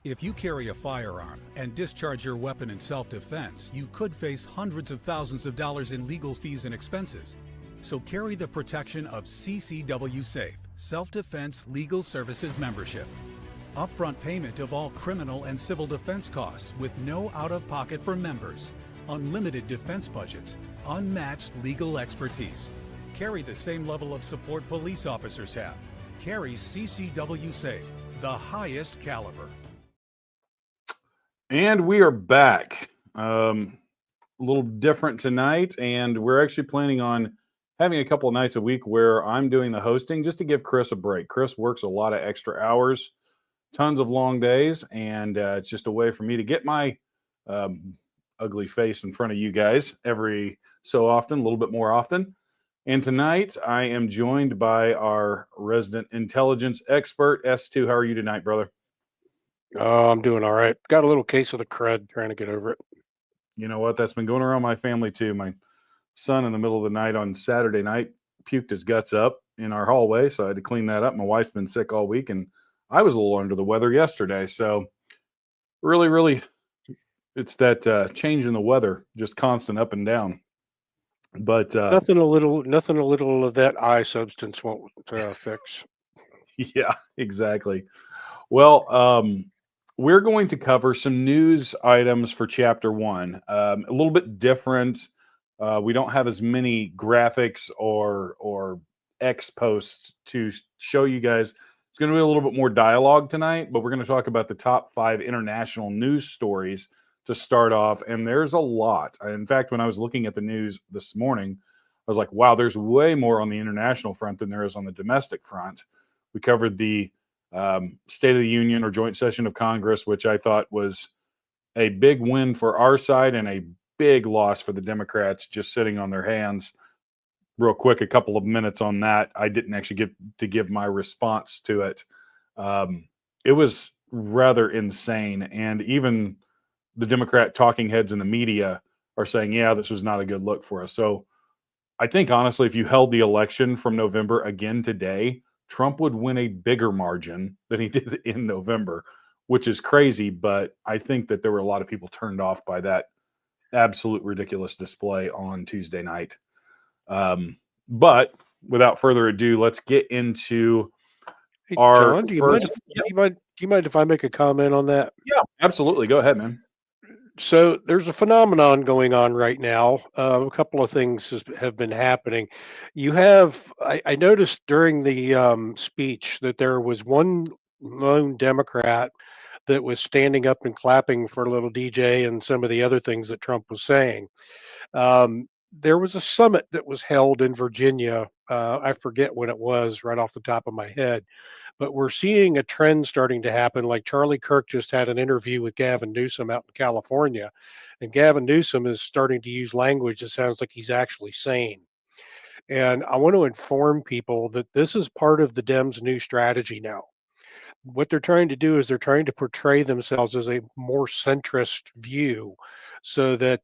If you carry a firearm and discharge your weapon in self-defense, you could face hundreds of thousands of dollars in legal fees and expenses. So carry the protection of CCW Safe, Self-Defense Legal Services membership. Upfront payment of all criminal and civil defense costs with no out-of-pocket for members. Unlimited defense budgets, unmatched legal expertise. Carry the same level of support police officers have. Carry CCW Safe, the highest caliber. And we are back. A little different tonight, and we're actually planning on having a couple of nights a week where I'm doing the hosting just to give Chris a break. Chris works a lot of extra hours, tons of long days, and it's just a way for me to get my ugly face in front of you guys every so often, a little bit more often. And tonight I am joined by our resident intelligence expert, S2. How are you tonight, brother? Oh, I'm doing all right. Got a little case of the crud, trying to get over it. You know what? That's been going around my family too. My son in the middle of the night on Saturday night puked his guts up in our hallway, so I had to clean that up. My wife's been sick all week, and I was a little under the weather yesterday. So really, it's that change in the weather, just constant up and down. But nothing a little of that eye substance won't fix. Yeah, exactly. Well, we're going to cover some news items for Chapter 1. A little bit different. We don't have as many graphics or X posts to show you guys. It's going to be a little bit more dialogue tonight, but we're going to talk about the top 5 international news stories to start off. And there's a lot. In fact, when I was looking at the news this morning, I was like, wow, there's way more on the international front than there is on the domestic front. We covered the State of the Union or joint session of Congress, which I thought was a big win for our side and a big loss for the Democrats just sitting on their hands. Real quick, a couple of minutes on that. I didn't actually give my response to it. It was rather insane. And even the Democrat talking heads in the media are saying, yeah, this was not a good look for us. So I think, honestly, if you held the election from November again today, Trump would win a bigger margin than he did in November, which is crazy. But I think that there were a lot of people turned off by that absolute ridiculous display on Tuesday night. But without further ado, let's get into our John, do you first. mind if I make a comment on that? Yeah, absolutely. Go ahead, man. So there's a phenomenon going on right now. A couple of things have been happening. I noticed during the speech that there was one lone Democrat that was standing up and clapping for little DJ and some of the other things that Trump was saying. There was a summit that was held in Virginia. I forget when it was right off the top of my head, but we're seeing a trend starting to happen. Like Charlie Kirk just had an interview with Gavin Newsom out in California, and Gavin Newsom is starting to use language that sounds like he's actually sane. And I want to inform people that this is part of the Dems' new strategy now. What they're trying to do is they're trying to portray themselves as a more centrist view so that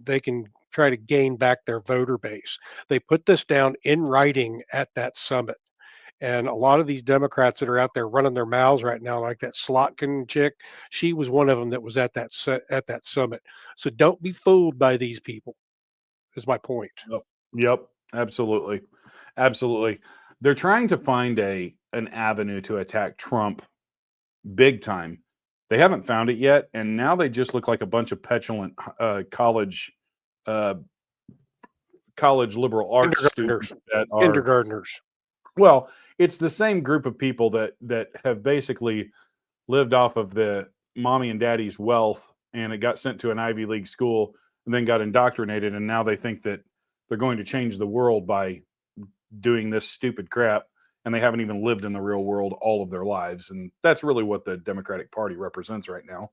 they can try to gain back their voter base. They put this down in writing at that summit. And a lot of these Democrats that are out there running their mouths right now, like that Slotkin chick, she was one of them that was at that summit. So don't be fooled by these people, is my point. Yep, absolutely. They're trying to find an avenue to attack Trump big time. They haven't found it yet, and now they just look like a bunch of petulant college liberal arts students that are kindergartners. Well, it's the same group of people that have basically lived off of the mommy and daddy's wealth, and it got sent to an Ivy League school and then got indoctrinated, and now they think that they're going to change the world by doing this stupid crap, and they haven't even lived in the real world all of their lives. And that's really what the Democratic Party represents right now.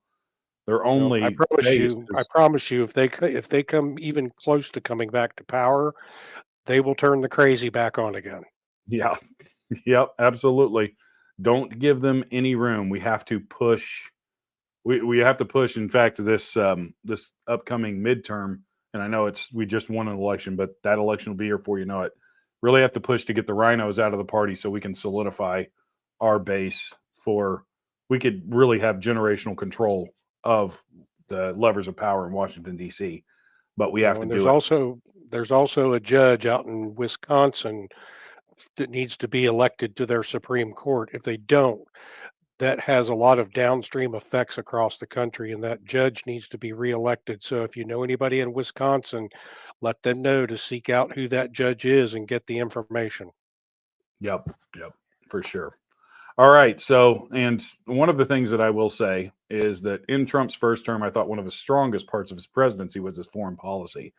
They're only I promise you, if they come even close to coming back to power, they will turn the crazy back on again. Yeah. Yep, absolutely. Don't give them any room. We have to push. We have to push. In fact, this upcoming midterm, and I know we just won an election, but that election will be here before you know it. Really have to push to get the rhinos out of the party so we can solidify our base for we could really have generational control of the levers of power in Washington, D.C. But we have to And do it. there's also a judge out in Wisconsin that needs to be elected to their Supreme Court. If they don't, that has a lot of downstream effects across the country, and that judge needs to be reelected. So if you know anybody in Wisconsin, let them know to seek out who that judge is and get the information. Yep, for sure. All right. So, and one of the things that I will say is that in Trump's first term, I thought one of the strongest parts of his presidency was his foreign policy.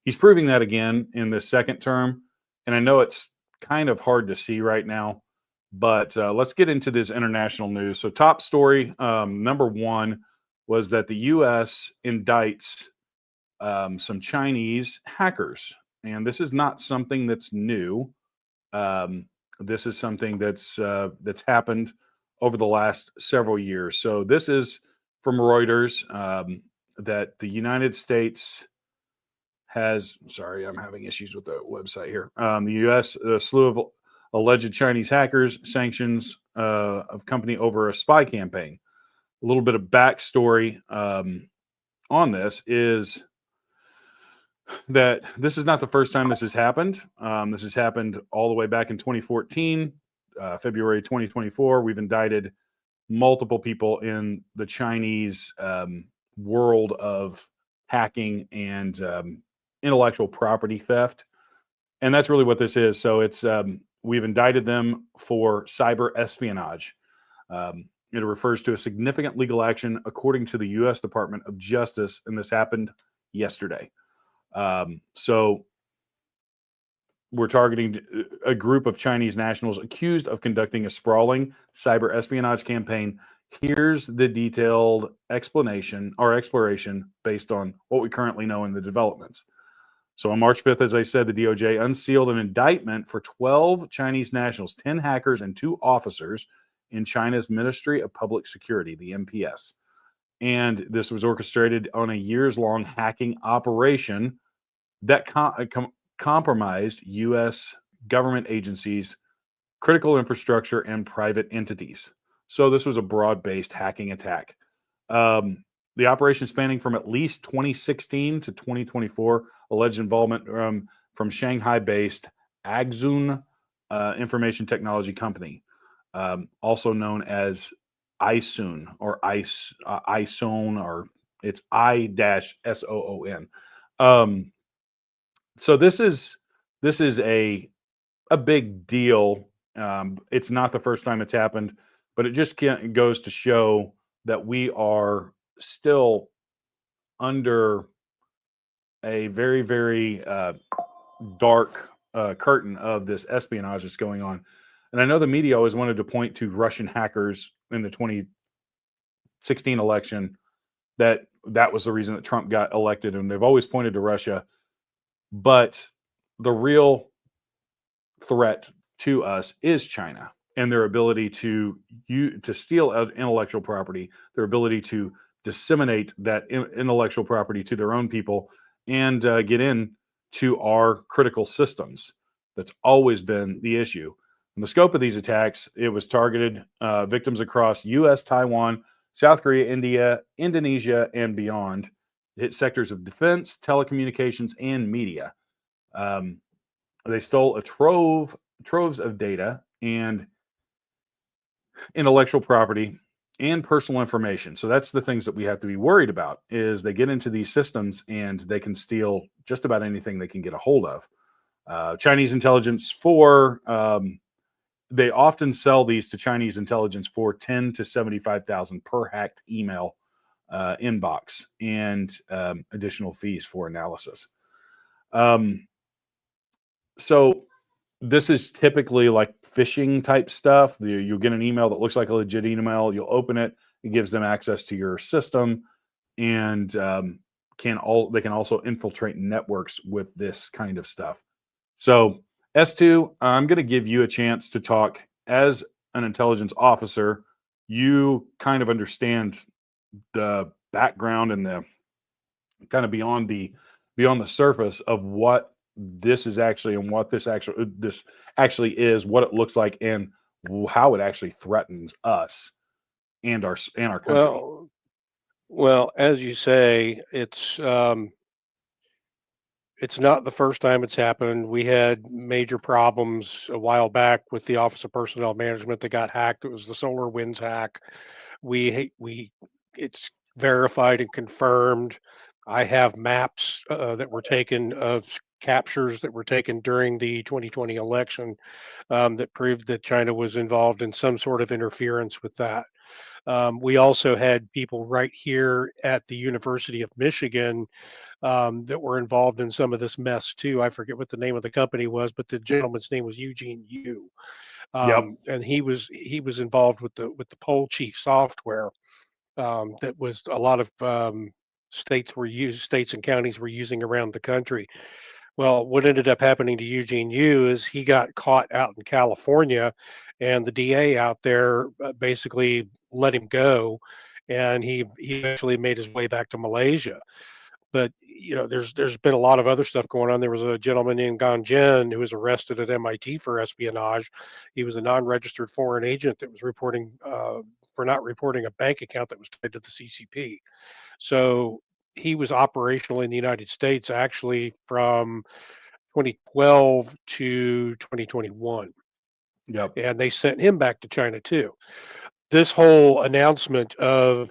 He's proving that again in this second term. And I know it's kind of hard to see right now, but let's get into this international news. So, top story number one was that the U.S. indicts some Chinese hackers. And this is not something that's new. This is something that's happened over the last several years. So this is from Reuters that the United States has. Sorry, I'm having issues with the website here. The U.S. A slew of alleged Chinese hackers sanctions of company over a spy campaign. A little bit of backstory on this is that this is not the first time this has happened. This has happened all the way back in 2014, February 2024. We've indicted multiple people in the Chinese world of hacking and intellectual property theft. And that's really what this is. So it's we've indicted them for cyber espionage. It refers to a significant legal action according to the U.S. Department of Justice, and this happened yesterday. So we're targeting a group of Chinese nationals accused of conducting a sprawling cyber espionage campaign. Here's the detailed explanation or exploration based on what we currently know in the developments. So on March 5th, as I said, the DOJ unsealed an indictment for 12 Chinese nationals, 10 hackers, and 2 officers in China's Ministry of Public Security, the MPS. And this was orchestrated on a years-long hacking operation that compromised U.S. government agencies, critical infrastructure, and private entities. So this was a broad-based hacking attack. The operation spanning from at least 2016 to 2024, alleged involvement from Shanghai-based Axun Information Technology Company, also known as iSoon or iSoon, or it's I-SOON. So this is a big deal. It's not the first time it's happened, but it just goes to show that we are still under a very, very dark curtain of this espionage that's going on. And I know the media always wanted to point to Russian hackers in the 2016 election, that was the reason that Trump got elected, and they've always pointed to Russia. But the real threat to us is China and their ability to steal intellectual property, their ability to disseminate that intellectual property to their own people and get in to our critical systems. That's always been the issue. And the scope of these attacks, it was targeted victims across U.S., Taiwan, South Korea, India, Indonesia, and beyond. It hit sectors of defense, telecommunications, and media. They stole troves of data and intellectual property and personal information. So that's the things that we have to be worried about, is they get into these systems and they can steal just about anything they can get a hold of. Chinese intelligence they often sell these to Chinese intelligence for $10,000 to $75,000 per hacked email inbox, and additional fees for analysis. So this is typically like phishing type stuff. You'll get an email that looks like a legit email. You'll open it. It gives them access to your system, and they can also infiltrate networks with this kind of stuff. So S2, I'm going to give you a chance to talk as an intelligence officer. You kind of understand the background and the kind of beyond the surface of what this is actually, and what this actually is, what it looks like, and how it actually threatens us. and our country. Well, as you say, it's not the first time it's happened. We had major problems a while back with the Office of Personnel Management that got hacked. It was the SolarWinds hack. It's verified and confirmed. I have maps that were taken of captures that were taken during the 2020 election that proved that China was involved in some sort of interference with that. We also had people right here at the University of Michigan that were involved in some of this mess too. I forget what the name of the company was, but the gentleman's name was Eugene Yu, Yep. and he was involved with the poll chief software that was a lot of states and counties were using around the country. Well, what ended up happening to Eugene Yu is he got caught out in California, and the DA out there basically let him go, and he eventually made his way back to Malaysia. But there's been a lot of other stuff going on. There was a gentleman named Gan Jin who was arrested at MIT for espionage. He was a non-registered foreign agent that was reporting for not reporting a bank account that was tied to the CCP. So he was operational in the United States actually from 2012 to 2021, Yep. and they sent him back to China too. This whole announcement of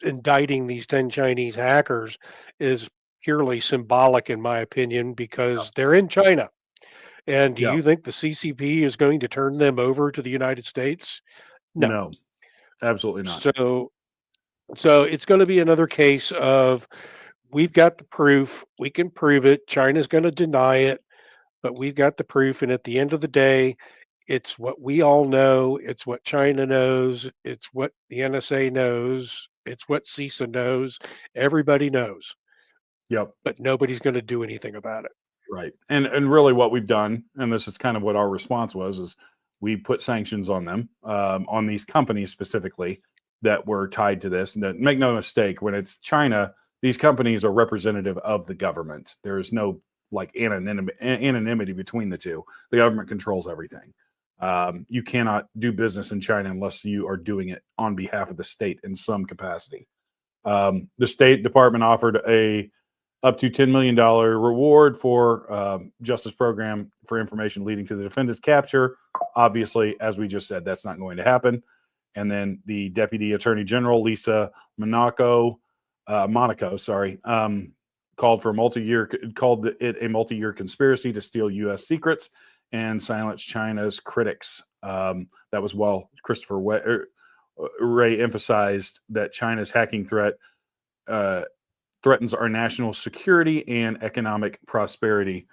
indicting these 10 Chinese hackers is purely symbolic, in my opinion, because they're in China. And do Yep. you think the CCP is going to turn them over to the United States? No. No, absolutely not. So it's going to be another case of we've got the proof, we can prove it. China's going to deny it, but we've got the proof. And at the end of the day, it's what we all know. It's what China knows. It's what the NSA knows. It's what CISA knows. Everybody knows, Yep. but nobody's going to do anything about it. Right. And really what we've done, and this is kind of what our response was, is we put sanctions on them, on these companies specifically that were tied to this. And that, make no mistake, when it's China, these companies are representative of the government. There is no like anonymity between the two. The government controls everything. You cannot do business in China unless you are doing it on behalf of the state in some capacity. The State Department offered a up to $10 million reward for justice program for information leading to the defendant's capture. Obviously, as we just said, that's not going to happen. And then the Deputy Attorney General, Lisa Monaco, called it a multi-year conspiracy to steal U.S. secrets and silence China's critics. That was while Christopher Wray emphasized that China's hacking threat threatens our national security and economic prosperity.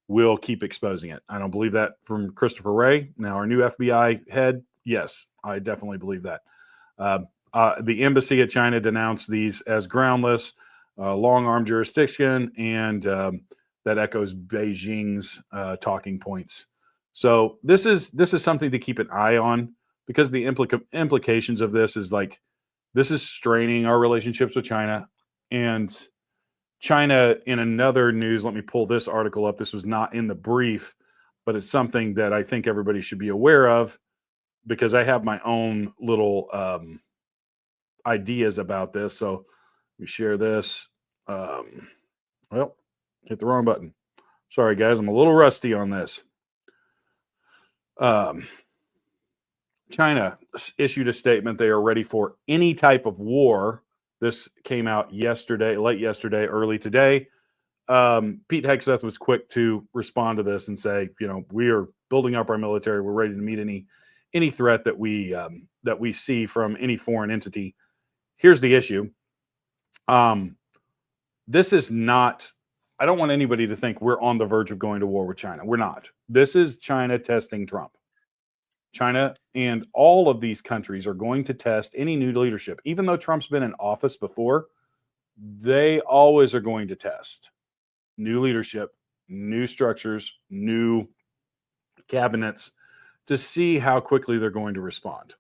We'll keep exposing it. I don't believe that from Christopher Wray. Now, our new FBI head, yes, I definitely believe that. The embassy of China denounced these as groundless, long-arm jurisdiction, and that echoes Beijing's talking points. So this is something to keep an eye on, because the implications of this is like, this is straining our relationships with China. And China, in another news, let me pull this article up. This was not in the brief, but it's something that I think everybody should be aware of, because I have my own little ideas about this. So we share this. Well, hit the wrong button. Sorry, guys. I'm a little rusty on this. China issued a statement they are ready for any type of war. This came out yesterday, late yesterday, early today. Pete Hegseth was quick to respond to this and say, we are building up our military. We're ready to meet any threat that we see from any foreign entity. Here's the issue. This is not, I don't want anybody to think we're on the verge of going to war with China. We're not. This is China testing Trump. China and all of these countries are going to test any new leadership. Even though Trump's been in office before, they always are going to test new leadership, new structures, new cabinets to see how quickly they're going to respond.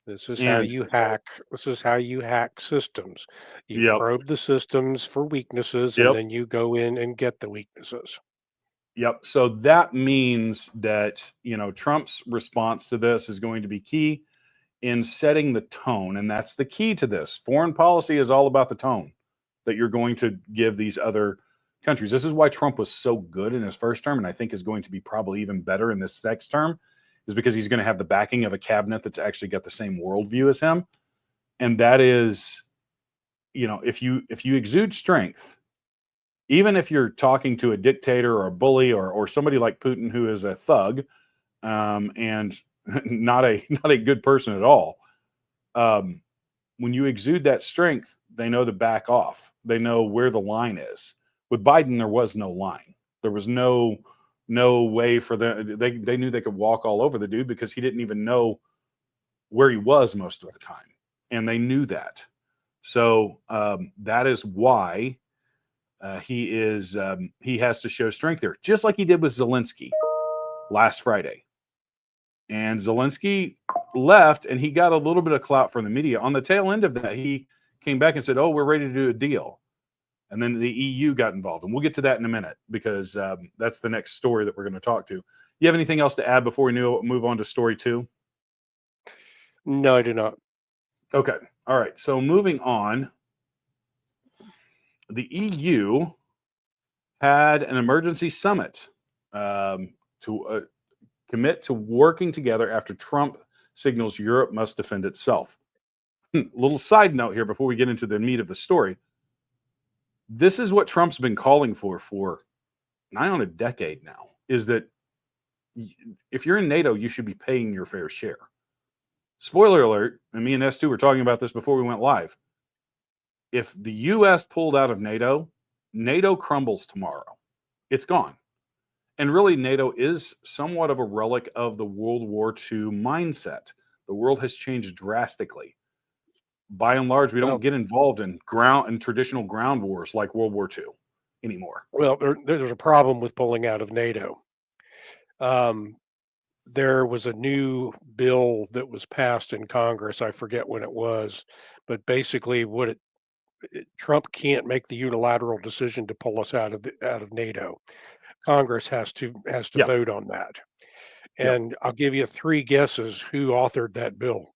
This is how you hack. This is how you hack systems. You probe the systems for weaknesses, and then you go in and get the weaknesses. Yep. So that means that, Trump's response to this is going to be key. in setting the tone. And that's the key to this. Foreign policy is all about the tone that you're going to give these other countries. This is why Trump was so good in his first term, and I think is going to be probably even better in this next term, is because he's going to have the backing of a cabinet that's actually got the same worldview as him. And that is, if you exude strength, even if you're talking to a dictator or a bully or somebody like Putin, who is a thug, and not a good person at all, when you exude that strength, they know to back off. They know where the line is. With Biden, there was no line. There was no way for them. They knew they could walk all over the dude because he didn't even know where he was most of the time, and they knew that. So that is why he has to show strength here, just like he did with Zelensky last Friday. And Zelensky left, and he got a little bit of clout from the media. On the tail end of that, he came back and said, "Oh, we're ready to do a deal." And then the EU got involved. And we'll get to that in a minute, because that's the next story that we're going to talk to. You have anything else to add before we move on to story 2? No, I do not. Okay. All right. So moving on, the EU had an emergency summit to commit to working together after Trump signals Europe must defend itself. Little side note here before we get into the meat of the story. This is what Trump's been calling for nigh on a decade now, is that if you're in NATO, you should be paying your fair share. Spoiler alert, and me and S2 were talking about this before we went live. If the U.S. pulled out of NATO, NATO crumbles tomorrow. It's gone. And really, NATO is somewhat of a relic of the World War II mindset. The world has changed drastically. By and large, we don't get involved in traditional ground wars like World War II anymore. Well, there's a problem with pulling out of NATO. There was a new bill that was passed in Congress. I forget when it was, but basically, Trump can't make the unilateral decision to pull us out of NATO. Congress has to vote on that. And I'll give you 3 guesses who authored that bill.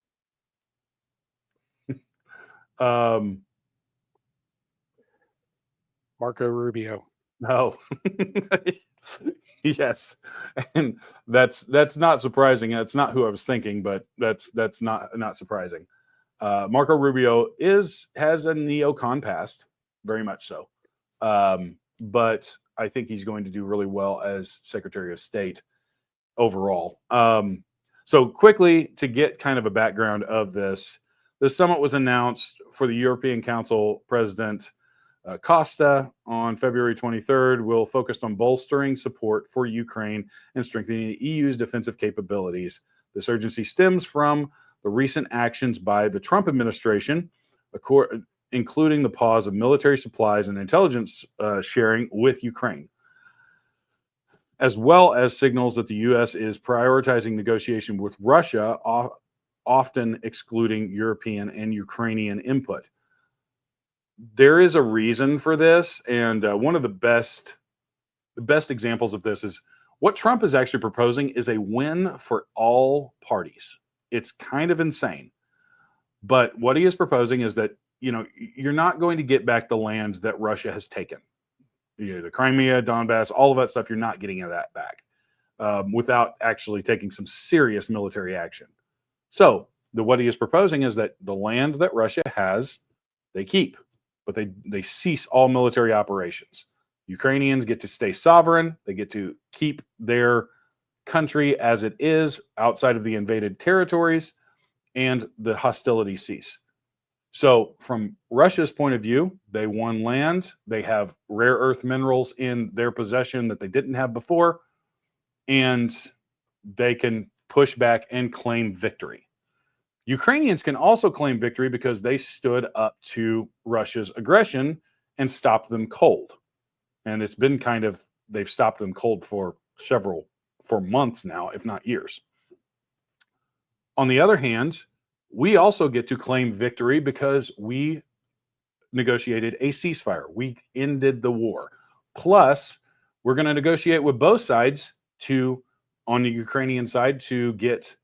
Marco Rubio. No. Yes. And that's not surprising. That's not who I was thinking, but that's not surprising. Marco Rubio has a neocon past, very much so. But I think he's going to do really well as Secretary of State overall. So quickly, to get kind of a background of this, the summit was announced for the European Council President Costa on February 23rd. Will focus on bolstering support for Ukraine and strengthening the EU's defensive capabilities. This urgency stems from the recent actions by the Trump administration, including the pause of military supplies and intelligence sharing with Ukraine, as well as signals that the U.S. is prioritizing negotiation with Russia, often excluding European and Ukrainian input. There is a reason for this, and one of the best examples of this is what Trump is actually proposing is a win for all parties. It's kind of insane, but what he is proposing is that you're not going to get back the land that Russia has taken. The Crimea, Donbass, all of that stuff, you're not getting that back without actually taking some serious military action. So what he is proposing is that the land that Russia has, they keep, but they cease all military operations. Ukrainians get to stay sovereign. They get to keep their country as it is outside of the invaded territories, and the hostilities cease. So from Russia's point of view, they won land. They have rare earth minerals in their possession that they didn't have before, and they can push back and claim victory. Ukrainians can also claim victory because they stood up to Russia's aggression and stopped them cold. And it's been they've stopped them cold for months now, if not years. On the other hand, we also get to claim victory because we negotiated a ceasefire. We ended the war. Plus, we're going to negotiate with both sides on the Ukrainian side to get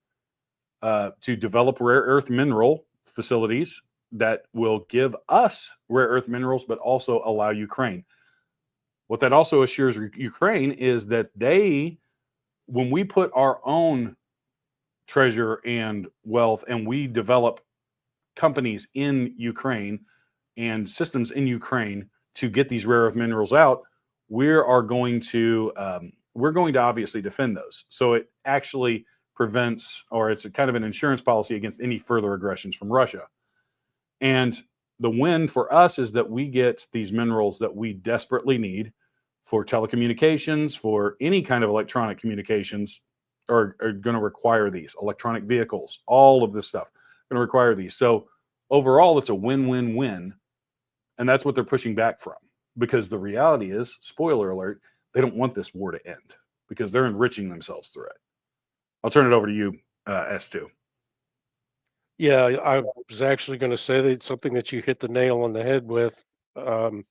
to develop rare earth mineral facilities that will give us rare earth minerals, but also allow Ukraine. What that also assures Ukraine is that when we put our own treasure and wealth and we develop companies in Ukraine and systems in Ukraine to get these rare earth minerals out, we're going to obviously defend those. So it actually prevents, or it's a kind of an insurance policy against any further aggressions from Russia. And the win for us is that we get these minerals that we desperately need for telecommunications, for any kind of electronic communications, are going to require these. Electronic vehicles, all of this stuff going to require these. So overall, it's a win-win-win. And that's what they're pushing back from. Because the reality is, spoiler alert, they don't want this war to end because they're enriching themselves through it. I'll turn it over to you, S2. Yeah, I was actually going to say that something that you hit the nail on the head with, and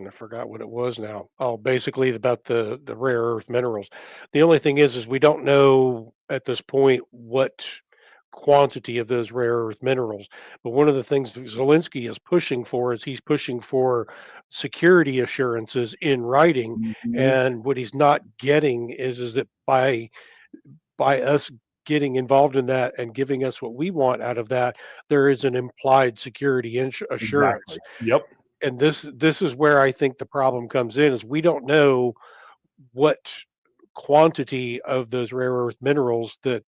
I forgot what it was now. Oh, basically about the rare earth minerals. The only thing is we don't know at this point what quantity of those rare earth minerals. But one of the things that Zelensky is pushing for is he's pushing for security assurances in writing, Mhm. and what he's not getting is that by us getting involved in that and giving us what we want out of that, there is an implied security assurance. Exactly. Yep. And this is where I think the problem comes in is we don't know what quantity of those rare earth minerals that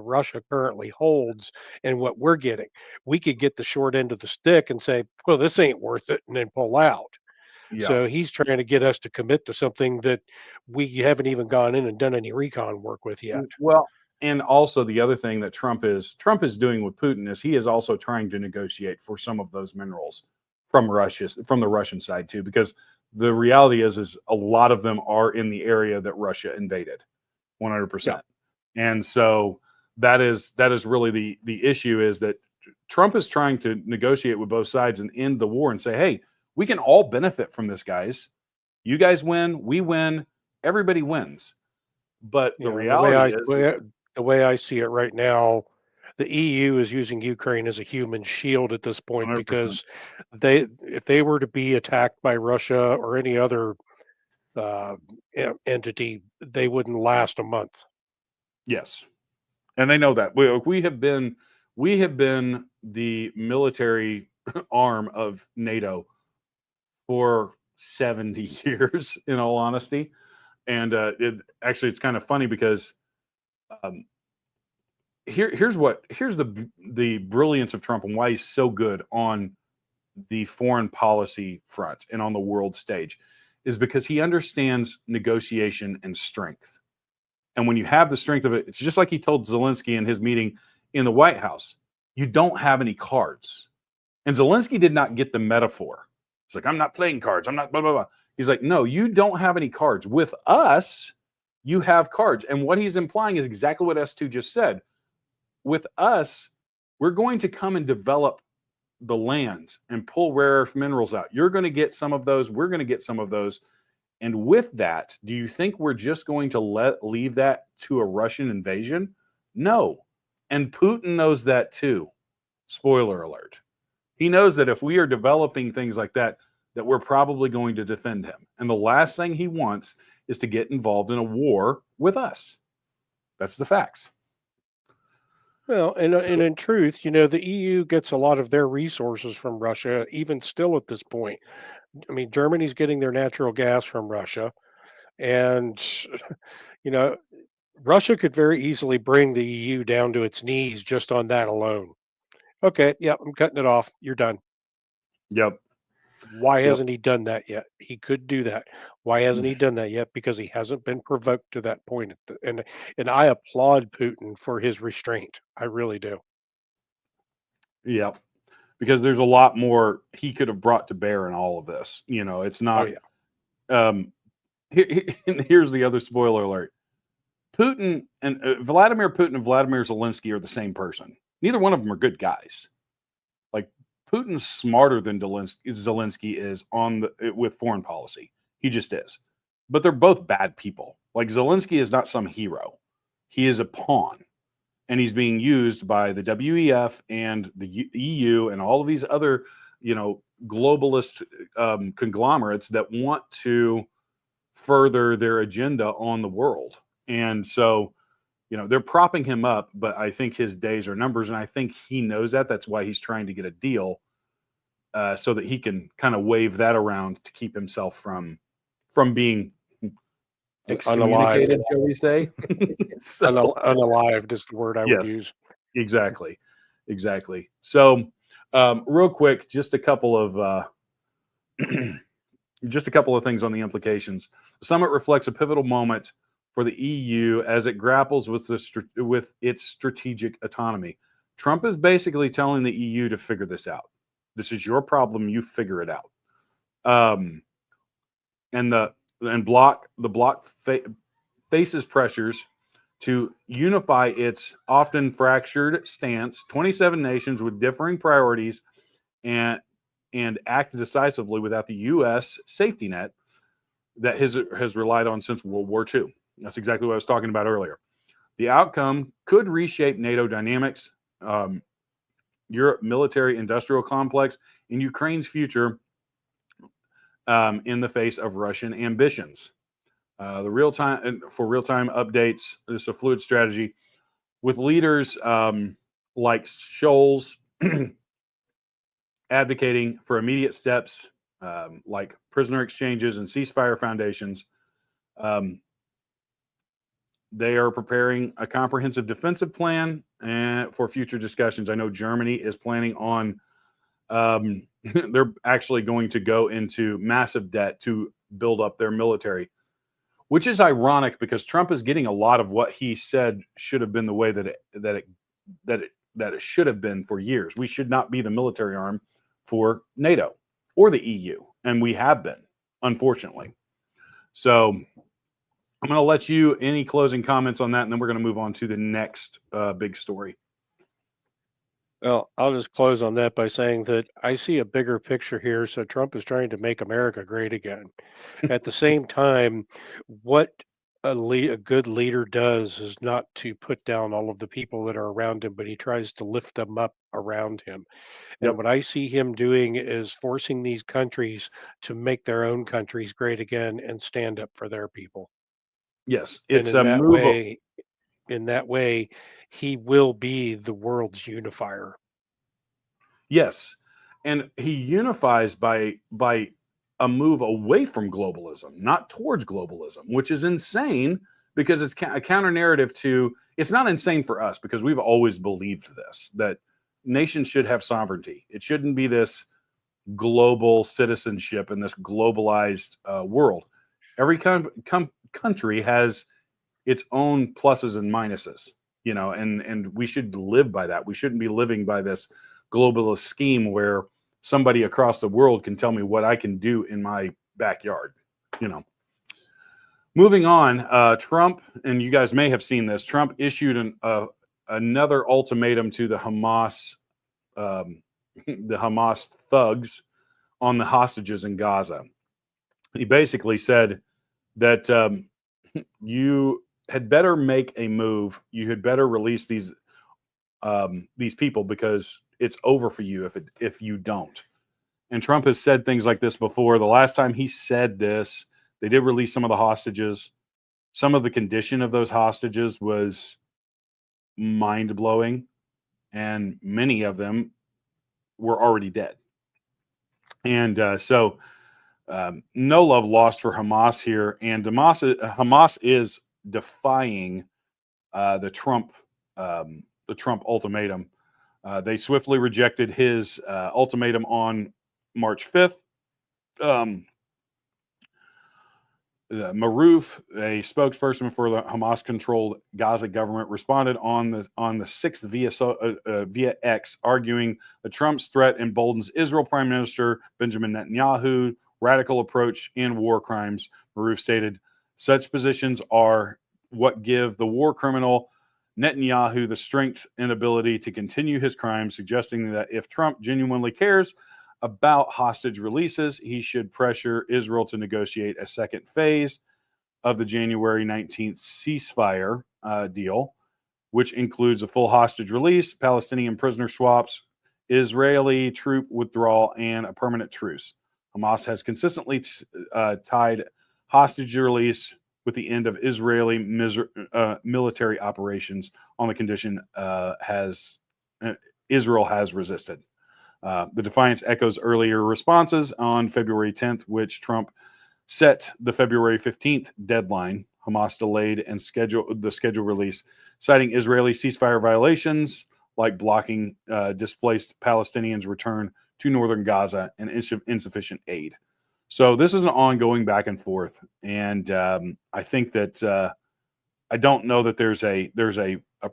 Russia currently holds and what we're getting. We could get the short end of the stick and say, well, this ain't worth it, and then pull out. Yeah. So he's trying to get us to commit to something that we haven't even gone in and done any recon work with yet. Well, and also the other thing that Trump is doing with Putin is he is also trying to negotiate for some of those minerals from the Russian side too, because the reality is a lot of them are in the area that Russia invaded, 100%. Yeah. And so that is really the issue is that Trump is trying to negotiate with both sides and end the war and say, hey, we can all benefit from this, guys. You guys win, we win, everybody wins. But the reality is, The way I see it right now, the EU is using Ukraine as a human shield at this point 100%. because if they were to be attacked by Russia or any other entity, they wouldn't last a month. Yes, and they know that we have been the military arm of NATO for 70 years, in all honesty. And it's kind of funny because here's the brilliance of Trump and why he's so good on the foreign policy front and on the world stage is because he understands negotiation and strength. And when you have the strength of it, it's just like he told Zelensky in his meeting in the White House, you don't have any cards. And Zelensky did not get the metaphor. He's like, I'm not playing cards. I'm not blah, blah, blah. He's like, no, you don't have any cards. With us, you have cards. And what he's implying is exactly what S2 just said. With us, we're going to come and develop the lands and pull rare earth minerals out. You're going to get some of those. We're going to get some of those. And with that, do you think we're just going to leave that to a Russian invasion? No. And Putin knows that too. Spoiler alert. He knows that if we are developing things like that, that we're probably going to defend him. And the last thing he wants is to get involved in a war with us. That's the facts. Well, and in truth, the EU gets a lot of their resources from Russia, even still at this point. I mean, Germany's getting their natural gas from Russia, and you know, Russia could very easily bring the EU down to its knees just on that alone. Okay, yeah, I'm cutting it off. You're done. Yep. Why Yep. hasn't he done that yet? He could do that. Why hasn't he done that yet? Because he hasn't been provoked to that point. And I applaud Putin for his restraint. I really do. Yep. Because there's a lot more he could have brought to bear in all of this. It's Oh not. yeah. Here's the other spoiler alert. Putin and Vladimir Putin and Vladimir Zelensky are the same person. Neither one of them are good guys. Like Putin's smarter than Zelensky is with foreign policy. He just is. But they're both bad people. Like Zelensky is not some hero. He is a pawn. and he's being used by the WEF and the EU and all of these other, globalist conglomerates that want to further their agenda on the world. And so, they're propping him up, but I think his days are numbers, and I think he knows that. That's why he's trying to get a deal, so that he can kind of wave that around to keep himself from being excommunicated, Unalived. shall we say? Unalived is the word I would Yes. use. Exactly. So, real quick, just a couple of things on the implications. The summit reflects a pivotal moment for the EU as it grapples with its strategic autonomy. Trump is basically telling the EU to figure this out. This is your problem. You figure it out. And the bloc faces pressures to unify its often fractured stance. 27 nations with differing priorities and act decisively without the U.S. safety net that has relied on since World War II. That's exactly what I was talking about earlier. The outcome could reshape NATO dynamics, Europe military industrial complex, and Ukraine's future in the face of Russian ambitions. For real-time updates, this is a fluid strategy with leaders like Scholz advocating for immediate steps like prisoner exchanges and ceasefire foundations. They are preparing a comprehensive defensive plan for future discussions. I know Germany is planning on, they're actually going to go into massive debt to build up their military, which is ironic because Trump is getting a lot of what he said should have been the way that it should have been for years. We should not be the military arm for NATO or the EU, and we have been, unfortunately. So I'm going to let you, any closing comments on that, and then we're going to move on to the next big story. Well, I'll just close on that by saying that I see a bigger picture here. So Trump is trying to make America great again. At the same time, what a good leader does is not to put down all of the people that are around him, but he tries to lift them up around him. And Yep. what I see him doing is forcing these countries to make their own countries great again and stand up for their people. Yes, And it's a move. in that way, he will be the world's unifier. Yes, and he unifies by a move away from globalism, not towards globalism, which is insane because it's a counter narrative to. It's not insane for us because we've always believed this, that nations should have sovereignty. It shouldn't be this global citizenship in this globalized world. Every country has its own pluses and minuses, and we should live by that. We shouldn't be living by this globalist scheme where somebody across the world can tell me what I can do in my backyard. Moving on, Trump, and you guys may have seen this, Trump issued another ultimatum to the Hamas thugs on the hostages in Gaza. He basically said that you had better make a move. You had better release these people because it's over for you if you don't. And Trump has said things like this before. The last time he said this, they did release some of the hostages. Some of the condition of those hostages was mind-blowing, and many of them were already dead. And so no love lost for Hamas here. And Hamas is defying the Trump ultimatum. They swiftly rejected his ultimatum on March 5th. Maroof, a spokesperson for the Hamas-controlled Gaza government, responded on the 6th via X, arguing that Trump's threat emboldens Israel Prime Minister Benjamin Netanyahu's radical approach and war crimes. Maroof stated, "Such positions are what give the war criminal Netanyahu the strength and ability to continue his crimes," suggesting that if Trump genuinely cares about hostage releases, he should pressure Israel to negotiate a second phase of the January 19th ceasefire deal. which includes a full hostage release, Palestinian prisoner swaps, Israeli troop withdrawal, and a permanent truce. Hamas has consistently tied hostage release with the end of Israeli military operations on the condition Israel has resisted. The defiance echoes earlier responses on February 10th, which Trump set the February 15th deadline. Hamas delayed and scheduled release, citing Israeli ceasefire violations like blocking displaced Palestinians' return to northern Gaza and insufficient aid. So this is an ongoing back and forth, and I think that I don't know that there's a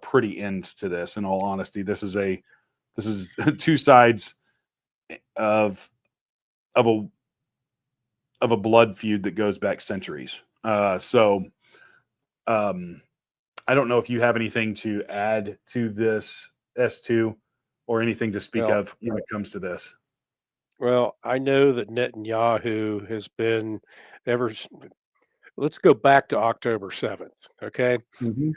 pretty end to this. In all honesty, this is two sides of a blood feud that goes back centuries. I don't know if you have anything to add to this S2 or anything to speak of when it comes to this. Well, I know that Netanyahu has been let's go back to October 7th, okay? Mm-hmm.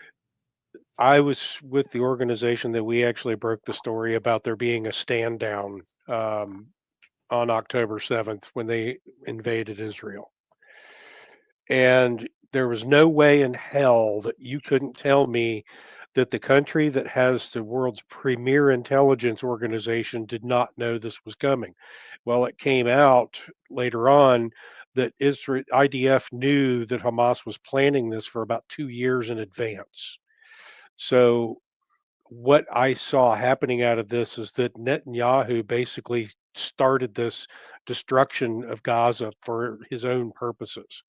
I was with the organization that we actually broke the story about there being a stand down on October 7th when they invaded Israel. And there was no way in hell that you couldn't tell me that the country that has the world's premier intelligence organization did not know this was coming. Well, it came out later on that IDF knew that Hamas was planning this for about 2 years in advance. So what I saw happening out of this is that Netanyahu basically started this destruction of Gaza for his own purposes.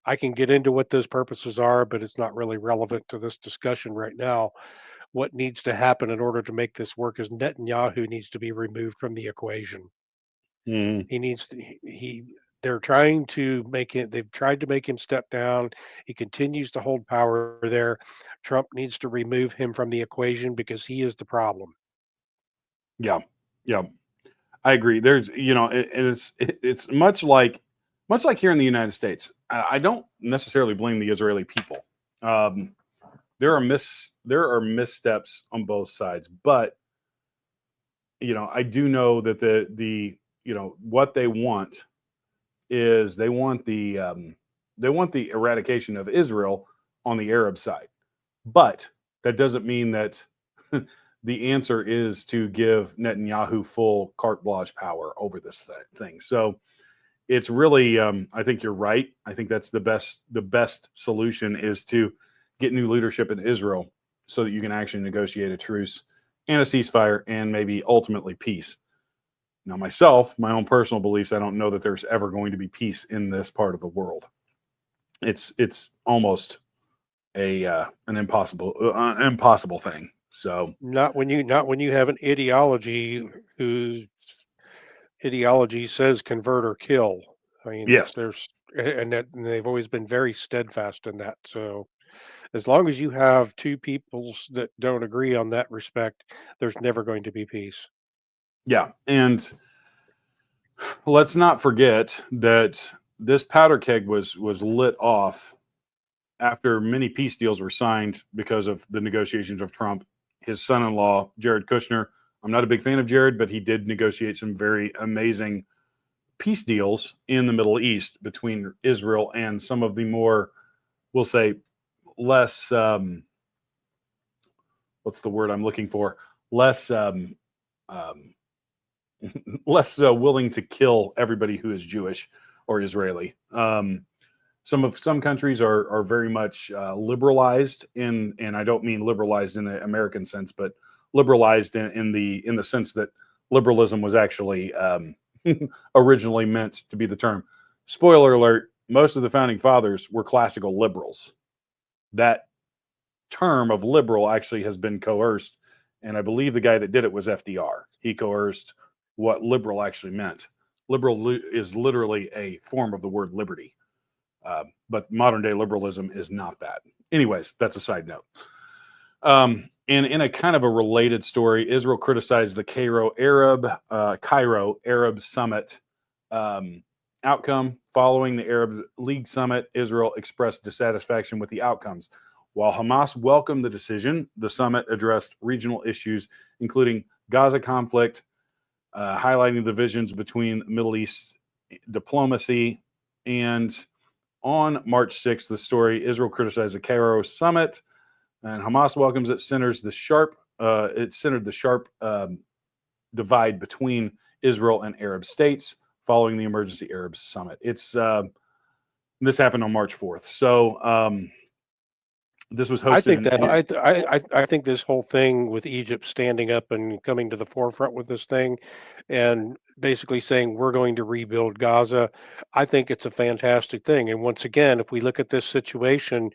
I can get into what those purposes are, but it's not really relevant to this discussion right now. What needs to happen in order to make this work is Netanyahu needs to be removed from the equation. Mm-hmm. He needs to, they're trying to make it, they've tried to make him step down. He continues to hold power there. Trump needs to remove him from the equation because he is the problem. Yeah, I agree. There's, it's much like here in the United States. I don't necessarily blame the Israeli people. There are missteps on both sides, but I do know that the what they want is they want the eradication of Israel on the Arab side, but that doesn't mean that the answer is to give Netanyahu full carte blanche power over this thing. So it's really, I think you're right. I think that's the best solution is to get new leadership in Israel so that you can actually negotiate a truce and a ceasefire and maybe ultimately peace. Now, my own personal beliefs, I don't know that there's ever going to be peace in this part of the world. It's almost an impossible thing. So not when you have an ideology whose ideology says convert or kill. I mean, yes, and they've always been very steadfast in that. So as long as you have two peoples that don't agree on that respect, there's never going to be peace. yeah, and let's not forget that this powder keg was lit off after many peace deals were signed because of the negotiations of Trump. His son-in-law, Jared Kushner. I'm not a big fan of Jared, but he did negotiate some very amazing peace deals in the Middle East between Israel and some of the more, we'll say, less, what's the word I'm looking for? Less willing to kill everybody who is Jewish or Israeli. Some countries are very much liberalized and I don't mean liberalized in the American sense, but liberalized in the sense that liberalism was actually originally meant to be the term. Spoiler alert: most of the founding fathers were classical liberals. That term of liberal actually has been coerced, and I believe the guy that did it was FDR. He coerced what liberal actually meant. Liberal is literally a form of the word liberty. But modern day liberalism is not that. Anyways, that's a side note. And in a kind of a related story, Israel criticized the Cairo Arab Summit outcome. Following the Arab League Summit, Israel expressed dissatisfaction with the outcomes. While Hamas welcomed the decision, the summit addressed regional issues, including Gaza conflict, highlighting divisions between Middle East diplomacy. And on March 6th, the story, Israel criticized the Cairo summit, and Hamas welcomes it. Centered the sharp divide between Israel and Arab states following the emergency Arab summit. This happened on March 4th. So this was hosted. I think this whole thing with Egypt standing up and coming to the forefront with this thing, and basically saying we're going to rebuild Gaza, I think it's a fantastic thing. And once again, if we look at this situation,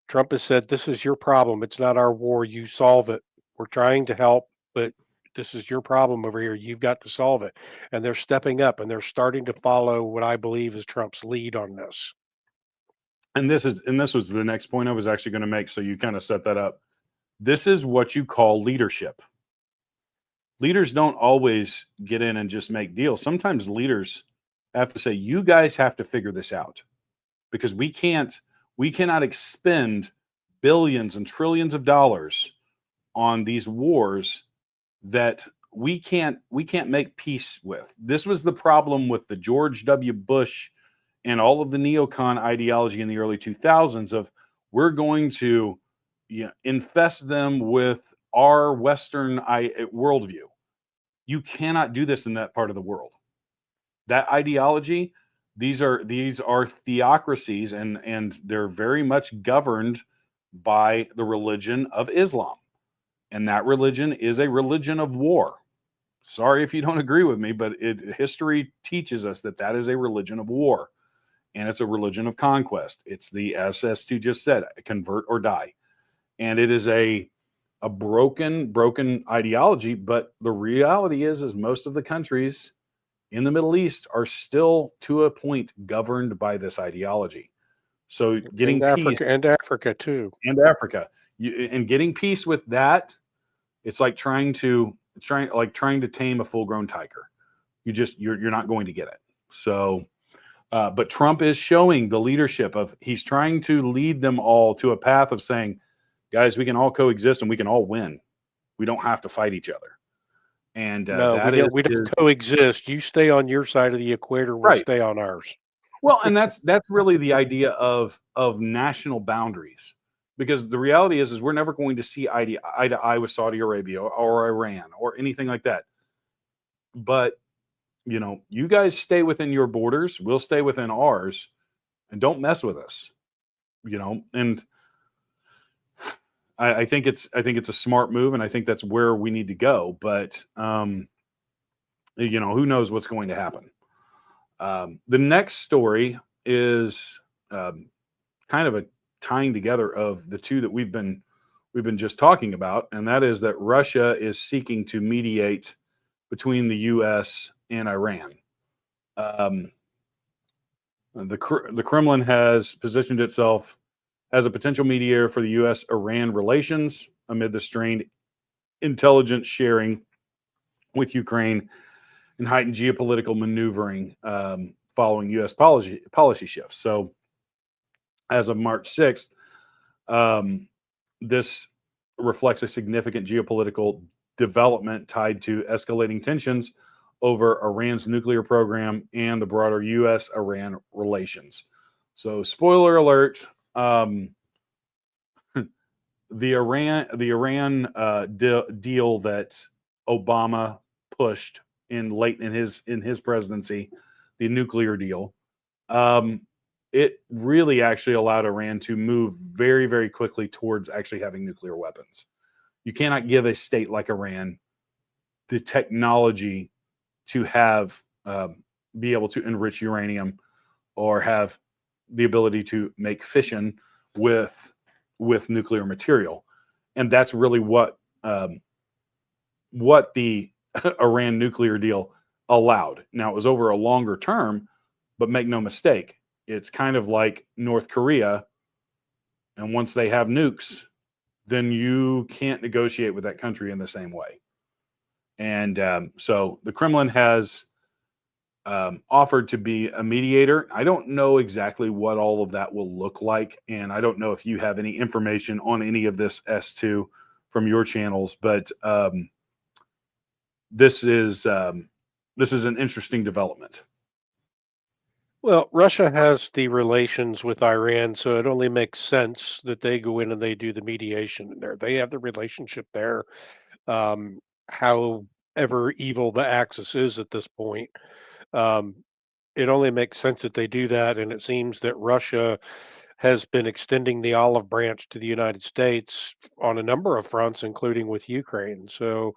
Trump has said, "This is your problem. It's not our war. You solve it. We're trying to help, but this is your problem over here. You've got to solve it." And they're stepping up and they're starting to follow what I believe is Trump's lead on this. And this was the next point I was actually going to make. So you kind of set that up. This is what you call leadership. Leaders don't always get in and just make deals. Sometimes leaders have to say, you guys have to figure this out, because we cannot expend billions and trillions of dollars on these wars that we can't make peace with. This was the problem with the George W. Bush and all of the neocon ideology in the early 2000s of, we're going to infest them with our Western worldview. You cannot do this in that part of the world. That ideology, these are theocracies, and they're very much governed by the religion of Islam. And that religion is a religion of war. Sorry if you don't agree with me, but history teaches us that is a religion of war. And it's a religion of conquest. It's as S2 just said, convert or die. And it is a broken ideology. But the reality is most of the countries in the Middle East are still, to a point, governed by this ideology. So getting peace, and Africa too, and getting peace with that, it's like trying to tame a full-grown tiger. You're not going to get it. So. But Trump is showing the leadership of, he's trying to lead them all to a path of saying, guys, we can all coexist and we can all win. We don't have to fight each other. And no, we don't coexist. You stay on your side of the equator, we'll stay on ours. Well, and that's really the idea of national boundaries, because the reality is we're never going to see eye to eye with Saudi Arabia or Iran or anything like that. But you guys stay within your borders, we'll stay within ours, and don't mess with us. And I think it's a smart move, and I think that's where we need to go. But who knows what's going to happen? The next story is kind of a tying together of the two that we've been just talking about, and that is that Russia is seeking to mediate between the U.S. and Iran. The Kremlin has positioned itself as a potential mediator for the U.S.-Iran relations amid the strained intelligence sharing with Ukraine and heightened geopolitical maneuvering following U.S. policy shifts. So as of March 6th, this reflects a significant geopolitical development tied to escalating tensions over Iran's nuclear program and the broader U.S.-Iran relations. So, spoiler alert: the Iran deal that Obama pushed late in his presidency, the nuclear deal, it really actually allowed Iran to move very, very quickly towards actually having nuclear weapons. You cannot give a state like Iran the technology to have be able to enrich uranium or have the ability to make fission with nuclear material. And that's really what the Iran nuclear deal allowed. Now, it was over a longer term, but make no mistake, it's kind of like North Korea. And once they have nukes, then you can't negotiate with that country in the same way. And so the Kremlin has offered to be a mediator. I don't know exactly what all of that will look like, and I don't know if you have any information on any of this S2 from your channels, but this is an interesting development. Well, Russia has the relations with Iran, so it only makes sense that they go in and they do the mediation in there. They have the relationship there. Um, However evil the Axis is at this point, um, it only makes sense that they do that. And it seems that Russia has been extending the olive branch to the United States on a number of fronts, including with Ukraine. So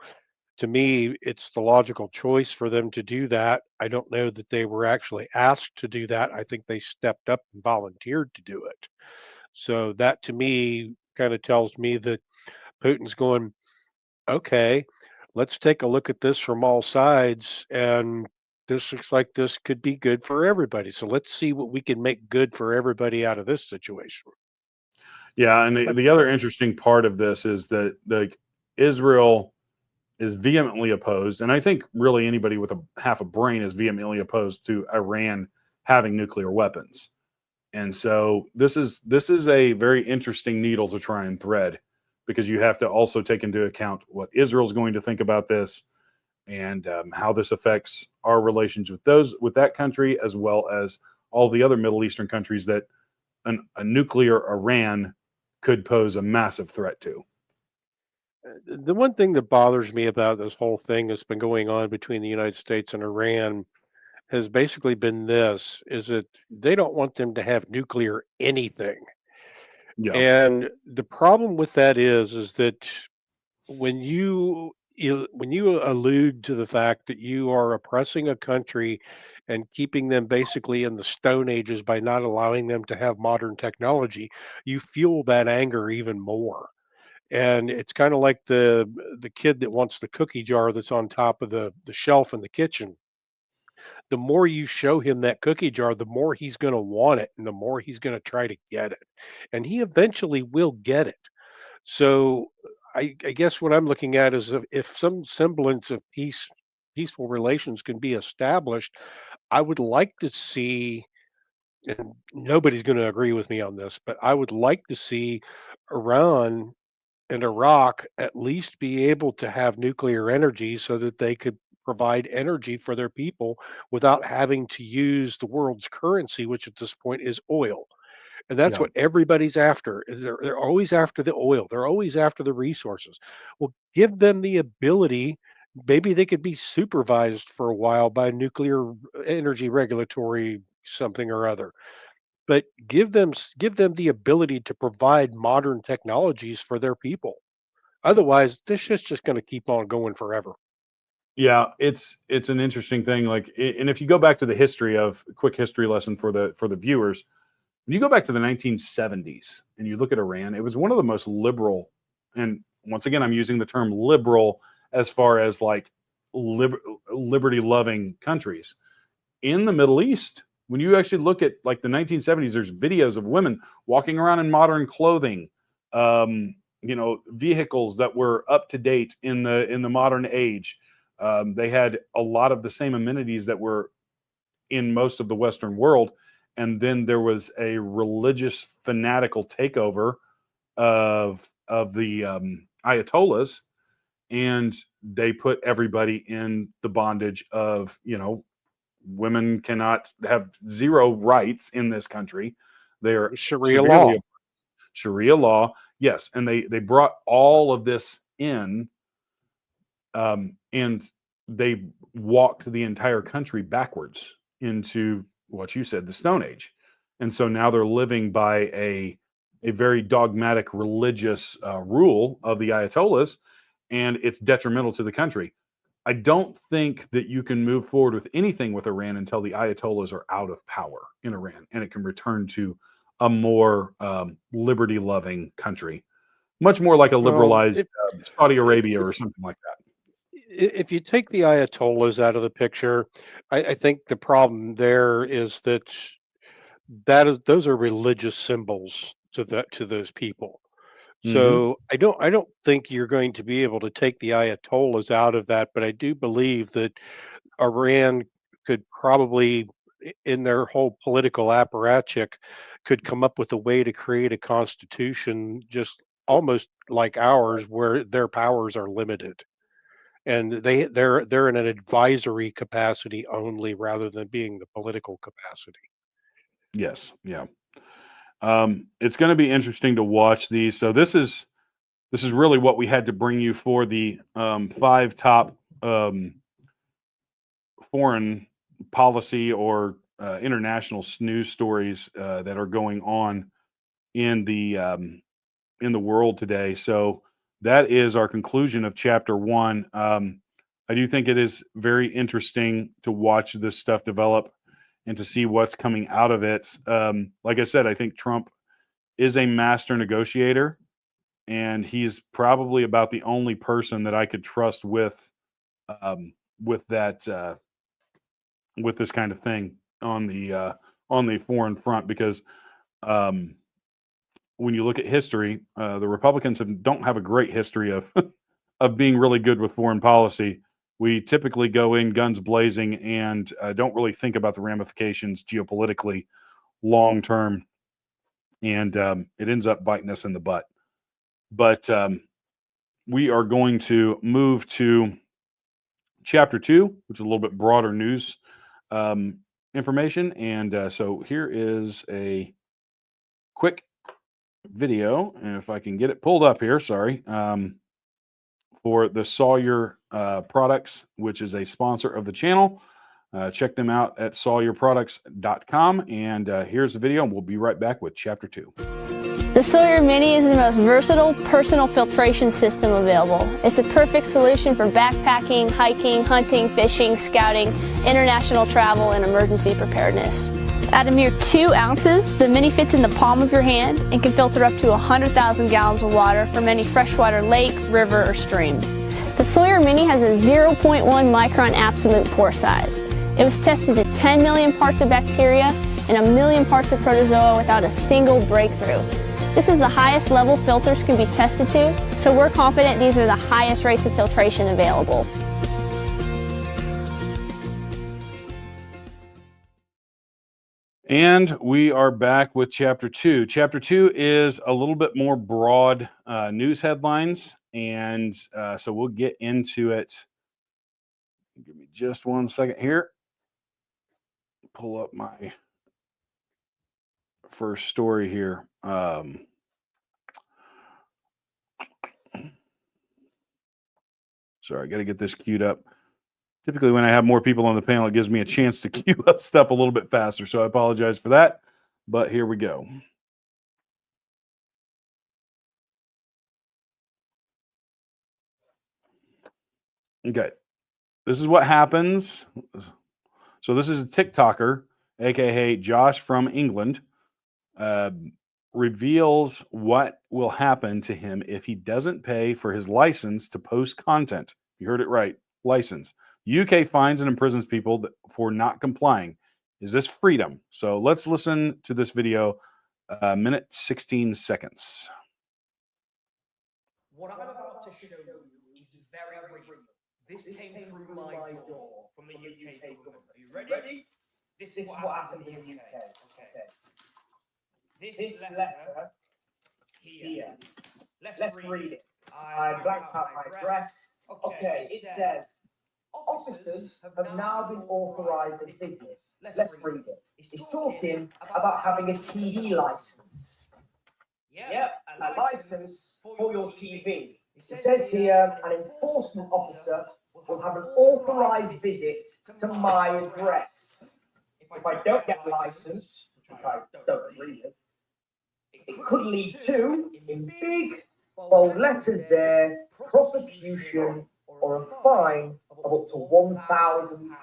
to me, it's the logical choice for them to do that. I don't know that they were actually asked to do that. I think they stepped up and volunteered to do it. So that to me kind of tells me that Putin's going, okay, let's take a look at this from all sides. And this looks like this could be good for everybody. So let's see what we can make good for everybody out of this situation. Yeah, and But the other interesting part of this is that Israel is vehemently opposed, and I think really anybody with a half a brain is vehemently opposed to Iran having nuclear weapons. And so this is a very interesting needle to try and thread, because you have to also take into account what Israel's going to think about this, and how this affects our relations with that country, as well as all the other Middle Eastern countries that a nuclear Iran could pose a massive threat to. the one thing that bothers me about this whole thing that's been going on between the United States and Iran has basically been this is that they don't want them to have nuclear anything. Yeah, And the problem with that is that when you allude to the fact that you are oppressing a country and keeping them basically in the stone ages by not allowing them to have modern technology, you fuel that anger even more. And it's kind of like the kid that wants the cookie jar that's on top of the shelf in the kitchen. The more you show him that cookie jar, the more he's going to want it and the more he's going to try to get it. And he eventually will get it. So I guess what I'm looking at is if some semblance of peaceful relations can be established, I would like to see, and nobody's going to agree with me on this, but I would like to see Iran and Iraq at least be able to have nuclear energy so that they could provide energy for their people without having to use the world's currency, which at this point is oil. And that's yeah, what everybody's after. They're always after the oil. They're always after the resources. Well, give them the ability. Maybe they could be supervised for a while by nuclear energy regulatory something or other. But give them the ability to provide modern technologies for their people. Otherwise, this shit's just going to keep on going forever. yeah. It's an interesting thing. And if you go back to the history of quick history lesson for the viewers, when you go back to the 1970s and you look at Iran, it was one of the most liberal, and once again, I'm using the term liberal as far as like liberty loving countries in the Middle East. When you actually look at like the 1970s, there's videos of women walking around in modern clothing, vehicles that were up to date in the modern age. They had a lot of the same amenities that were in most of the Western world. And then there was a religious fanatical takeover of the Ayatollahs, and they put everybody in the bondage of, women cannot have zero rights in this country. They're Sharia severely law. Sharia law. Yes, and they brought all of this in, and they walked the entire country backwards into what you said, the Stone Age. And so now they're living by a very dogmatic religious rule of the Ayatollahs, and it's detrimental to the country. I don't think that you can move forward with anything with Iran until the Ayatollahs are out of power in Iran, and it can return to a more liberty-loving country, much more like a Well, liberalized Saudi Arabia or something like that. if you take the Ayatollahs out of the picture, I think the problem there is that is those are religious symbols to those people. Hmm. So I don't think you're going to be able to take the Ayatollahs out of that, but I do believe that Iran could probably, in their whole political apparatchik, could come up with a way to create a constitution just almost like ours, where their powers are limited, and they're in an advisory capacity only rather than being the political capacity. Yes, yeah. It's going to be interesting to watch these. So this is really what we had to bring you for the 5 top foreign policy or international news stories that are going on in the world today. So that is our conclusion of chapter 1. I do think it is very interesting to watch this stuff develop and to see what's coming out of it. Like I said, I think Trump is a master negotiator, and he's probably about the only person that I could trust with that with this kind of thing on the foreign front, because when you look at history, the Republicans don't have a great history of of being really good with foreign policy. We typically go in guns blazing and don't really think about the ramifications geopolitically long term, and it ends up biting us in the butt. But we are going to move to chapter 2, which is a little bit broader news information. And so here is a quick video, and if I can get it pulled up here, sorry, for the Sawyer Products, which is a sponsor of the channel. Check them out at sawyerproducts.com. And here's the video, and we'll be right back with chapter 2. The Sawyer Mini is the most versatile personal filtration system available. It's a perfect solution for backpacking, hiking, hunting, fishing, scouting, international travel, and emergency preparedness. At a mere 2 ounces, the Mini fits in the palm of your hand and can filter up to 100,000 gallons of water from any freshwater lake, river, or stream. The Sawyer Mini has a 0.1 micron absolute pore size. It was tested to 10 million parts of bacteria and 1 million parts of protozoa without a single breakthrough. This is the highest level filters can be tested to, so we're confident these are the highest rates of filtration available. And we are back with chapter 2. Chapter 2 is a little bit more broad news headlines, and so we'll get into it. Give me just 1 second here. Pull up my first story here. Sorry, I got to get this queued up. Typically, when I have more people on the panel, it gives me a chance to queue up stuff a little bit faster. So I apologize for that. But here we go. Okay. This is what happens. So this is a TikToker, aka Josh from England, reveals what will happen to him if he doesn't pay for his license to post content. You heard it right. License. UK fines and imprisons people for not complying. Is this freedom? So let's listen to this video, minute 16 seconds. What I'm about to show you is very real. This came through my door from the UK government. Are you ready? This is what happens in the UK. Okay. This letter here. Let's read it. I blanked out my address. Okay, it says, officers have now been authorized in business. Let's read it. It's talking about having a TV license. Yep, a license for your TV. It says here, an enforcement officer will have an authorized visit to my address. If I don't get a license, which I don't agree with, it could lead to, in big, bold letters there, prosecution or a fine of up to £1,000.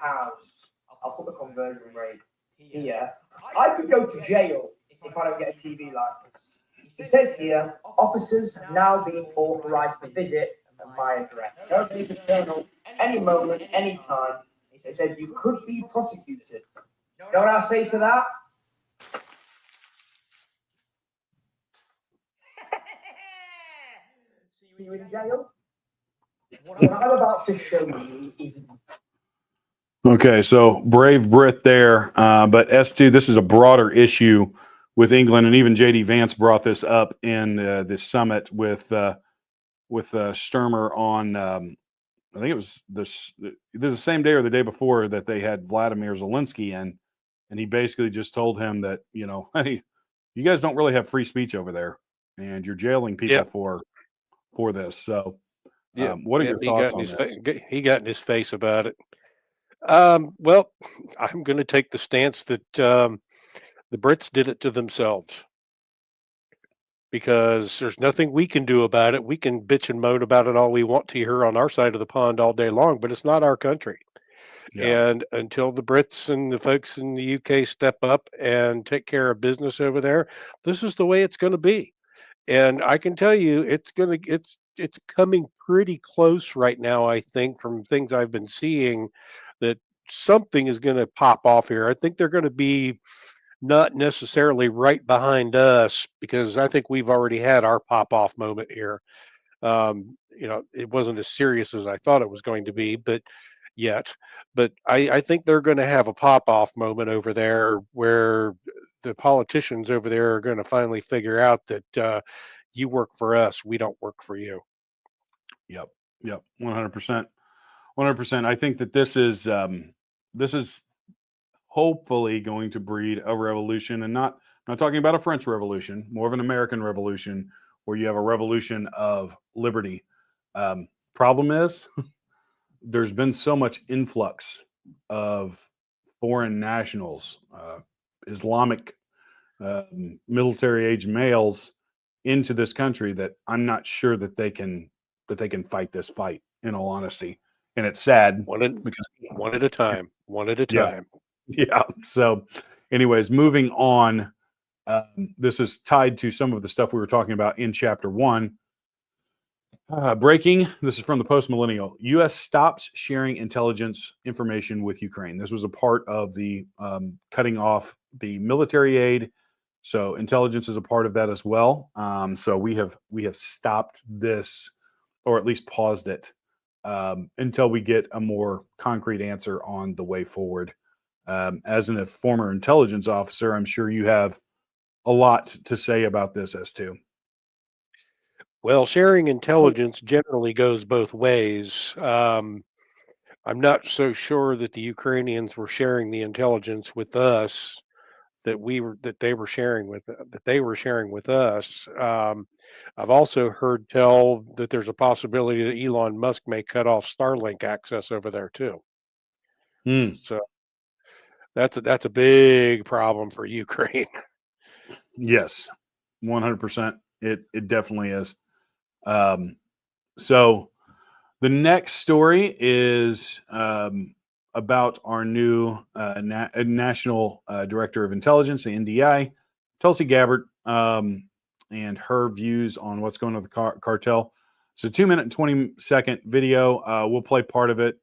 I'll put the conversion rate here. I could go to jail if I don't get a TV license. It says here, officers have now been authorized to visit at my address. So they can turn up any moment, any time. It says you could be prosecuted. You know what I say to that? See you in jail? What I'm about to show you is Okay, so brave Brit there, but S2, this is a broader issue with England, and even JD Vance brought this up in this summit with Sturmer on. I think it was the same day or the day before that they had Vladimir Zelensky in, and he basically just told him that, hey, you guys don't really have free speech over there, and you're jailing people for this. So, what are your thoughts on this? He got in his face about it. Well, I'm going to take the stance that the Brits did it to themselves, because there's nothing we can do about it. We can bitch and moan about it all we want to here on our side of the pond all day long, but it's not our country. Yeah. And until the Brits and the folks in the UK step up and take care of business over there, this is the way it's going to be. And I can tell you, it's coming pretty close right now. I think from things I've been seeing, that something is going to pop off here. I think they're going to be not necessarily right behind us, because I think we've already had our pop off moment here. It wasn't as serious as I thought it was going to be, but I think they're going to have a pop off moment over there, where the politicians over there are going to finally figure out that you work for us, we don't work for you. Yep. 100%. 100%. I think that this is hopefully going to breed a revolution, and I'm not talking about a French revolution, more of an American revolution, where you have a revolution of liberty. Problem is, there's been so much influx of foreign nationals, Islamic military age males into this country, that I'm not sure that they can fight this fight, in all honesty. And it's sad. One at a time. Yeah. So, anyways, moving on. This is tied to some of the stuff we were talking about in Chapter 1. Breaking. This is from the Post Millennial. U.S. stops sharing intelligence information with Ukraine. This was a part of the cutting off the military aid. So intelligence is a part of that as well. So we have stopped this, or at least paused it, until we get a more concrete answer on the way forward. As a former intelligence officer, I'm sure you have a lot to say about this, S2. Well, sharing intelligence generally goes both ways. I'm not so sure that the Ukrainians were sharing the intelligence with us that they were sharing with us. I've also heard tell that there's a possibility that Elon Musk may cut off Starlink access over there too. So that's a big problem for Ukraine. Yes, 100%. It definitely is. So the next story is about our new National Director of Intelligence, the NDI, Tulsi Gabbard, and her views on what's going on with the cartel. It's a 2-minute and 20-second video. We'll play part of it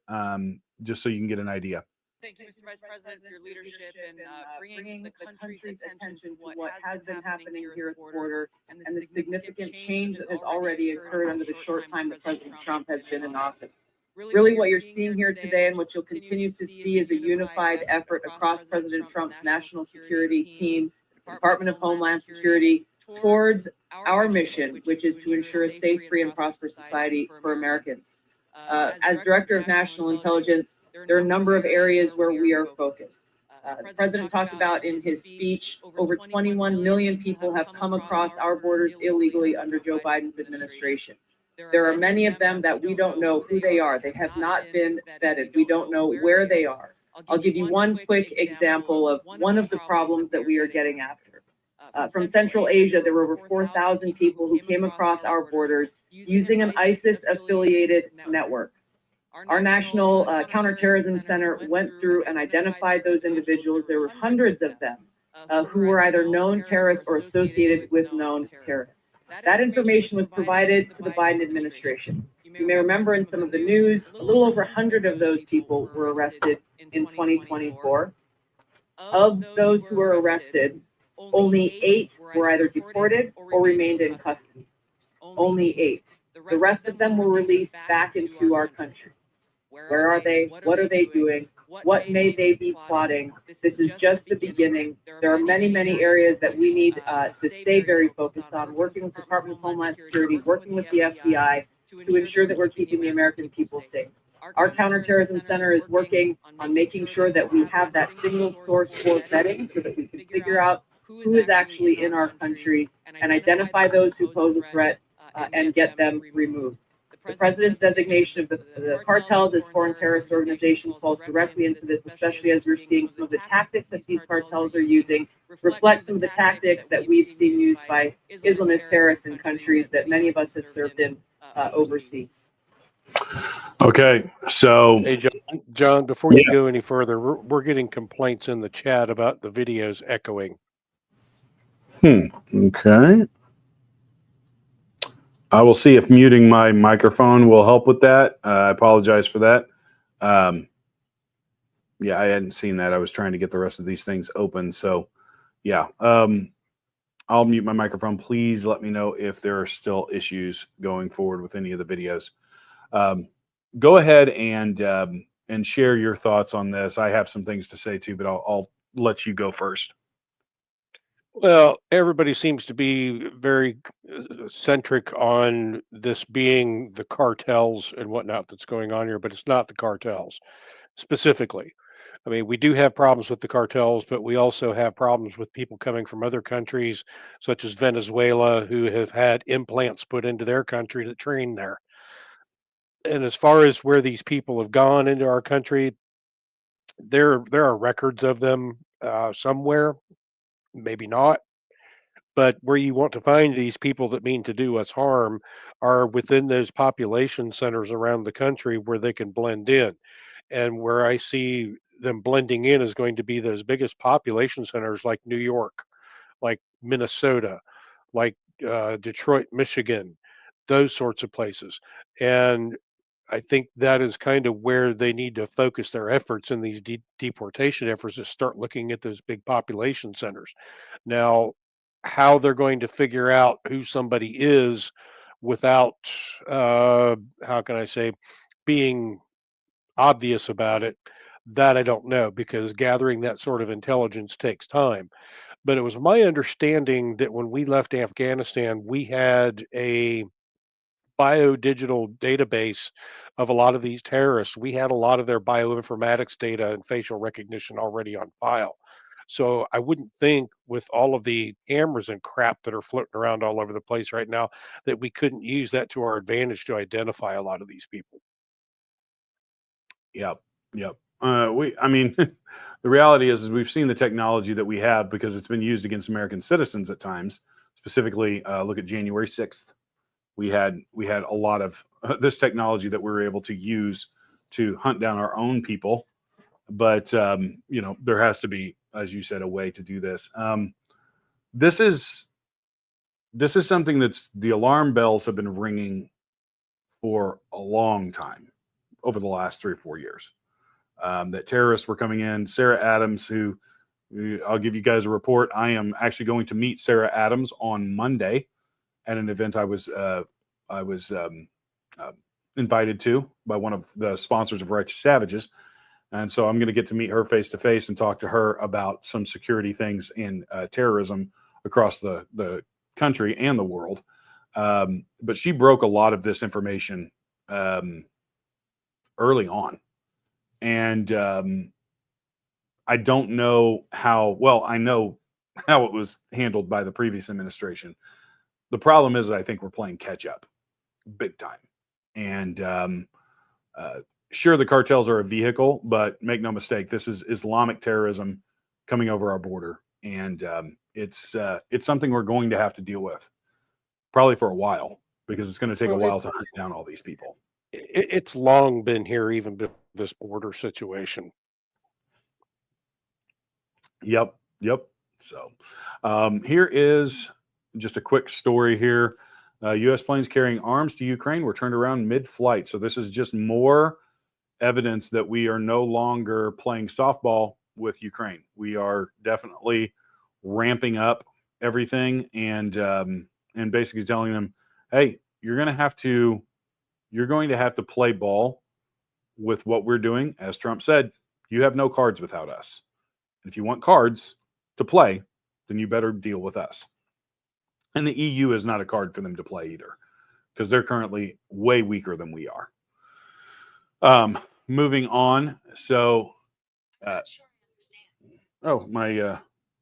just so you can get an idea. Thank you, Mr. Vice President, for your leadership in bringing the country's attention to what has been happening here at the border and the significant change that has already occurred under the short time that President Trump has been in office. Really, what you're seeing here today and what you'll continue to see is a unified effort across President Trump's national security team, the Department of Homeland Security, towards our mission, which is to ensure a safe, free, and prosperous society for Americans. As Director of National Intelligence, there are a number of areas where we are focused. The President talked about in his speech, over 21 million people have come across our borders illegally under Joe Biden's administration. There are many of them that we don't know who they are. They have not been vetted. We don't know where they are. I'll give you one quick example of one of the problems that we are getting after. From Central Asia, there were over 4,000 people who came across our borders using an ISIS-affiliated network. Our National Counterterrorism Center went through and identified those individuals. There were hundreds of them who were either known terrorists or associated with known terrorists. That information was provided to the Biden administration. You may remember in some of the news, a little over 100 of those people were arrested in 2024. Of those who were arrested, only 8 were either deported or remained in custody. Only 8. The rest of them were released back into our country. Where are they? What are they doing? What may they be plotting? This is just the beginning. There are many, many areas that we need to stay very focused on, working with the Department of Homeland Security, working with the FBI to ensure that we're keeping the American people safe. Our Counterterrorism Center is working on making sure that we have that single source for vetting so that we can figure out who is actually in our country and identify those who pose a threat and get them removed. The president's designation of the cartels as foreign terrorist organizations falls directly into this, especially as we're seeing some of the tactics that these cartels are using reflect some of the tactics that we've seen used by Islamist terrorists in countries that many of us have served in overseas. Okay, so Hey, John, before you go any further, we're getting complaints in the chat about the videos echoing. Okay. I will see if muting my microphone will help with that. I apologize for that. Yeah, I hadn't seen that. I was trying to get the rest of these things open. So, yeah, I'll mute my microphone. Please let me know if there are still issues going forward with any of the videos. Go ahead and share your thoughts on this. I have some things to say too, but I'll let you go first. Well, everybody seems to be very centric on this being the cartels and whatnot that's going on here, but it's not the cartels specifically. I mean, we do have problems with the cartels, but we also have problems with people coming from other countries, such as Venezuela, who have had implants put into their country to train there. And as far as where these people have gone into our country, there are records of them somewhere, maybe not. But where you want to find these people that mean to do us harm are within those population centers around the country where they can blend in. And where I see them blending in is going to be those biggest population centers like New York, like Minnesota, like Detroit, Michigan, those sorts of places. And I think that is kind of where they need to focus their efforts in these deportation efforts, is start looking at those big population centers. Now, how they're going to figure out who somebody is without, how can I say, being obvious about it, that I don't know, because gathering that sort of intelligence takes time. But it was my understanding that when we left Afghanistan, we had a biodigital database of a lot of these terrorists. We had a lot of their bioinformatics data and facial recognition already on file. So I wouldn't think, with all of the cameras and crap that are floating around all over the place right now, that we couldn't use that to our advantage to identify a lot of these people. Yep. I mean, the reality is we've seen the technology that we have because it's been used against American citizens at times. Specifically, look at January 6th. We had a lot of this technology that we were able to use to hunt down our own people. But there has to be, as you said, a way to do this. This is something that's, the alarm bells have been ringing for a long time, over the last 3 or 4 years. That terrorists were coming in. Sarah Adams, who I'll give you guys a report. I am actually going to meet Sarah Adams on Monday at an event I was invited to by one of the sponsors of Righteous Savages. And so I'm going to get to meet her face to face and talk to her about some security things in terrorism across the country and the world. But she broke a lot of this information early on. And I don't know how well. I know how it was handled by the previous administration. The problem is, I think we're playing catch up big time. And sure, the cartels are a vehicle, but make no mistake, this is Islamic terrorism coming over our border. And it's something we're going to have to deal with probably for a while, because it's going to take a while to hunt down all these people. It's long been here, even before this border situation. Yep. So here is just a quick story here. U.S. planes carrying arms to Ukraine were turned around mid-flight. So this is just more evidence that we are no longer playing softball with Ukraine. We are definitely ramping up everything and basically telling them, hey, you're going to have to play ball with what we're doing. As Trump said, You have no cards without us. And if you want cards to play, then you better deal with us. And the EU is not a card for them to play either, because they're currently way weaker than we are. Moving on. So, my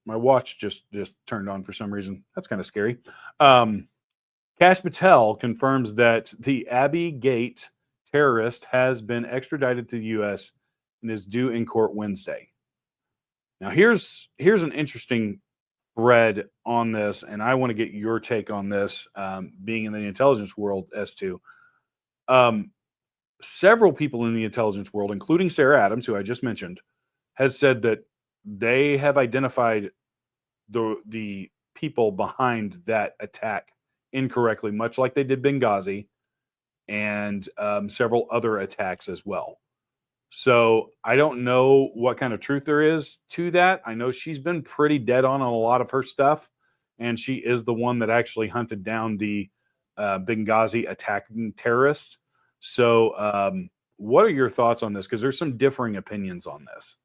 watch just turned on for some reason. That's kind of scary. Kash Patel confirms that the Abbey Gate terrorist has been extradited to the U.S. and is due in court Wednesday. Now, here's an interesting thread on this, and I want to get your take on this, being in the intelligence world, S2. Several people in the intelligence world, including Sarah Adams, who I just mentioned, has said that they have identified the people behind that attack incorrectly, much like they did Benghazi and several other attacks as well. So I don't know what kind of truth there is to that. I know she's been pretty dead on a lot of her stuff, and she is the one that actually hunted down the Benghazi attacking terrorists. So what are your thoughts on this? Because there's some differing opinions on this.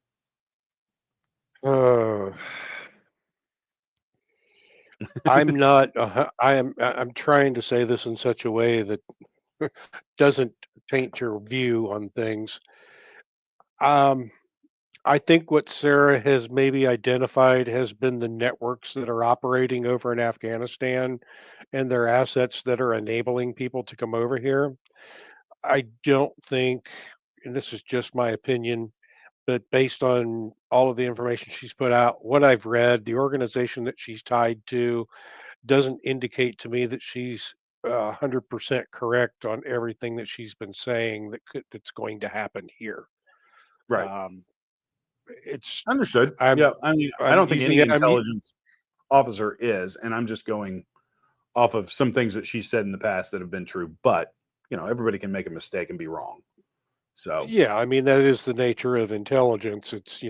I'm not. I'm trying to say this in such a way that doesn't taint your view on things. I think what Sarah has maybe identified has been the networks that are operating over in Afghanistan and their assets that are enabling people to come over here. I don't think, and this is just my opinion, but based on all of the information she's put out, what I've read, the organization that she's tied to doesn't indicate to me that she's 100% correct on everything that she's been saying that's going to happen here. Right. It's Understood. I'm Yeah. I mean, I I'm don't think using any it. intelligence officer is, and I'm just going off of some things that she said in the past that have been true. But, everybody can make a mistake and be wrong. So, Yeah, I mean that is the nature of intelligence. It's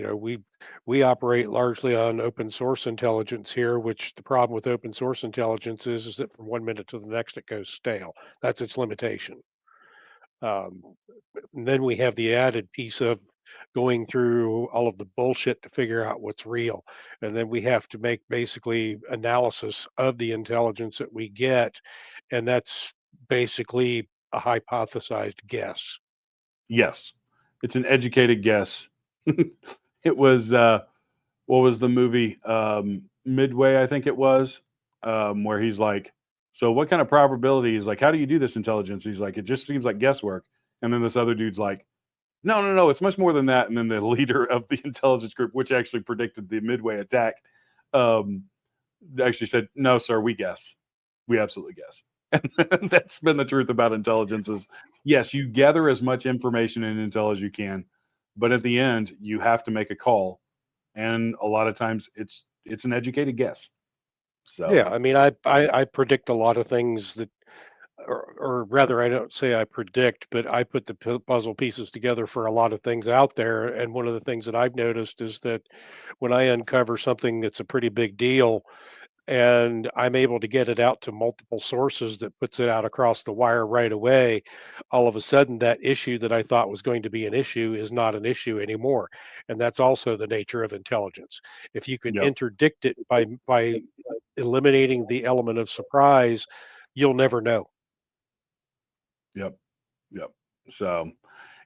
we operate largely on open source intelligence here, which the problem with open source intelligence is that from one minute to the next it goes stale. That's its limitation. Um, and then we have the added piece of going through all of the bullshit to figure out what's real, and then we have to make basically analysis of the intelligence that we get, and that's basically a hypothesized guess. yes, it's an educated guess. It was, what was the movie? Midway, I think it was, where he's like, so what kind of probability? He's like, how do you do this intelligence? He's like, it just seems like guesswork. And then this other dude's like, no, it's much more than that. And then the leader of the intelligence group, which actually predicted the Midway attack, actually said, no, sir, we guess. We absolutely guess. And that's been the truth about intelligence is, yes, you gather as much information and intel as you can, but at the end, you have to make a call. And a lot of times it's an educated guess. So, Yeah, I mean, I predict a lot of things that, or rather, I don't say I predict, but I put the puzzle pieces together for a lot of things out there. And one of the things that I've noticed is that when I uncover something that's a pretty big deal, and I'm able to get it out to multiple sources that puts it out across the wire right away, all of a sudden that issue that I thought was going to be an issue is not an issue anymore. And that's also the nature of intelligence. If you can yep. interdict it by eliminating the element of surprise, you'll never know. Yep. So,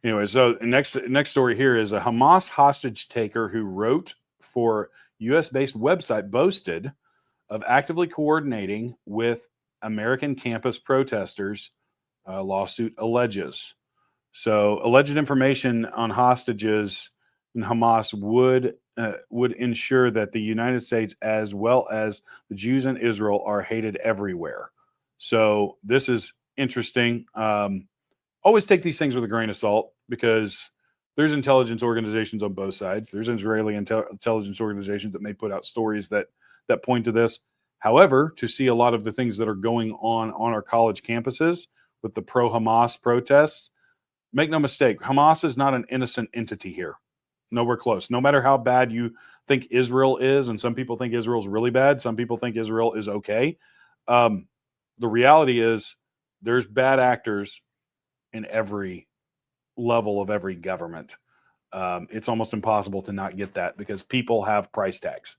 anyway, so next story here is a Hamas hostage taker who wrote for U.S.-based website boasted of actively coordinating with American campus protesters, lawsuit alleges. So, alleged information on hostages in Hamas would ensure that the United States, as well as the Jews in Israel, are hated everywhere. So, this is interesting. Always take these things with a grain of salt because there's intelligence organizations on both sides. There's Israeli intelligence organizations that may put out stories that point to this. However, to see a lot of the things that are going on our college campuses with the pro-Hamas protests, make no mistake, Hamas is not an innocent entity here. Nowhere close. No matter how bad you think Israel is, and some people think Israel's really bad, some people think Israel is okay. The reality is there's bad actors in every level of every government. it's almost impossible to not get that because people have price tags.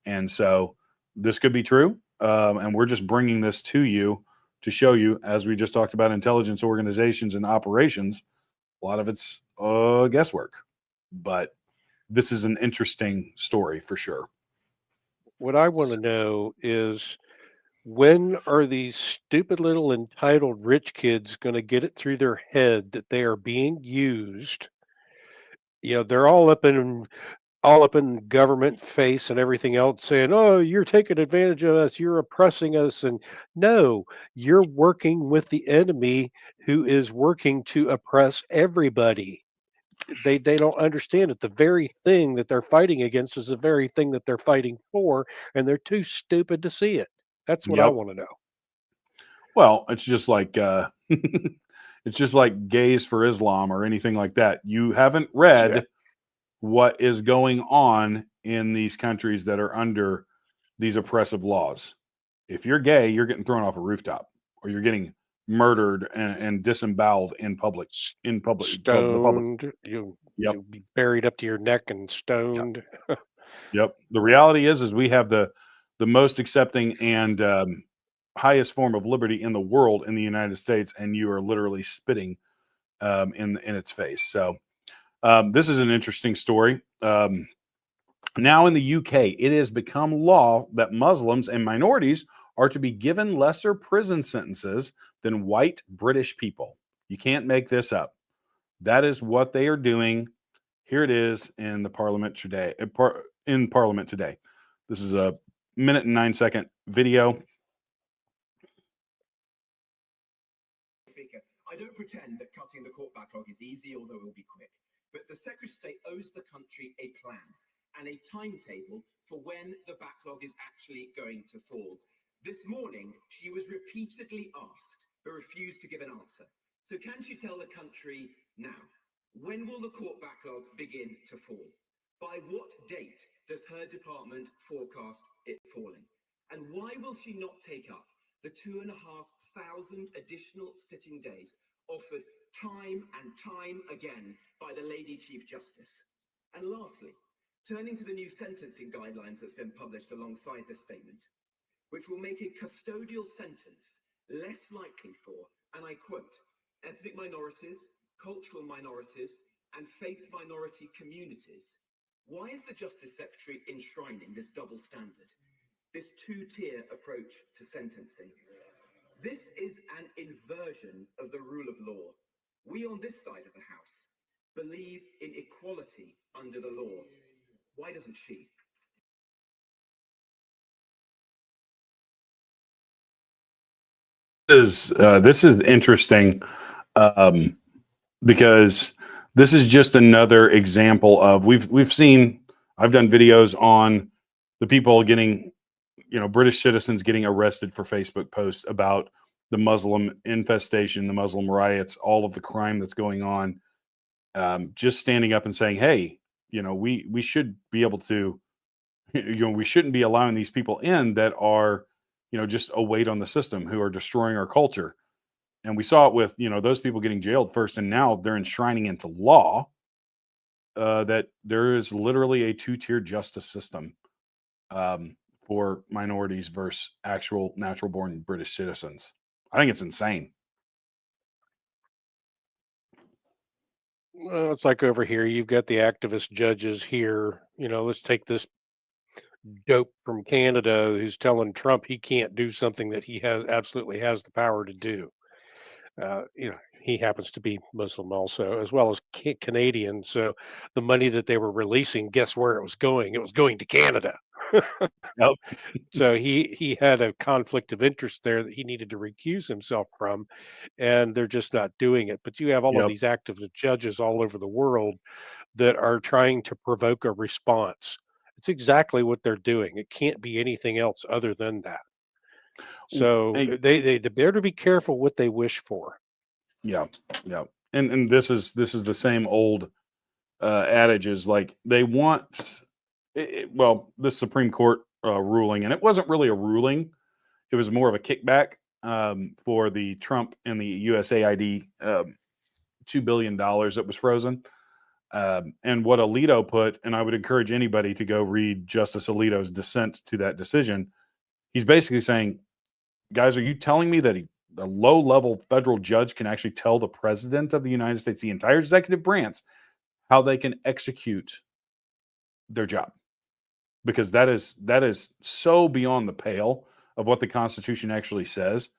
And so this could be true. And we're just bringing this to you to show you, as we just talked about intelligence organizations and operations, a lot of it's guesswork. But this is an interesting story for sure. What I want to know is, when are these stupid little entitled rich kids going to get it through their head that they are being used? They're all up in government face and everything else, saying, "Oh, you're taking advantage of us, you're oppressing us." And no, you're working with the enemy who is working to oppress everybody. They don't understand it. The very thing that they're fighting against is the very thing that they're fighting for, and they're too stupid to see it. That's what I Yep. want to know. Well, it's just like it's just like gays for Islam or anything like that. You haven't read Yeah. what is going on in these countries that are under these oppressive laws. If you're gay, you're getting thrown off a rooftop, or you're getting murdered and disemboweled in public. The public. Stoned, you'll Yep. be buried up to your neck and stoned. Yep. The reality is we have the most accepting and highest form of liberty in the world in the United States, and you are literally spitting in its face. So this is an interesting story. Now in the UK, it has become law that Muslims and minorities are to be given lesser prison sentences than white British people. You can't make this up. That is what they are doing. Here it is in the Parliament today. In Parliament today, this is a 1 minute and 9 second video. Speaker, I don't pretend that cutting the court backlog is easy, although it will be quick. But the Secretary of State owes the country a plan and a timetable for when the backlog is actually going to fall. This morning, she was repeatedly asked, but refused to give an answer. So can she tell the country now, when will the court backlog begin to fall? By what date does her department forecast it falling? And why will she not take up the 2,500 additional sitting days offered time and time again by the Lady Chief Justice? And lastly, turning to the new sentencing guidelines that's been published alongside this statement, which will make a custodial sentence less likely for, and I quote, ethnic minorities, cultural minorities, and faith minority communities. Why is the Justice Secretary enshrining this double standard, this two-tier approach to sentencing? This is an inversion of the rule of law. We on this side of the House believe in equality under the law. Why doesn't she? This is interesting because this is just another example of we've seen. I've done videos on the people getting, British citizens getting arrested for Facebook posts about the Muslim infestation, the Muslim riots, all of the crime that's going on. Just standing up and saying, "Hey, we should be able to, we shouldn't be allowing these people in that are, just a weight on the system, who are destroying our culture." And we saw it with, those people getting jailed first, and now they're enshrining into law that there is literally a two-tier justice system for minorities versus actual natural-born British citizens. I think it's insane. Well, it's like over here, you've got the activist judges here. Let's take this dope from Canada who's telling Trump he can't do something that he absolutely has the power to do. He happens to be Muslim also, as well as Canadian. So the money that they were releasing, guess where it was going? It was going to Canada. Yep. So he had a conflict of interest there that he needed to recuse himself from, and they're just not doing it. But you have all of Yep. these activist judges all over the world that are trying to provoke a response. It's exactly what they're doing. It can't be anything else other than that. So Hey, they're to be careful what they wish for. yeah. And this is the same old adage, is like they want. Well, the Supreme Court ruling, and it wasn't really a ruling; it was more of a kickback for the Trump and the USAID $2 billion that was frozen. And what Alito put, and I would encourage anybody to go read Justice Alito's dissent to that decision. He's basically saying, guys, are you telling me that a low-level federal judge can actually tell the president of the United States, the entire executive branch, how they can execute their job? Because that is so beyond the pale of what the Constitution actually says.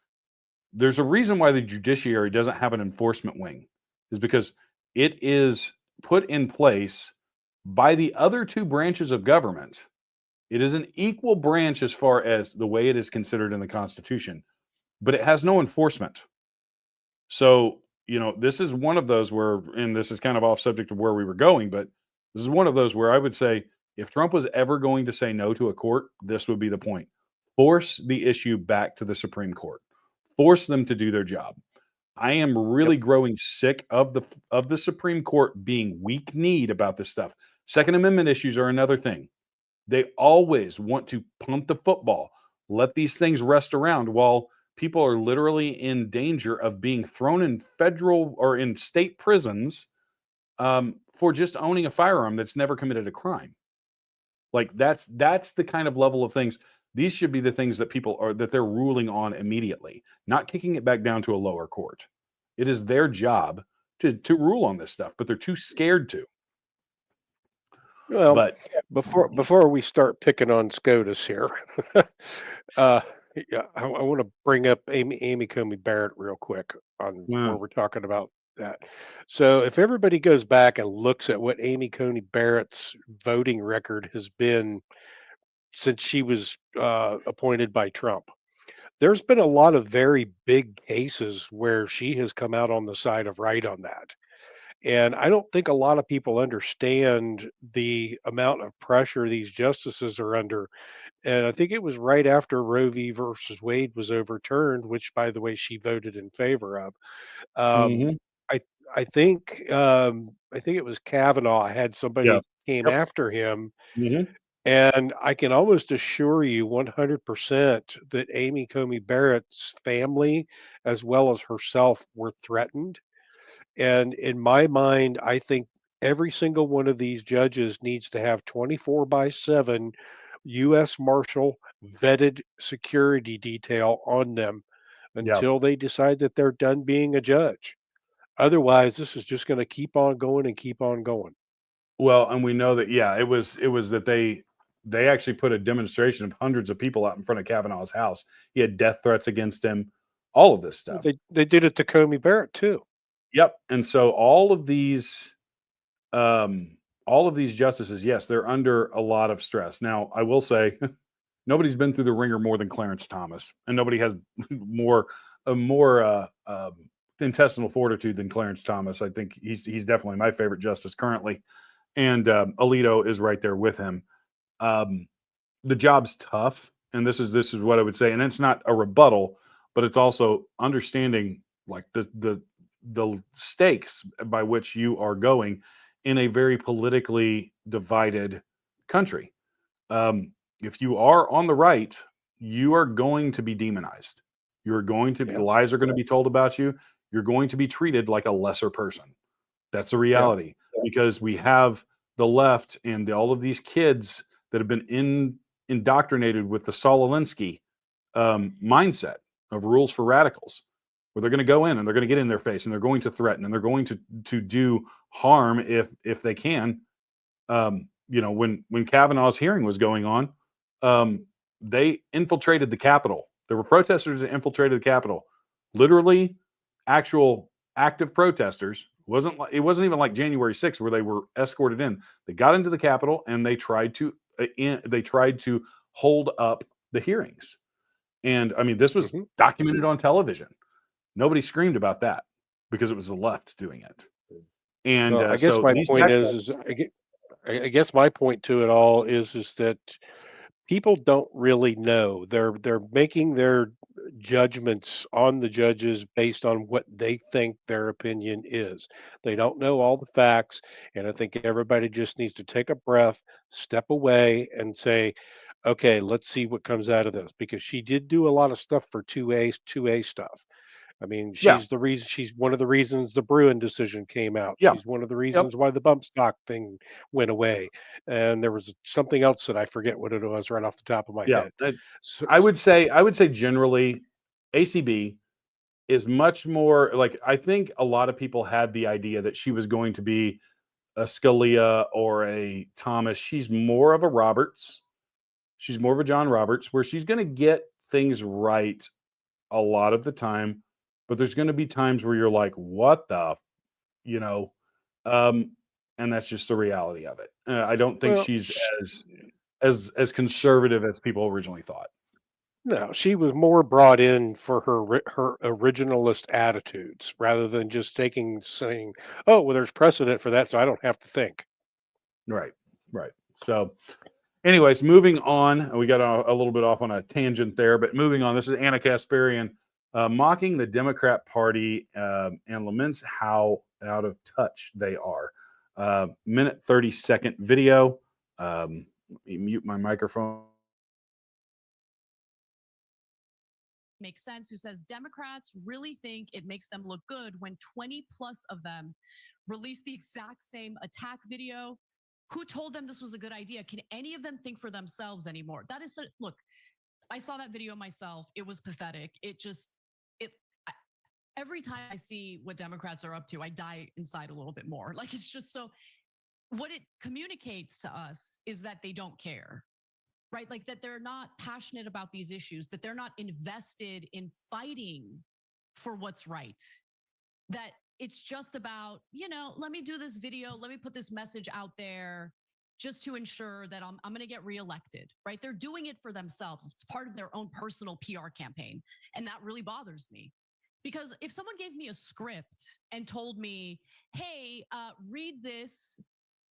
There's a reason why the judiciary doesn't have an enforcement wing, is because it is put in place by the other two branches of government. It is an equal branch as far as the way it is considered in the Constitution, but it has no enforcement. So, this is one of those where, and this is kind of off subject of where we were going, but this is one of those where I would say, if Trump was ever going to say no to a court, this would be the point. Force the issue back to the Supreme Court. Force them to do their job. I am really growing sick of the Supreme Court being weak-kneed about this stuff. Second Amendment issues are another thing. They always want to punt the football, let these things rest around while people are literally in danger of being thrown in federal or in state prisons for just owning a firearm that's never committed a crime. Like that's the kind of level of things. These should be the things that they're ruling on immediately, not kicking it back down to a lower court. It is their job to rule on this stuff, but they're too scared to. Well, But before we start picking on SCOTUS here, I want to bring up Amy Coney Barrett real quick on where we're talking about that. So if everybody goes back and looks at what Amy Coney Barrett's voting record has been since she was appointed by Trump, there's been a lot of very big cases where she has come out on the side of right on that. And I don't think a lot of people understand the amount of pressure these justices are under. And I think it was right after Roe v. versus Wade was overturned, which, by the way, she voted in favor of. Um, Mhm. I think it was Kavanaugh had somebody came Yep. after him, Mhm. and I can almost assure you 100% that Amy Coney Barrett's family, as well as herself, were threatened. And in my mind, I think every single one of these judges needs to have 24/7 U.S. Marshal vetted security detail on them Yeah. until they decide that they're done being a judge. Otherwise, this is just going to keep on going and keep on going. Well, and we know that, it was that they actually put a demonstration of hundreds of people out in front of Kavanaugh's house. He had death threats against him, all of this stuff. They did it to Coney Barrett too. Yep. And so all of these justices, yes, they're under a lot of stress. Now, I will say, nobody's been through the ringer more than Clarence Thomas, and nobody has more intestinal fortitude than Clarence Thomas. I think he's definitely my favorite justice currently, and Alito is right there with him. The job's tough, and this is what I would say, and it's not a rebuttal, but it's also understanding like the stakes by which you are going in a very politically divided country. If you are on the right, you are going to be demonized. You're going to be, lies are going to be told about you. You're going to be treated like a lesser person. That's the reality, because we have the left and all of these kids that have been indoctrinated with the Saul Alinsky mindset of rules for radicals, where they're going to go in and they're going to get in their face and they're going to threaten and they're going to do harm if they can. When Kavanaugh's hearing was going on, they infiltrated the Capitol. There were protesters that infiltrated the Capitol. Literally, actual active protesters. It wasn't even like January 6th where they were escorted in. They got into the Capitol and they tried to hold up the hearings. And I mean, this was documented on television. Nobody screamed about that because it was the left doing it. And I guess my point I guess my point to it all is that people don't really know. They're making their judgments on the judges based on what they think their opinion is. They don't know all the facts, and I think everybody just needs to take a breath, step away, and say, "Okay, let's see what comes out of this." Because she did do a lot of stuff for 2A stuff. I mean, Yeah. she's the reason. She's one of the reasons the Bruin decision came out. Yeah. She's one of the Yep. reasons why the bump stock thing went away. And there was something else that I forget what it was right off the top of my Yeah. head. So, I would say generally ACB is much more like, I think a lot of people had the idea that she was going to be a Scalia or a Thomas. She's more of a Roberts. She's more of a John Roberts, where she's going to get things right a lot of the time, but there's going to be times where you're like, what the, you know, um, and that's just the reality of it. I don't think well, she's as conservative as people originally thought. no, she was more brought in for her originalist attitudes rather than just saying, "Oh, well, there's precedent for that, so I don't have to think." Right, right. So, anyways, moving on. We got a little bit off on a tangent there, but moving on. This is Anna Kasparian mocking the Democrat Party and laments how out of touch they are. Minute 30-second video. Let me mute my microphone. Makes sense, who says Democrats really think it makes them look good when 20 plus of them release the exact same attack video. Who told them this was a good idea? Can any of them think for themselves anymore? That is look, I saw that video myself. It was pathetic. Every time I see what Democrats are up to, I die inside a little bit more. Like, it's just so, what it communicates to us is that they don't care. Right? Like, that they're not passionate about these issues, that they're not invested in fighting for what's right. That it's just about, let me do this video, let me put this message out there just to ensure that I'm going to get reelected, right? They're doing it for themselves. It's part of their own personal PR campaign. And that really bothers me. Because if someone gave me a script and told me, hey, read this,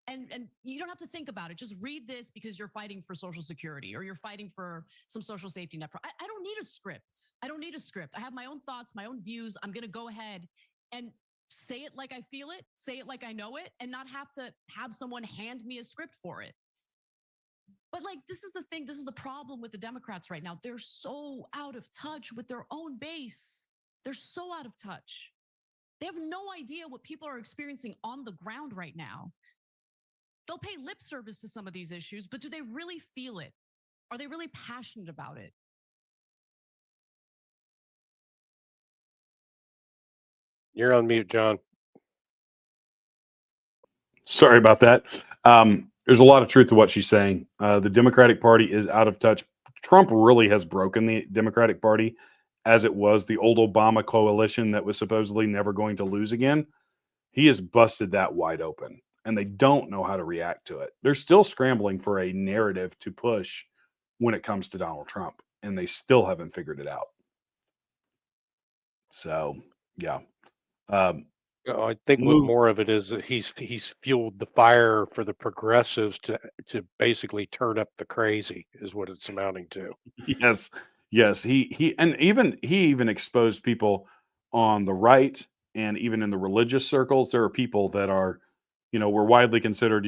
and you don't have to think about it. Just read this because you're fighting for Social Security or you're fighting for some social safety net. I don't need a script. I don't need a script. I have my own thoughts, my own views. I'm going to go ahead and say it like I feel it, say it like I know it, and not have to have someone hand me a script for it. But like, this is the thing. This is the problem with the Democrats right now. They're so out of touch with their own base. They're so out of touch. They have no idea what people are experiencing on the ground right now. They'll pay lip service to some of these issues, but do they really feel it? Are they really passionate about it? You're on mute, John. Sorry about that. There's a lot of truth to what she's saying. The Democratic Party is out of touch. Trump really has broken the Democratic Party as it was the old Obama coalition that was supposedly never going to lose again. He has busted that wide open, and they don't know how to react to it. They're still scrambling for a narrative to push when it comes to Donald Trump, and they still haven't figured it out. So, yeah. I think what more of it is that he's fueled the fire for the progressives to basically turn up the crazy is what it's amounting to. Yes. He even exposed people on the right, and even in the religious circles, there are people that are, were widely considered,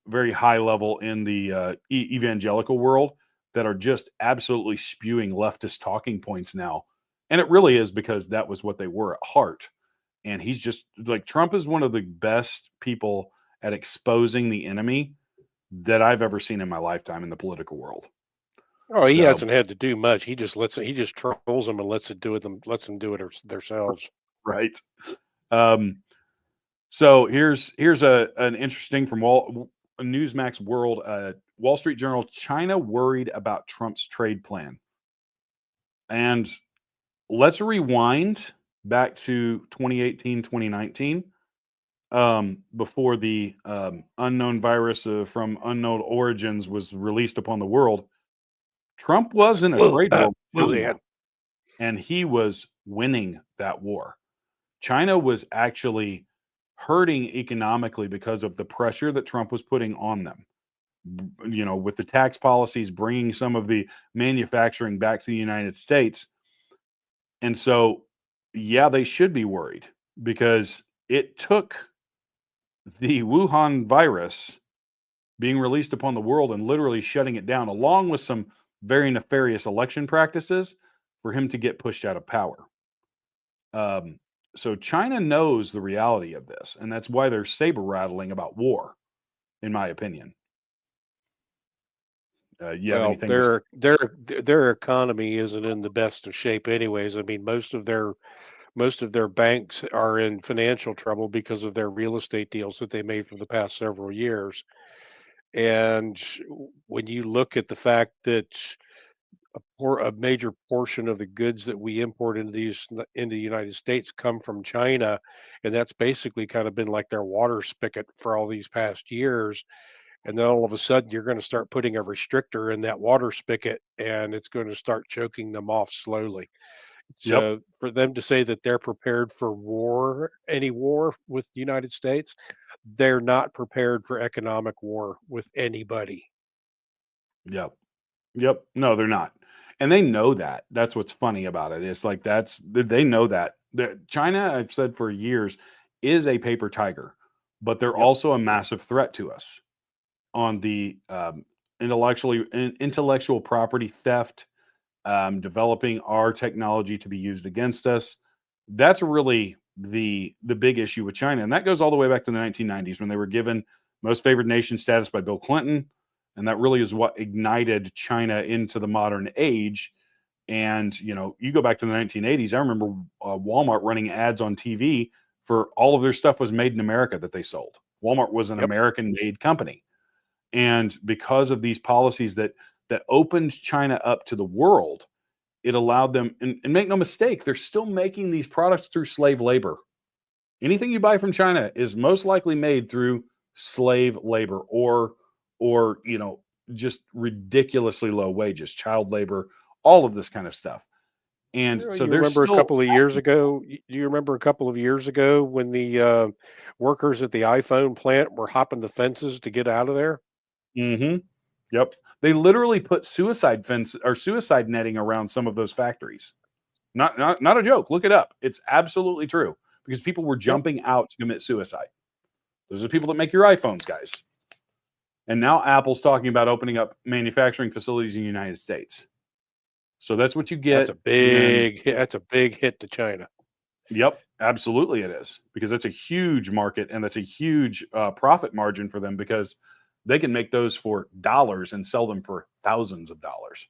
very high level in the evangelical world that are just absolutely spewing leftist talking points now. And it really is because that was what they were at heart. And he's just like, Trump is one of the best people at exposing the enemy that I've ever seen in my lifetime in the political world. Oh, he hasn't had to do much. He just trolls them and lets them do it themselves. Right. So here's an interesting from Newsmax World, Wall Street Journal. China worried about Trump's trade plan. And let's rewind back to 2018, 2019, before the unknown virus from unknown origins was released upon the world. Trump was in a trade war with China, and he was winning that war. China was actually hurting economically because of the pressure that Trump was putting on them. With the tax policies, bringing some of the manufacturing back to the United States. And so, yeah, they should be worried because it took the Wuhan virus being released upon the world and literally shutting it down, along with some very nefarious election practices, for him to get pushed out of power. So China knows the reality of this, and that's why they're saber rattling about war, in my opinion. You have Well, anything to say? their economy isn't in the best of shape, anyways. I mean, most of their banks are in financial trouble because of their real estate deals that they made for the past several years. And when you look at the fact that a major portion of the goods that we import into the United States come from China, and that's basically kind of been like their water spigot for all these past years. And then all of a sudden, you're going to start putting a restrictor in that water spigot, and it's going to start choking them off slowly. Yep. So for them to say that they're prepared for war, any war with the United States, they're not prepared for economic war with anybody. Yep. Yep. No, they're not. And they know that. That's what's funny about it. It's like they know that. China, I've said for years, is a paper tiger, but they're Yep. also a massive threat to us on the intellectual property theft, developing our technology to be used against us. That's really the big issue with China, and that goes all the way back to the 1990s when they were given most favored nation status by Bill Clinton, and that really is what ignited China into the modern age. And you go back to the 1980s. I remember Walmart running ads on TV for all of their stuff was made in America that they sold. Walmart was an Yep. American-made company. And because of these policies that opened China up to the world, it allowed them, and make no mistake, they're still making these products through slave labor. Anything you buy from China is most likely made through slave labor or just ridiculously low wages, child labor, all of this kind of stuff. And so You there's remember a still couple of years ago? Do you remember a couple of years ago when the workers at the iPhone plant were hopping the fences to get out of there? Mm-hmm. Yep. They literally put suicide fence or suicide netting around some of those factories. Not a joke. Look it up. It's absolutely true because people were Yep. jumping out to commit suicide. Those are the people that make your iPhones, guys. And now Apple's talking about opening up manufacturing facilities in the United States. So that's what you get. That's a big hit to China. Yep, absolutely it is, because that's a huge market and that's a huge profit margin for them because they can make those for dollars and sell them for thousands of dollars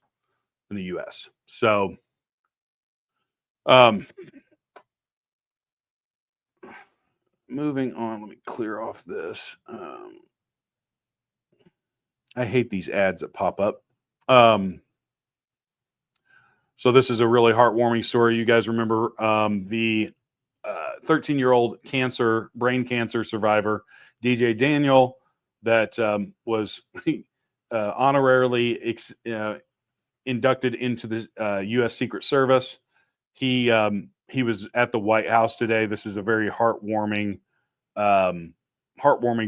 in the US. So moving on, let me clear off this. I hate these ads that pop up. So this is a really heartwarming story. You guys remember the 13-year-old brain cancer survivor, DJ Daniel, that was honorarily inducted into the U.S. Secret Service. He was at the White House today. This is a very heartwarming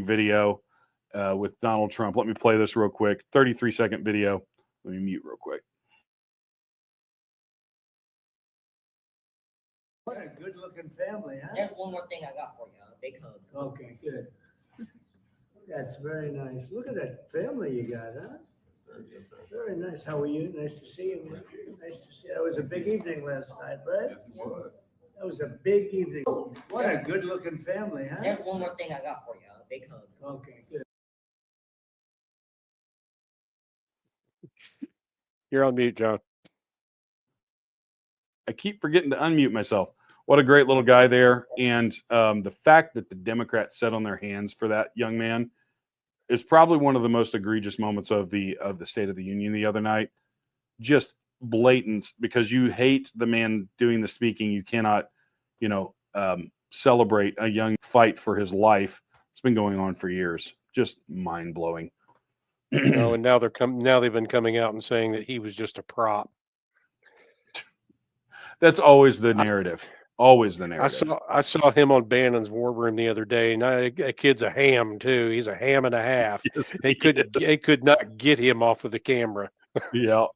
video with Donald Trump. Let me play this real quick. 33-second video. Let me mute real quick. What a good-looking family, huh? There's one more thing I got for you. They come. Okay, good. That's very nice. Look at that family you got, huh? Very nice. How are you? Nice to see you. Nice to see you. That was a big evening last night, right? Yes, it was. That was a big evening. What a good-looking family, huh? There's one more thing I got for you. They come. Okay, good. You're on mute, John. I keep forgetting to unmute myself. What a great little guy there. And the fact that the Democrats sat on their hands for that young man is probably one of the most egregious moments of the State of the Union the other night. Just blatant, because you hate the man doing the speaking. You cannot, celebrate a young fight for his life. It's been going on for years. Just mind blowing. And now they've been coming out and saying that he was just a prop. That's always the narrative. Always the narrative. I saw him on Bannon's War Room the other day, and that kid's a ham too. He's a ham and a half. Yes, They could not get him off of the camera. Yep.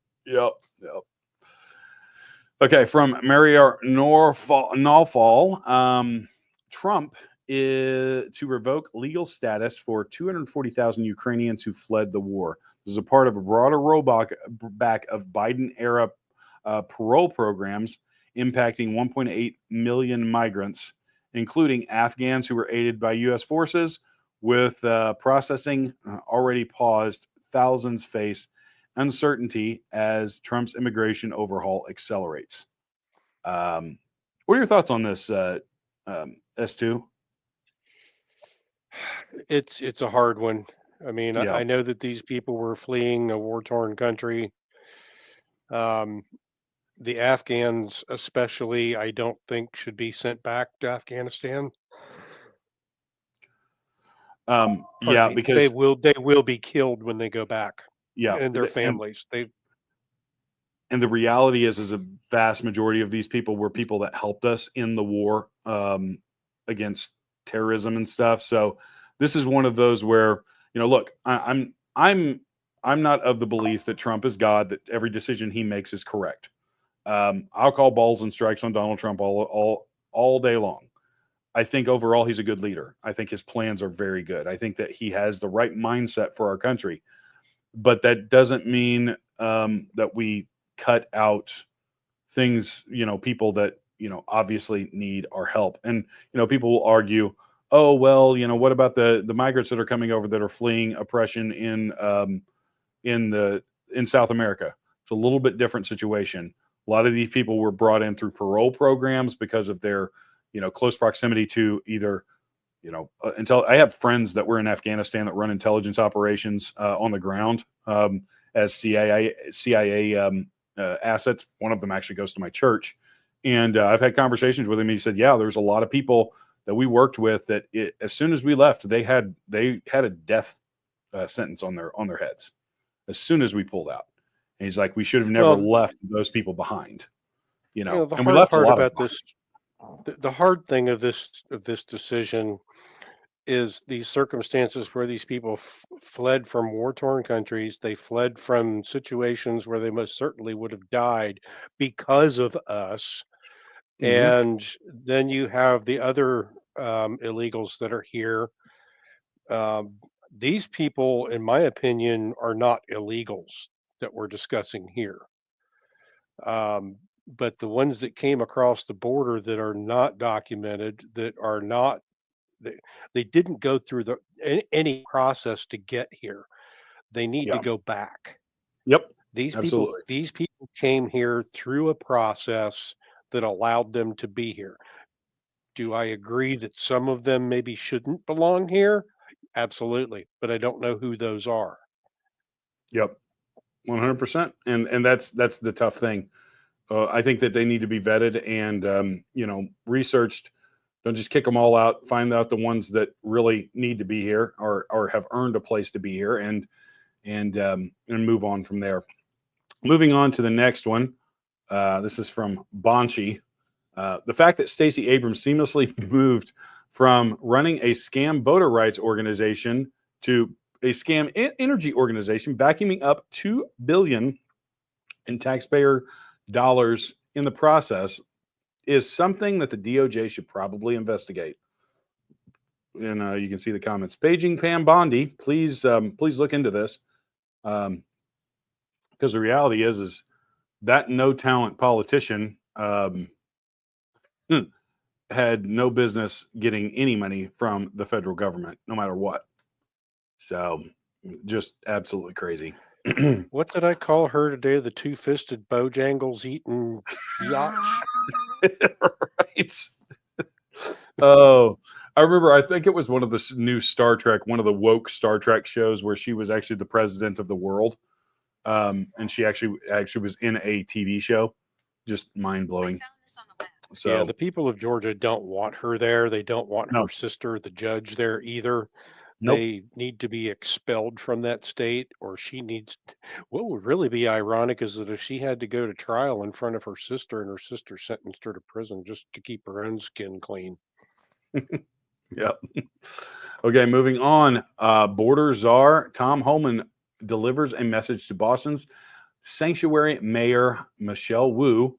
Okay, from Maria Norfall, Trump is to revoke legal status for 240,000 Ukrainians who fled the war. This is a part of a broader rollback of Biden-era parole programs impacting 1.8 million migrants, including Afghans who were aided by U.S. forces. With processing already paused, thousands face uncertainty as Trump's immigration overhaul accelerates. What are your thoughts on this, S2? It's a hard one. I mean, Yeah. I know that these people were fleeing a war-torn country. The Afghans, especially, I don't think should be sent back to Afghanistan. Pardon Yeah, me. because they will be killed when they go back, yeah, and their and families. the reality is a vast majority of these people were people that helped us in the war against terrorism and stuff. So this is one of those where, you know, look, I'm not of the belief that Trump is God, that every decision he makes is correct. I'll call balls and strikes on Donald Trump all day long. I think overall he's a good leader. I think his plans are very good. I think that he has the right mindset for our country, but that doesn't mean that we cut out things, you know, people that, you know, obviously need our help. And, you know, people will argue, oh, well, you know, what about the migrants that are coming over that are fleeing oppression in South America? It's a little bit different situation. A lot of these people were brought in through parole programs because of their, you know, close proximity to either, you know, I have friends that were in Afghanistan that run intelligence operations on the ground as CIA assets. One of them actually goes to my church, and I've had conversations with him. He said, "Yeah, there's a lot of people that we worked with that as soon as we left, they had a death sentence on their heads as soon as we pulled out." And he's like, "We should have never left those people behind." You know, The and we hard left a part lot of about this, the hard thing of this decision is these circumstances where these people fled from war-torn countries. They fled from situations where they most certainly would have died because of us. Mhm. And then you have the other illegals that are here. These people, in my opinion, are not illegals that we're discussing here. But the ones that came across the border that are not documented, that are not, they didn't go through any process to get here. They need to Yeah. go back. Yep. These Absolutely. people came here through a process that allowed them to be here. Do I agree that some of them maybe shouldn't belong here? Absolutely, but I don't know who those are. Yep. 100%. And that's the tough thing. I think that they need to be vetted and you know, researched. Don't just kick them all out. Find out the ones that really need to be here or have earned a place to be here, and move on from there. Moving on to the next one. This is from Bonchi. The fact that Stacey Abrams seamlessly moved from running a scam voter rights organization to a scam energy organization, vacuuming up $2 billion in taxpayer dollars in the process, is something that the DOJ should probably investigate. And you can see the comments. Paging Pam Bondi, please look into this, because the reality is that no talent politician had no business getting any money from the federal government, no matter what. So, just absolutely crazy. What did I call her today? The two-fisted Bojangles eating biatch? Right. Oh, I remember. I think it was one of the new Star Trek, one of the woke Star Trek shows, where she was actually the president of the world, and she actually was in a TV show. Just mind blowing. So Yeah, the people of Georgia don't want her there. They don't want no, her sister, the judge, there either. nope, They need to be expelled from that state, or she needs. What would really be ironic is that if she had to go to trial in front of her sister and her sister sentenced her to prison just to keep her own skin clean. yeah. Okay, moving on. Border czar Tom Homan delivers a message to Boston's sanctuary mayor Michelle Wu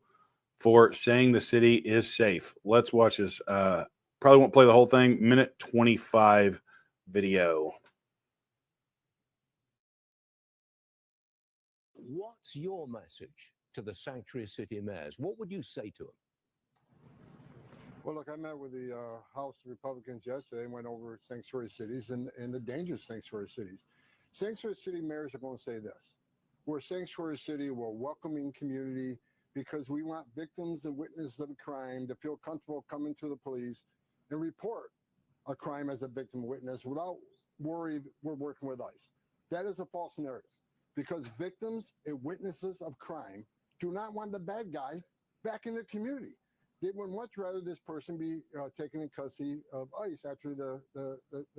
for saying the city is safe. Let's watch this. Probably won't play the whole thing. Minute 25 video. What's your message to the sanctuary city mayors? What would you say to them? Well, look, I met with the House Republicans yesterday and went over sanctuary cities and the dangerous sanctuary cities. Sanctuary city mayors are going to say this. We're a sanctuary city, we're a welcoming community because we want victims and witnesses of a crime to feel comfortable coming to the police and report a crime as a victim witness without worry we're working with ICE. That is a false narrative because victims and witnesses of crime do not want the bad guy back in the community. They would much rather this person be taken in custody of ICE after the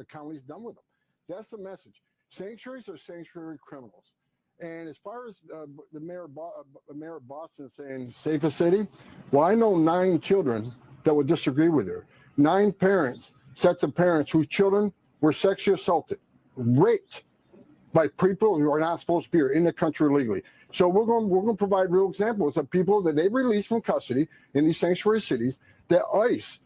county's done with them. That's the message. Sanctuaries are sanctuary criminals. And as far as the mayor of Boston saying safest city, well, I know 9 children that would disagree with her. 9 parents, sets of parents whose children were sexually assaulted, raped by people who are not supposed to be here in the country legally. So we're going to provide real examples of people that they released from custody in these sanctuary cities that ICE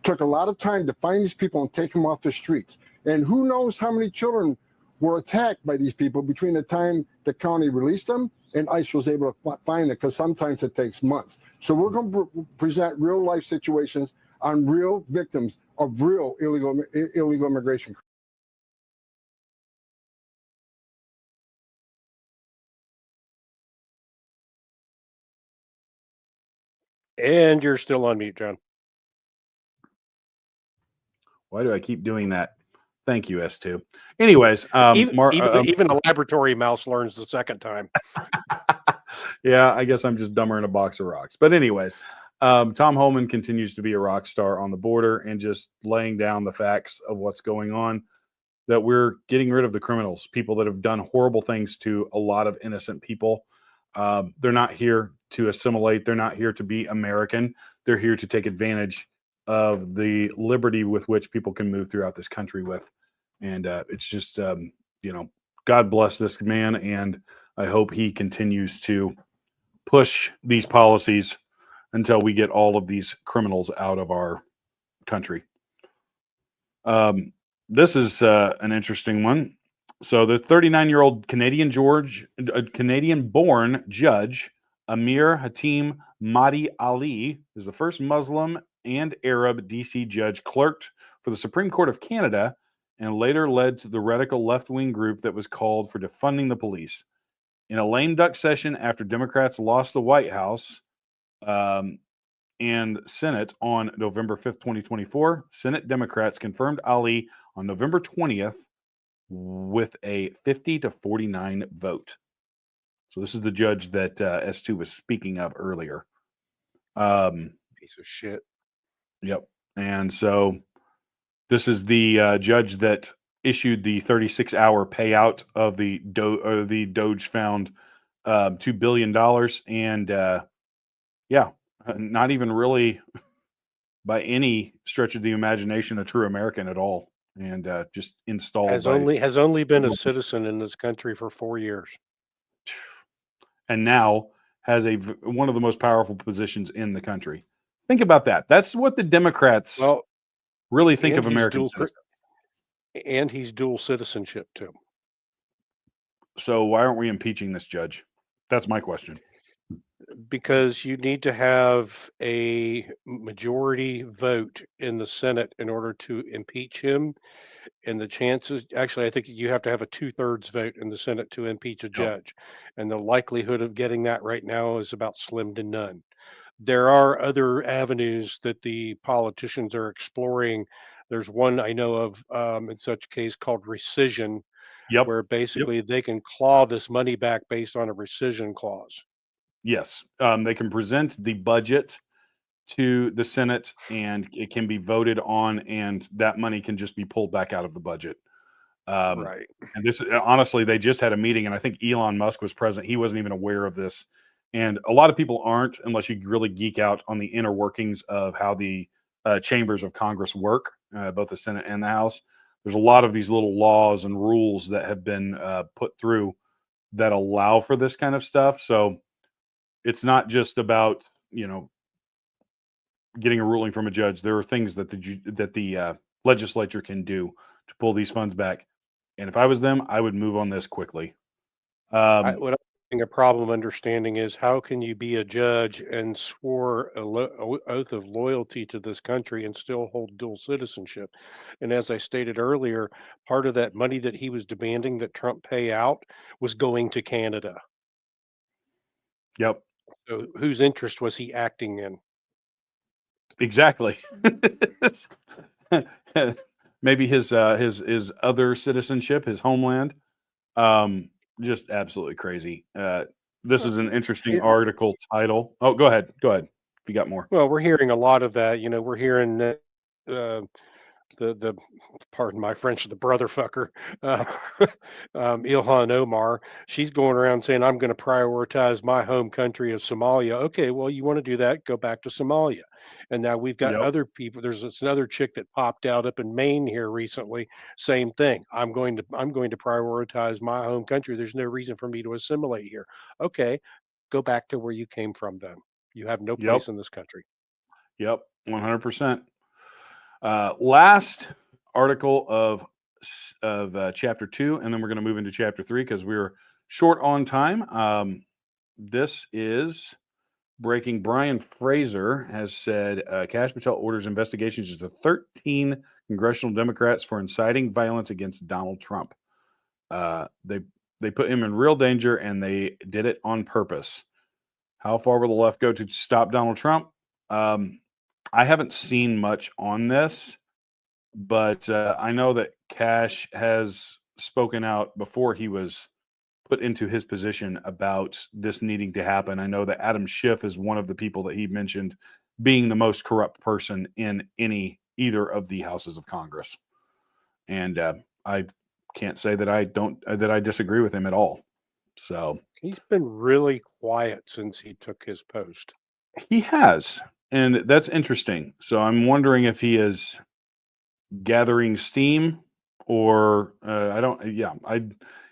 took a lot of time to find these people and take them off the streets. And who knows how many children were attacked by these people between the time the county released them and ICE was able to find them, because sometimes it takes months. So we're going to present real life situations on real victims of real illegal immigration. And you're still on mute, John. Why do I keep doing that? Thank you, S2. Anyways, even a laboratory mouse learns the second time. Yeah, I guess I'm just dumber in a box of rocks. But anyways, Tom Homan continues to be a rock star on the border and just laying down the facts of what's going on, that we're getting rid of the criminals, people that have done horrible things to a lot of innocent people. They're not here to assimilate. They're not here to be American. They're here to take advantage of the liberty with which people can move throughout this country with. And it's just, God bless this man. And I hope he continues to push these policies until we get all of these criminals out of our country. This is an interesting one. So the 39-year-old Canadian-born judge, Amir Hatim Mahdi Ali, is the first Muslim and Arab DC judge clerked for the Supreme Court of Canada and later led to the radical left-wing group that was called for defunding the police. In a lame duck session after Democrats lost the White House and Senate on November 5th, 2024, Senate Democrats confirmed Ali on November 20th with a 50-49 vote. So this is the judge that S2 was speaking of earlier. Piece of shit. Yep. And so this is the judge that issued the 36-hour payout of the Doge found $2 billion. And not even really by any stretch of the imagination a true American at all. And just installed has only been a citizen in this country for 4 years, and now has one of the most powerful positions in the country. Think about that. That's what the Democrats really think of American citizens. And he's dual citizenship too. So why aren't we impeaching this judge? That's my question. Because you need to have a majority vote in the Senate in order to impeach him. And the chances, actually, I think you have to have a 2/3 vote in the Senate to impeach a judge. And the likelihood of getting that right now is about slim to none. There are other avenues that the politicians are exploring. There's one I know of in such a case called rescission, where basically they can claw this money back based on a rescission clause. Yes, they can present the budget to the Senate and it can be voted on, and that money can just be pulled back out of the budget. Right. And this, honestly, they just had a meeting, and I think Elon Musk was present. He wasn't even aware of this. And a lot of people aren't, unless you really geek out on the inner workings of how the chambers of Congress work, both the Senate and the House. There's a lot of these little laws and rules that have been put through that allow for this kind of stuff. So it's not just about, getting a ruling from a judge. There are things that the legislature can do to pull these funds back. And if I was them, I would move on this quickly. What I having a problem understanding is how can you be a judge and swore a oath of loyalty to this country and still hold dual citizenship? And as I stated earlier, part of that money that he was demanding that Trump pay out was going to Canada. Yep. So whose interest was he acting in? Exactly. Maybe his other citizenship, his homeland. Just absolutely crazy. This is an interesting article title. Oh, go ahead. Go ahead. If you got more. Well, we're hearing a lot of that. We're hearing the pardon my French, the brother fucker, Ilhan Omar. She's going around saying, I'm going to prioritize my home country of Somalia. Okay, well, you want to do that, go back to Somalia. And now we've got other people. There's this another chick that popped out up in Maine here recently. Same thing. I'm going to prioritize my home country. There's no reason for me to assimilate here. Okay, go back to where you came from then. You have no place in this country. Yep, 100%. Last article of chapter 2, and then we're going to move into chapter 3 because we were short on time. This is breaking. Brian Fraser has said Kash Patel orders investigations into 13 congressional Democrats for inciting violence against Donald Trump. They put him in real danger, and they did it on purpose. How far will the left go to stop Donald Trump? I haven't seen much on this, but I know that Kash has spoken out before he was put into his position about this needing to happen. I know that Adam Schiff is one of the people that he mentioned being the most corrupt person in either of the houses of Congress. And I can't say that I disagree with him at all. So he's been really quiet since he took his post. He has. And that's interesting. So I'm wondering if he is gathering steam or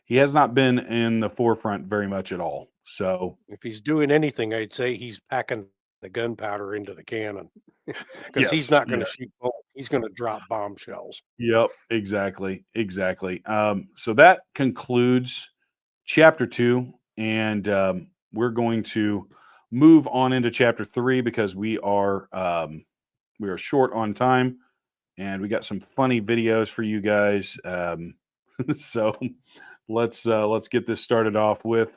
he has not been in the forefront very much at all. So if he's doing anything, I'd say he's packing the gunpowder into the cannon because he's not going to shoot bullets. He's going to drop bombshells. Yep, exactly. So that concludes chapter 2, and we're going to move on into chapter 3 because we are short on time, and we got some funny videos for you guys. So let's get this started off with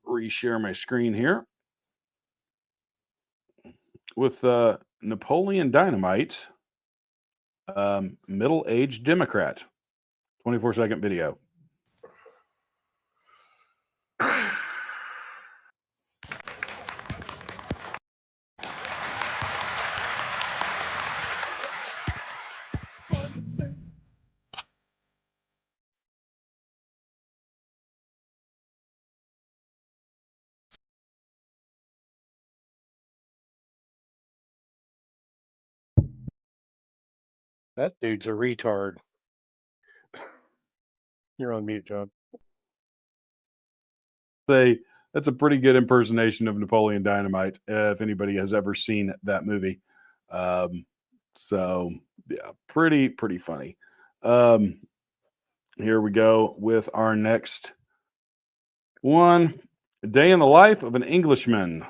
reshare my screen here with Napoleon Dynamite, middle-aged Democrat, 24-second video. That dude's a retard. You're on mute, John. That's a pretty good impersonation of Napoleon Dynamite, if anybody has ever seen that movie. So yeah, pretty funny. Here we go with our next one. A day in the life of an Englishman.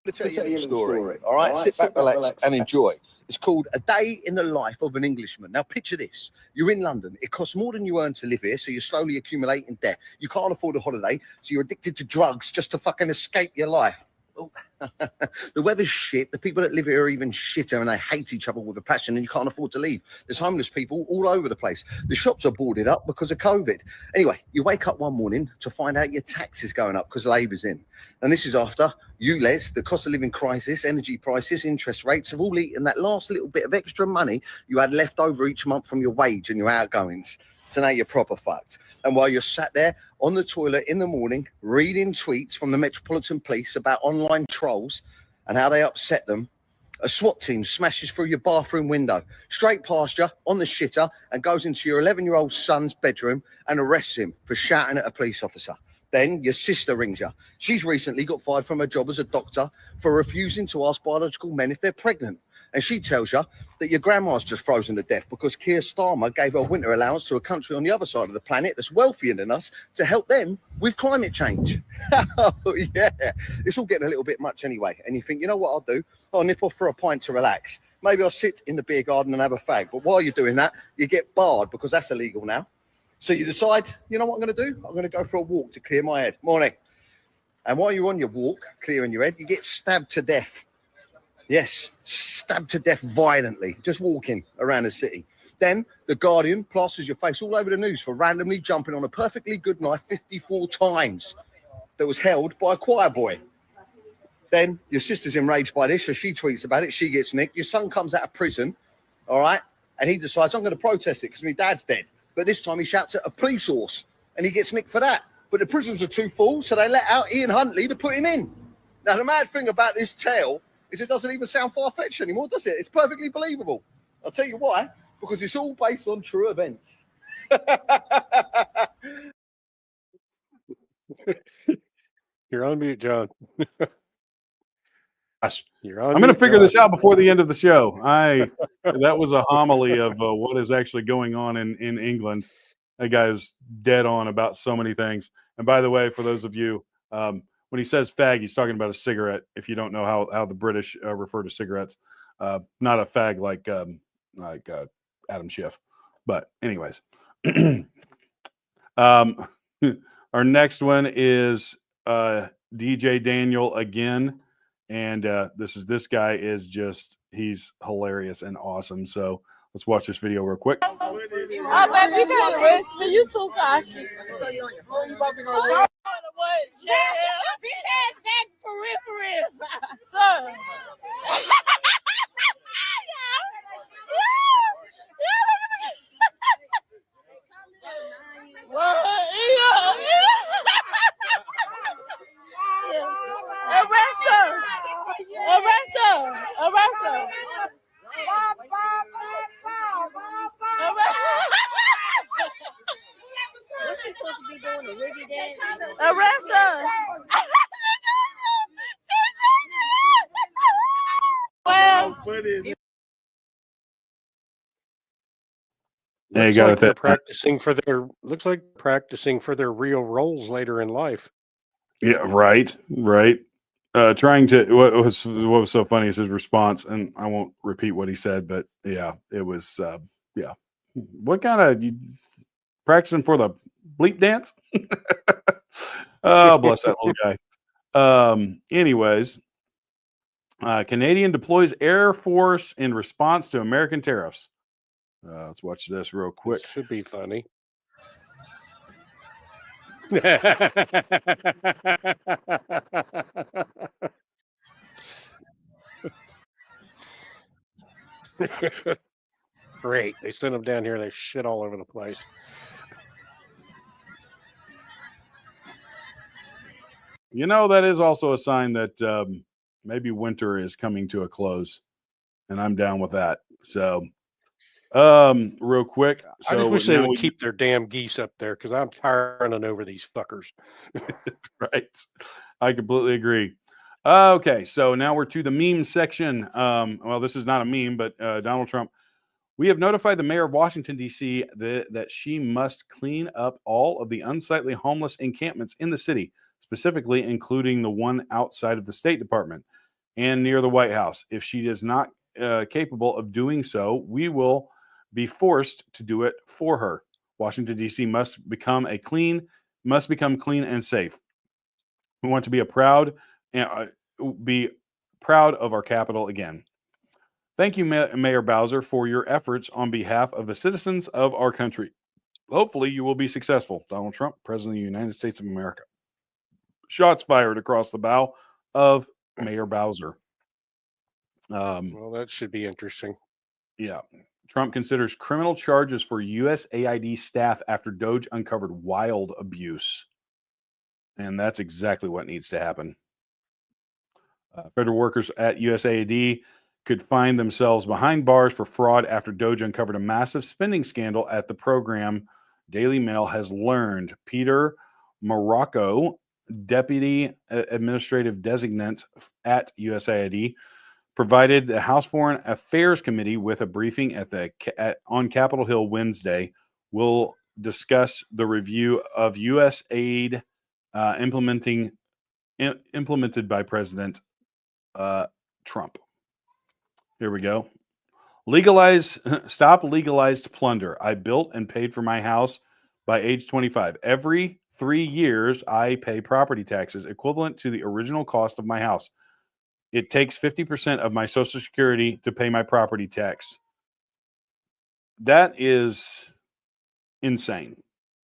Let me tell you a story. All right, sit back, relax, and enjoy. It's called A Day in the Life of an Englishman. Now, picture this. You're in London. It costs more than you earn to live here, so you're slowly accumulating debt. You can't afford a holiday, so you're addicted to drugs just to fucking escape your life. The weather's shit. The people that live here are even shitter, and they hate each other with a passion, and you can't afford to leave. There's homeless people all over the place. The shops are boarded up because of COVID. Anyway, you wake up one morning to find out your tax is going up because Labour's in. And this is after you, Les, the cost of living crisis, energy prices, interest rates have all eaten that last little bit of extra money you had left over each month from your wage and your outgoings. So now you're proper fucked. And while you're sat there on the toilet in the morning, reading tweets from the Metropolitan Police about online trolls and how they upset them, a SWAT team smashes through your bathroom window, straight past you, on the shitter, and goes into your 11-year-old son's bedroom and arrests him for shouting at a police officer. Then your sister rings you. She's recently got fired from her job as a doctor for refusing to ask biological men if they're pregnant. and she tells you that your grandma's just frozen to death because Keir Starmer gave her winter allowance to a country on the other side of the planet that's wealthier than us to help them with climate change. Oh, yeah. It's all getting a little bit much anyway. And you think, you know what I'll do? I'll nip off for a pint to relax. Maybe I'll sit in the beer garden and have a fag. But while you're doing that, you get barred because that's illegal now. So you decide, you know what I'm going to do? I'm going to go for a walk to clear my head. Morning. And while you're on your walk, clearing your head, you get stabbed to death. Yes, stabbed to death violently, just walking around the city. Then the Guardian plasters your face all over the news for randomly jumping on a perfectly good knife 54 times that was held by a choir boy. Then your sister's enraged by this, so she tweets about it. She gets nicked. Your son comes out of prison, all right, and he decides, I'm going to protest it because my dad's dead. But this time he shouts at a police horse, and he gets nicked for that. But the prisons are too full, so they let out Ian Huntley to put him in. Now, the mad thing about this tale is it doesn't even sound far-fetched anymore, does it? It's perfectly believable. I'll tell you why. Because it's all based on true events. You're on mute, John. You're on I'm going to mute, figure John. this out before the end of the show. That was a homily of what is actually going on in England. That guy is dead on about so many things. And by the way, for those of you, when he says fag, he's talking about a cigarette. If you don't know how the British refer to cigarettes, not a fag like Adam Schiff. But anyways, our next one is DJ Daniel again, and this guy is just, he's hilarious and awesome. So let's watch this video real quick. Oh, baby, you got a risk, but you too cocky. So you on your phone? You about to go? What? Yeah. Bitch ass back for real. Sir. Arrest her. What's he supposed to be doing? A wiggy dance? Arrest her. Well, Yeah, you looks got like it. they're practicing for their real roles later in life. Yeah, right. Trying to, what was so funny is his response, and I won't repeat what he said, but yeah, it was yeah. What kind of, you practicing for the bleep dance? Oh, bless that little guy. Anyways, Canadian deploys Air Force in response to American tariffs. Let's watch this real quick. This should be funny. Great. They sent them down here. They shit all over the place. You know, that is also a sign that maybe winter is coming to a close, and I'm down with that. So, real quick. So I just wish they would keep their damn geese up there because I'm tired of running over these fuckers. Right. I completely agree. Okay, so now we're to the meme section. Well, this is not a meme, but Donald Trump. We have notified the mayor of Washington, D.C. that she must clean up all of the unsightly homeless encampments in the city, specifically including the one outside of the State Department and near the White House. If she is not capable of doing so, we will be forced to do it for her. Washington, D.C. must become clean and safe. We want to be proud of our capital again. Thank you, Mayor Bowser, for your efforts on behalf of the citizens of our country. Hopefully, you will be successful. Donald Trump, President of the United States of America. Shots fired across the bow of Mayor Bowser. Well, that should be interesting. Yeah. Trump considers criminal charges for USAID staff after Doge uncovered wild abuse. And that's exactly what needs to happen. Federal workers at USAID could find themselves behind bars for fraud after Doge uncovered a massive spending scandal at the program. Daily Mail has learned. Peter Morocco, Deputy Administrative Designate at USAID, provided the House Foreign Affairs Committee with a briefing on Capitol Hill Wednesday. We'll discuss the review of U.S. aid implemented by President Trump. Here we go. Stop legalized plunder. I built and paid for my house by age 25. Every 3 years, I pay property taxes equivalent to the original cost of my house. It takes 50% of my Social Security to pay my property tax. That is insane.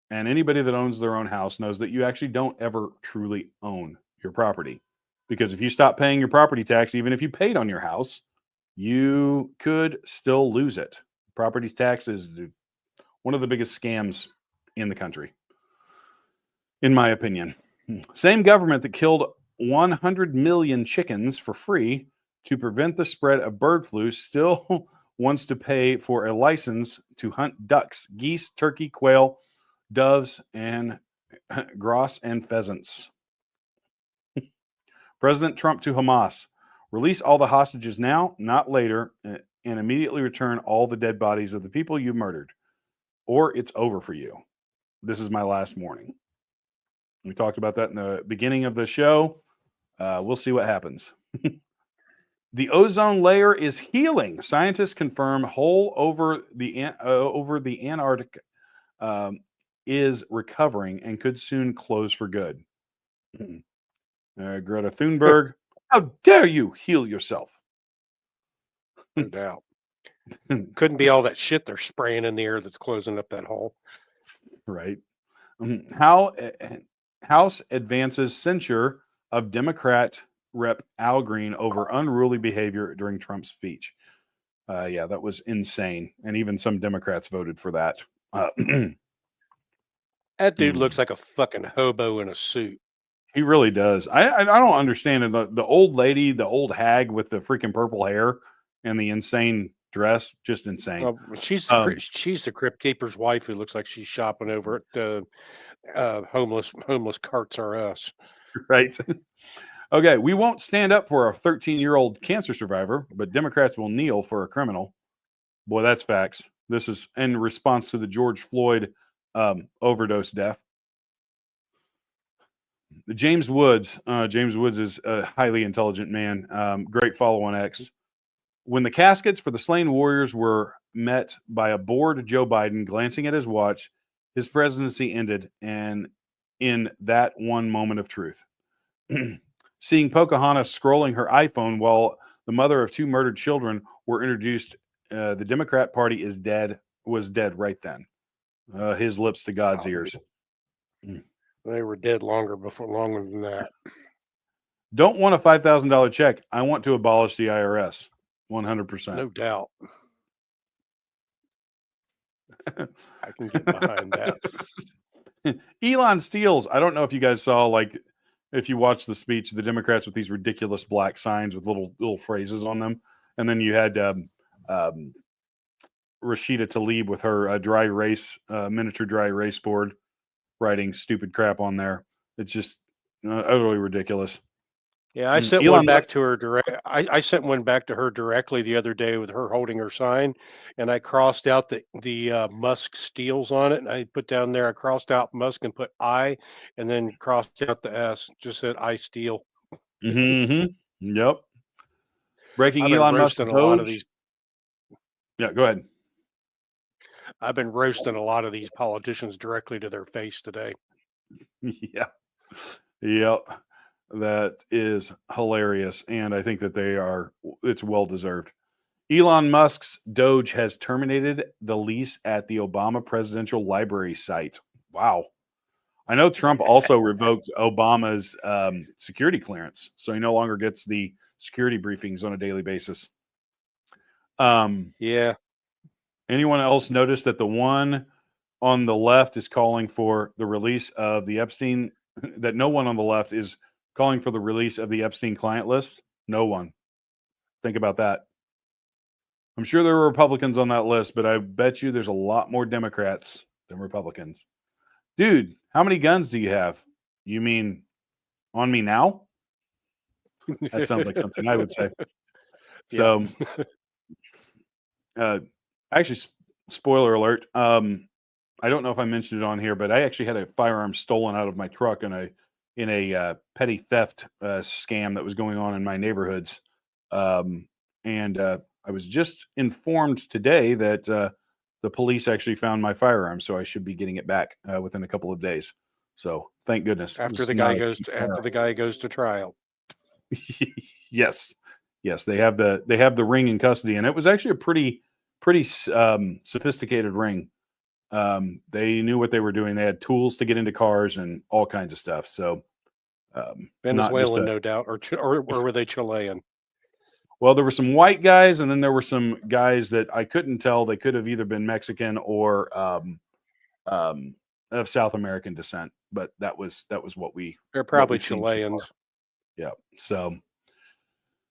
And anybody that owns their own house knows that you actually don't ever truly own your property. Because if you stop paying your property tax, even if you paid on your house, you could still lose it. Property tax is one of the biggest scams in the country, in my opinion. Same government that killed 100 million chickens for free to prevent the spread of bird flu still wants to pay for a license to hunt ducks, geese, turkey, quail, doves, and grouse and pheasants. President Trump to Hamas. Release all the hostages now, not later, and immediately return all the dead bodies of the people you murdered, or it's over for you. This is my last warning. We talked about that in the beginning of the show. We'll see what happens. The ozone layer is healing. Scientists confirm hole over the Antarctic is recovering and could soon close for good. Greta Thunberg, how dare you heal yourself? No doubt. Couldn't be all that shit they're spraying in the air that's closing up that hole. Right. House advances censure of Democrat Rep. Al Green over unruly behavior during Trump's speech. Yeah, that was insane. And even some Democrats voted for that. That dude looks like a fucking hobo in a suit. He really does. I don't understand it. The old lady, the old hag with the freaking purple hair and the insane dress, just insane. She's the crypt keeper's wife who looks like she's shopping over at homeless Carts R Us. Right. Okay, we won't stand up for a 13-year-old cancer survivor, but Democrats will kneel for a criminal. Boy, that's facts. This is in response to the George Floyd overdose death. James Woods. James Woods is a highly intelligent man. Great follow on X. When the caskets for the slain warriors were met by a bored Joe Biden glancing at his watch, his presidency ended, and in that one moment of truth. Seeing Pocahontas scrolling her iPhone while the mother of 2 murdered children were introduced, the Democrat Party was dead right then. His lips to God's ears. They were dead longer than that. Don't want a $5,000 check. I want to abolish the IRS. 100%. No doubt. I can get behind that. Elon steals. I don't know if you guys saw, like, if you watched the speech, the Democrats with these ridiculous black signs with little phrases on them. And then you had Rashida Tlaib with her miniature dry erase board writing stupid crap on there. It's just utterly ridiculous. Yeah, I sent one back to her direct. I sent one back to her directly the other day with her holding her sign, and I crossed out the Musk steals on it, and I put down there. I crossed out Musk and put I, and then crossed out the S. Just said I steal. Yep. Breaking I've been Elon Musk. roasting a lot of these. Yeah, go ahead. I've been roasting a lot of these politicians directly to their face today. Yeah. Yep. That is hilarious. And I think that it's well deserved. Elon Musk's Doge has terminated the lease at the Obama Presidential Library site. Wow. I know Trump also revoked Obama's security clearance. So he no longer gets the security briefings on a daily basis. Yeah. Anyone else notice that the one on the left is calling for the release of the Epstein, that no one on the left is calling for the release of the Epstein client list? No one. Think about that. I'm sure there were Republicans on that list, but I bet you there's a lot more Democrats than Republicans. Dude, how many guns do you have? You mean on me now? That sounds like something I would say. So, actually, spoiler alert. I don't know if I mentioned it on here, but I actually had a firearm stolen out of my truck in a petty theft scam that was going on in my neighborhoods. And I was just informed today that the police actually found my firearm, so I should be getting it back within a couple of days. So thank goodness. After the guy goes to trial. Yes, they have the ring in custody, and it was actually a pretty sophisticated ring. They knew what they were doing. They had tools to get into cars and all kinds of stuff. So Venezuelan, no doubt, or were they Chilean? Well, there were some white guys, and then there were some guys that I couldn't tell. They could have either been Mexican or of South American descent, but that was what we. They're probably Chileans. Yeah. So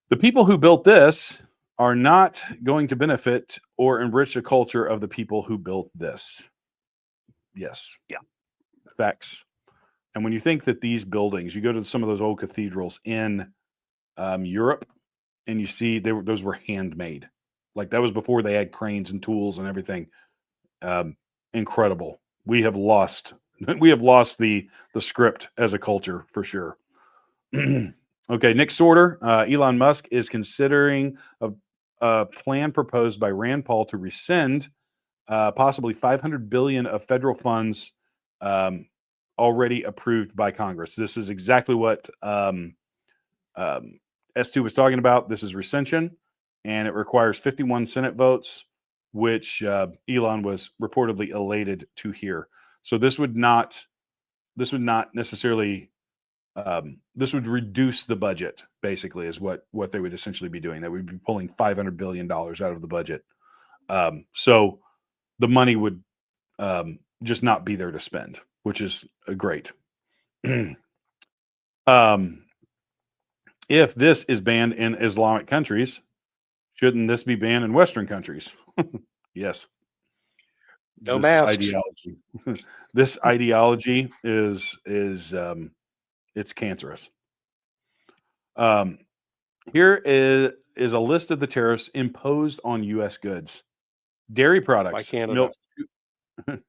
the people who built this are not going to benefit or enrich the culture of the people who built this. Yes. Yeah. Facts. And when you think that these buildings, you go to some of those old cathedrals in Europe, and you see those were handmade. Like that was before they had cranes and tools and everything. Incredible. We have lost the script as a culture for sure. Okay, next order. Elon Musk is considering a plan proposed by Rand Paul to rescind possibly $500 billion of federal funds already approved by Congress. This is exactly what S2 was talking about. This is rescission, and it requires 51 Senate votes, which Elon was reportedly elated to hear. So this would not necessarily. This would reduce the budget, basically, is what they would essentially be doing. They would be pulling $500 billion out of the budget. So the money would just not be there to spend, which is great. If this is banned in Islamic countries, shouldn't this be banned in Western countries? Yes. No masks. This ideology is it's cancerous. Here is a list of the tariffs imposed on U.S. goods. Dairy products. By Canada. Milk,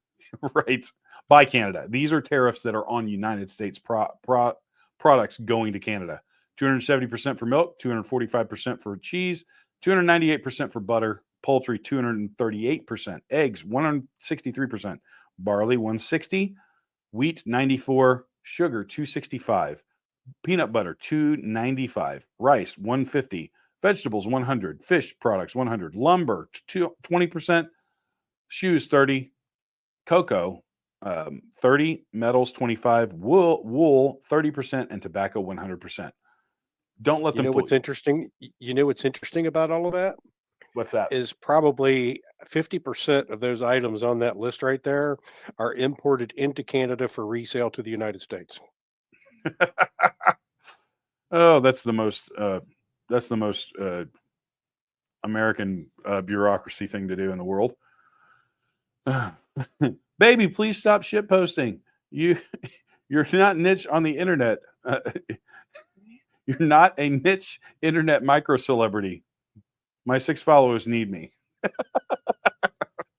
right. By Canada. These are tariffs that are on United States products going to Canada. 270% for milk, 245% for cheese, 298% for butter, poultry, 238%, eggs, 163%, barley, 160%, wheat, 94%, sugar, 265%, peanut butter, 295%, rice, 150%, vegetables, 100%, fish products, 100%, lumber, 20%, shoes, 30%, cocoa, 30%, metals, 25%, wool, 30%, and tobacco, 100%. Don't let them fool you. What's interesting? You know what's interesting about all of that? What's that? Is probably 50% of those items on that list right there are imported into Canada for resale to the United States. Oh, that's the most American bureaucracy thing to do in the world. Baby, please stop shit posting. You're not niche on the internet. You're not a niche internet micro celebrity. My 6 followers need me.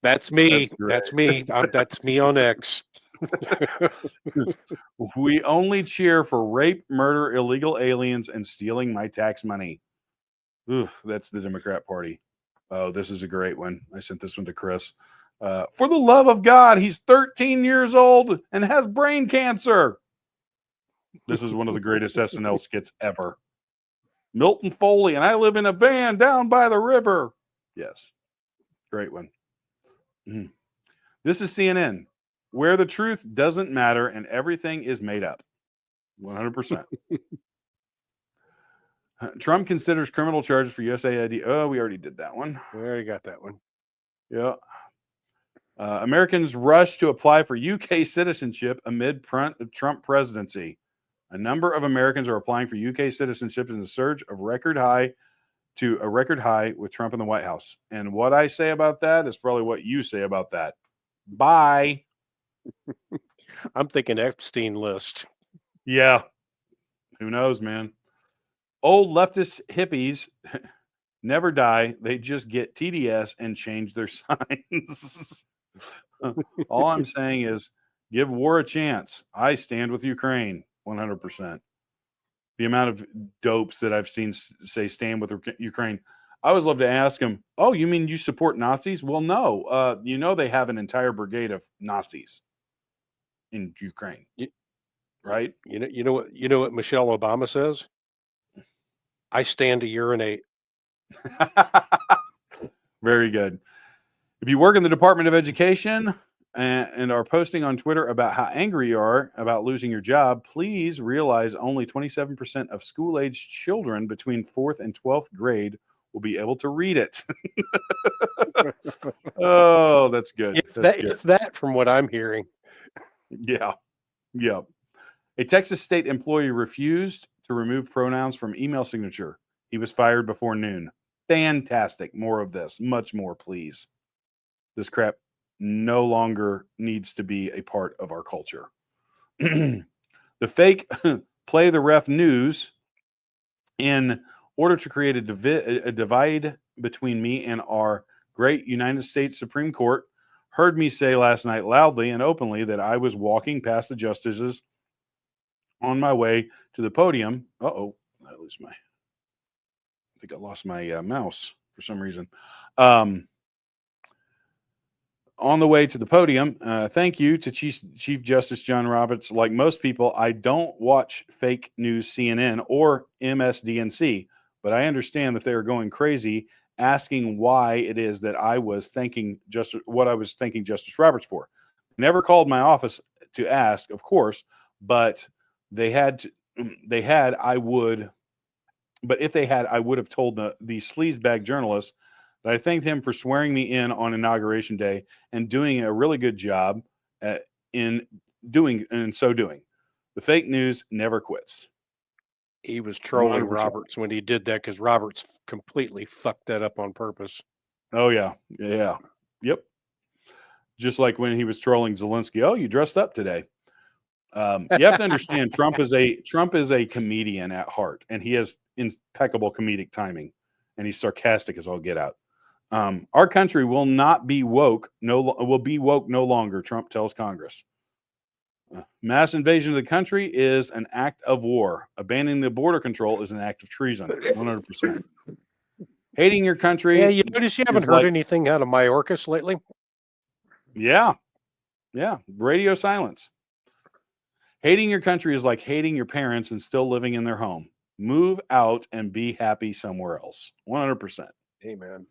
That's me. That's me. That's me on X. We only cheer for rape, murder, illegal aliens, and stealing my tax money. Oof, that's the Democrat Party. Oh, this is a great one. I sent this one to Chris. For the love of God, he's 13 years old and has brain cancer. This is one of the greatest SNL skits ever. Milton Foley, and I live in a van down by the river. Yes. Great one. This is CNN, where the truth doesn't matter and everything is made up. 100%. Trump considers criminal charges for USAID. Oh, we already did that one. We already got that one. Yeah. Americans rush to apply for UK citizenship amid Trump presidency. A number of Americans are applying for UK citizenship in the surge of a record high with Trump in the White House. And what I say about that is probably what you say about that. Bye. I'm thinking Epstein list. Yeah. Who knows, man? Old leftist hippies never die. They just get TDS and change their signs. All I'm saying is give war a chance. I stand with Ukraine 100%. The amount of dopes that I've seen say stand with Ukraine. I always love to ask them, oh, you mean you support Nazis? Well, no. They have an entire brigade of Nazis in Ukraine, right? You know what Michelle Obama says? I stand to urinate. Very good. If you work in the Department of Education and are posting on Twitter about how angry you are about losing your job, please realize only 27% of school-aged children between 4th and 12th grade will be able to read it. Oh, that's good. If that, from what I'm hearing. Yeah. A Texas state employee refused to remove pronouns from email signature. He was fired before noon. Fantastic. More of this. Much more, please. This crap no longer needs to be a part of our culture. The fake play the ref news in order to create a divide between me and our great United States Supreme Court heard me say last night loudly and openly that I was walking past the justices on my way to the podium. I think I lost my mouse for some reason. On the way to the podium, thank you to Chief Justice John Roberts. Like most people, I don't watch fake news CNN or MSDNC, but I understand that they are going crazy asking why it is that I was thanking what I was thanking Justice Roberts for. Never called my office to ask, of course, but if they had, I would have told the sleazebag journalist that I thanked him for swearing me in on Inauguration Day and doing a really good job in so doing. The fake news never quits. He was trolling 100%. Roberts when he did that because Roberts completely fucked that up on purpose. Oh, yeah. Yep. Just like when he was trolling Zelensky. Oh, you dressed up today. You have to understand Trump is a comedian at heart, and he has impeccable comedic timing, and he's sarcastic as all get out. Our country will not be woke. Will be woke no longer. Trump tells Congress. Mass invasion of the country is an act of war. Abandoning the border control is an act of treason. 100%. Hating your country. Yeah, you notice you haven't heard anything out of Mayorkas lately? Yeah. Radio silence. Hating your country is like hating your parents and still living in their home. Move out and be happy somewhere else. 100%. Amen.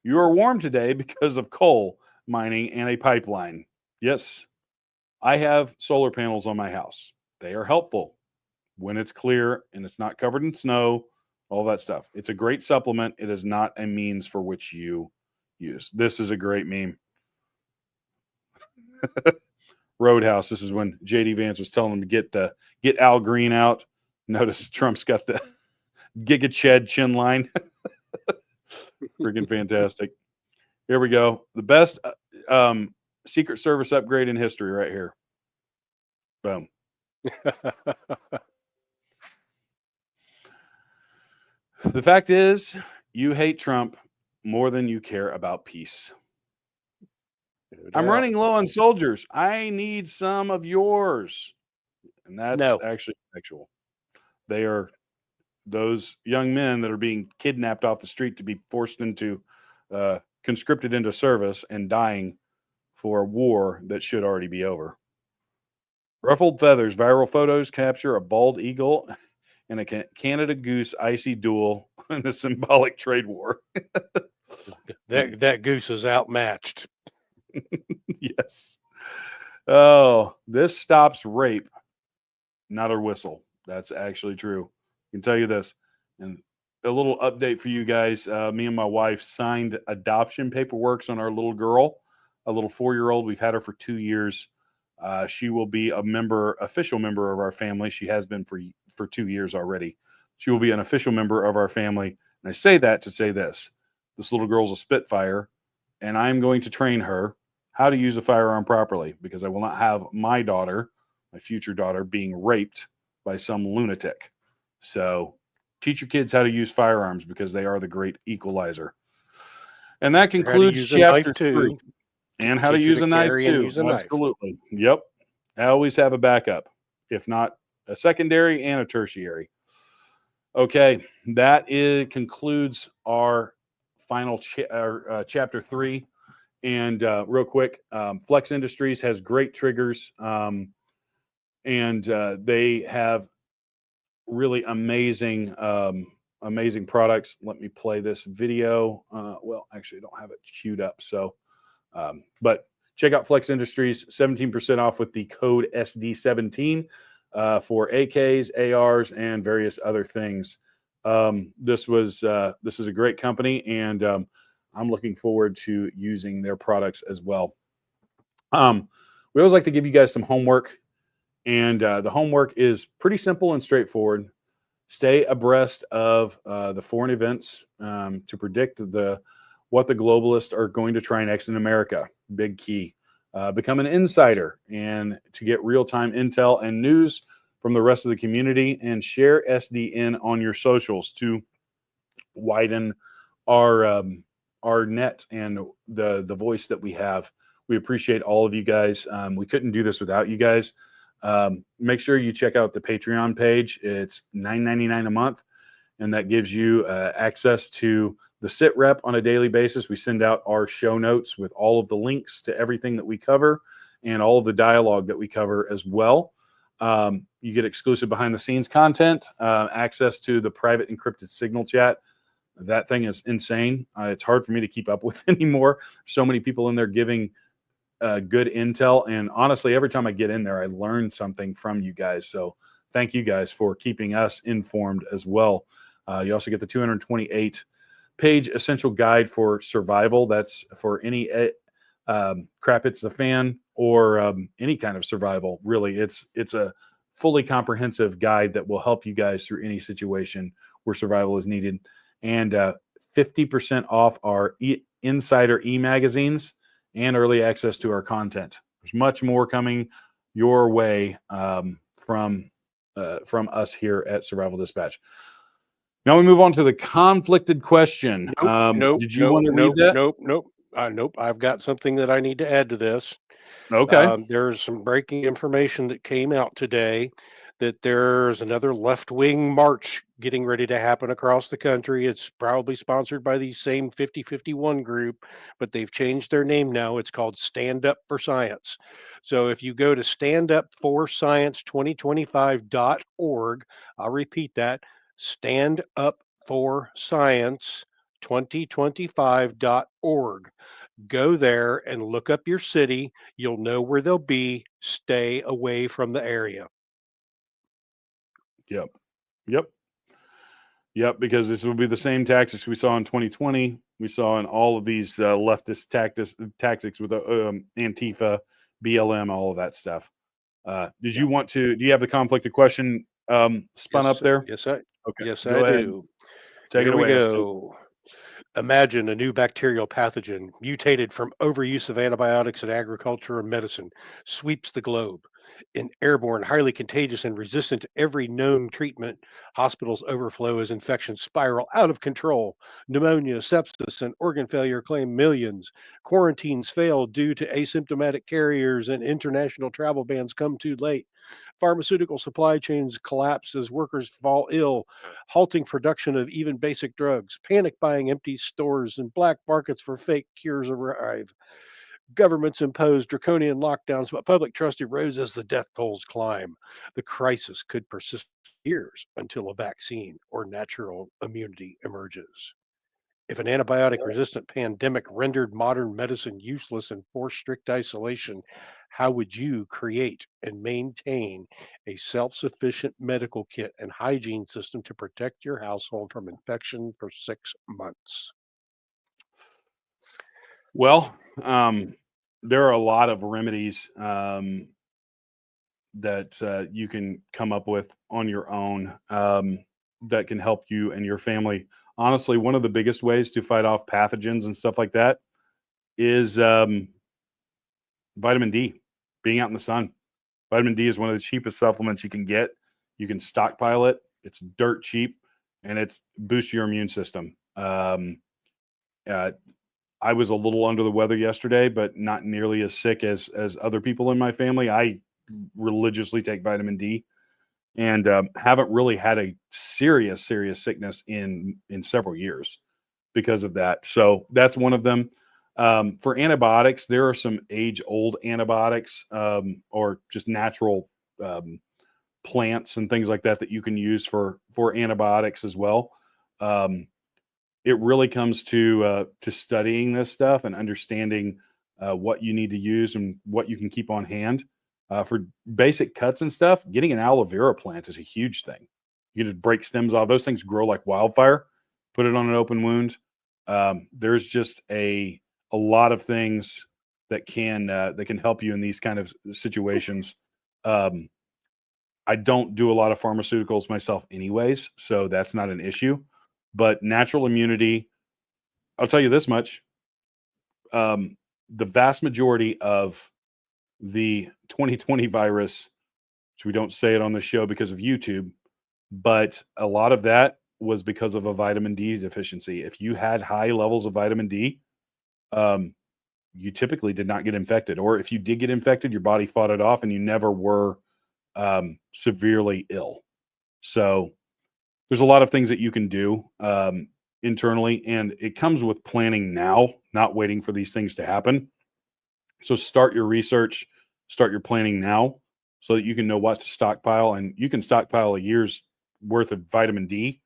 You are warm today because of coal mining and a pipeline. Yes, I have solar panels on my house. They are helpful when it's clear and it's not covered in snow, all that stuff. It's a great supplement. It is not a means for which you use. This is a great meme. Roadhouse. This is when J.D. Vance was telling him to get Al Green out. Notice Trump's got the Giga Ched chin line. Freaking fantastic. Here we go. The best Secret Service upgrade in history right here. Boom. The fact is, you hate Trump more than you care about peace. I'm running low on soldiers. I need some of yours. And that's actually sexual. They are those young men that are being kidnapped off the street to be forced into, conscripted into service and dying for a war that should already be over. Ruffled feathers, viral photos capture a bald eagle and a Canada goose icy duel in a symbolic trade war. that goose is outmatched. Yes. Oh, this stops rape, not a whistle. That's actually true. I can tell you this. And a little update for you guys. Me and my wife signed adoption paperwork on our little girl, a little 4-year-old. We've had her for 2 years. She will be official member of our family. She has been for 2 years already. She will be an official member of our family. And I say that to say this. This little girl's a Spitfire, and I'm going to train her how to use a firearm properly, because I will not have my daughter, my future daughter, being raped by some lunatic. So Teach your kids how to use firearms because they are the great equalizer. And that How to concludes use a knife chapter too. 3. And how to Teach you use to a knife carry and too. use a knife. Absolutely. Yep. I always have a backup, if not a secondary and a tertiary. Okay, that concludes our final chapter 3. And real quick, Flex Industries has great triggers, and they have really amazing products. Let me play this video. Well, actually, I don't have it queued up. So, but check out Flex Industries, 17% off with the code SD17 for AKs, ARs, and various other things. This is a great company, and I'm looking forward to using their products as well. We always like to give you guys some homework, and the homework is pretty simple and straightforward. Stay abreast of the foreign events to predict what the globalists are going to try next in America. Big key. Become an insider and to get real-time intel and news from the rest of the community, and share SDN on your socials to widen our net and the voice that we have. We appreciate all of you guys. We couldn't do this without you guys. Make sure you check out the Patreon page. It's $9.99 a month, and that gives you access to the sit rep on a daily basis. We send out our show notes with all of the links to everything that we cover and all of the dialogue that we cover as well. You get exclusive behind the scenes content, access to the private encrypted signal chat. That thing is insane. It's hard for me to keep up with anymore. So many people in there giving good intel. And honestly, every time I get in there, I learn something from you guys. So thank you guys for keeping us informed as well. You also get the 228-page essential guide for survival. That's for any crap hits the fan or any kind of survival. Really, it's a fully comprehensive guide that will help you guys through any situation where survival is needed. And 50% off our insider e-magazines and early access to our content. There's much more coming your way from us here at Survival Dispatch. Now we move on to the conflicted question. Did you want to read that? Nope. I've got something that I need to add to this. Okay. There's some breaking information that came out today that there's another left-wing march getting ready to happen across the country. It's probably sponsored by the same 5051 group, but they've changed their name now. It's called Stand Up for Science. So if you go to standupforscience2025.org, I'll repeat that, standupforscience2025.org. Go there and look up your city. You'll know where they'll be. Stay away from the area. Yep, because this will be the same tactics we saw in 2020. We saw in all of these leftist tactics with Antifa, BLM, all of that stuff. Do you have the conflicted question spun up there? Yes, I ahead. do. Take it away. Go. Imagine a new bacterial pathogen mutated from overuse of antibiotics in agriculture and medicine sweeps the globe. In airborne, highly contagious, and resistant to every known treatment, hospitals overflow as infections spiral out of control. Pneumonia, sepsis, and organ failure claim millions. Quarantines fail due to asymptomatic carriers, and international travel bans come too late. Pharmaceutical supply chains collapse as workers fall ill, halting production of even basic drugs. Panic buying empty stores and black markets for fake cures arrive. Governments impose draconian lockdowns, but public trust erodes as the death tolls climb. The crisis could persist for years until a vaccine or natural immunity emerges. If an antibiotic-resistant pandemic rendered modern medicine useless and forced strict isolation, how would you create and maintain a self-sufficient medical kit and hygiene system to protect your household from infection for 6 months? Well, there are a lot of remedies that you can come up with on your own that can help you and your family. Honestly, one of the biggest ways to fight off pathogens and stuff like that is vitamin D, being out in the sun. Vitamin D is one of the cheapest supplements you can get. You can stockpile it. It's dirt cheap. and it's boost your immune system. I was a little under the weather yesterday, but not nearly as sick as other people in my family. I religiously take vitamin D, and haven't really had a serious sickness in several years because of that. So that's one of them. For antibiotics, there are some age-old antibiotics, or just natural plants and things like that that you can use for antibiotics as well. It really comes to studying this stuff and understanding what you need to use and what you can keep on hand. For basic cuts and stuff, getting an aloe vera plant is a huge thing. You can just break stems off; those things grow like wildfire. Put it on an open wound. There's just a lot of things that can help you in these kind of situations. I don't do a lot of pharmaceuticals myself anyways, so that's not an issue. But natural immunity, I'll tell you this much. The vast majority of the 2020 virus, which we don't say it on the show because of YouTube, but a lot of that was because of a vitamin D deficiency. If you had high levels of vitamin D, you typically did not get infected. Or if you did get infected, your body fought it off and you never were severely ill. So there's a lot of things that you can do internally, and it comes with planning now, not waiting for these things to happen. So start your research, start your planning now so that you can know what to stockpile, and you can stockpile a year's worth of vitamin D,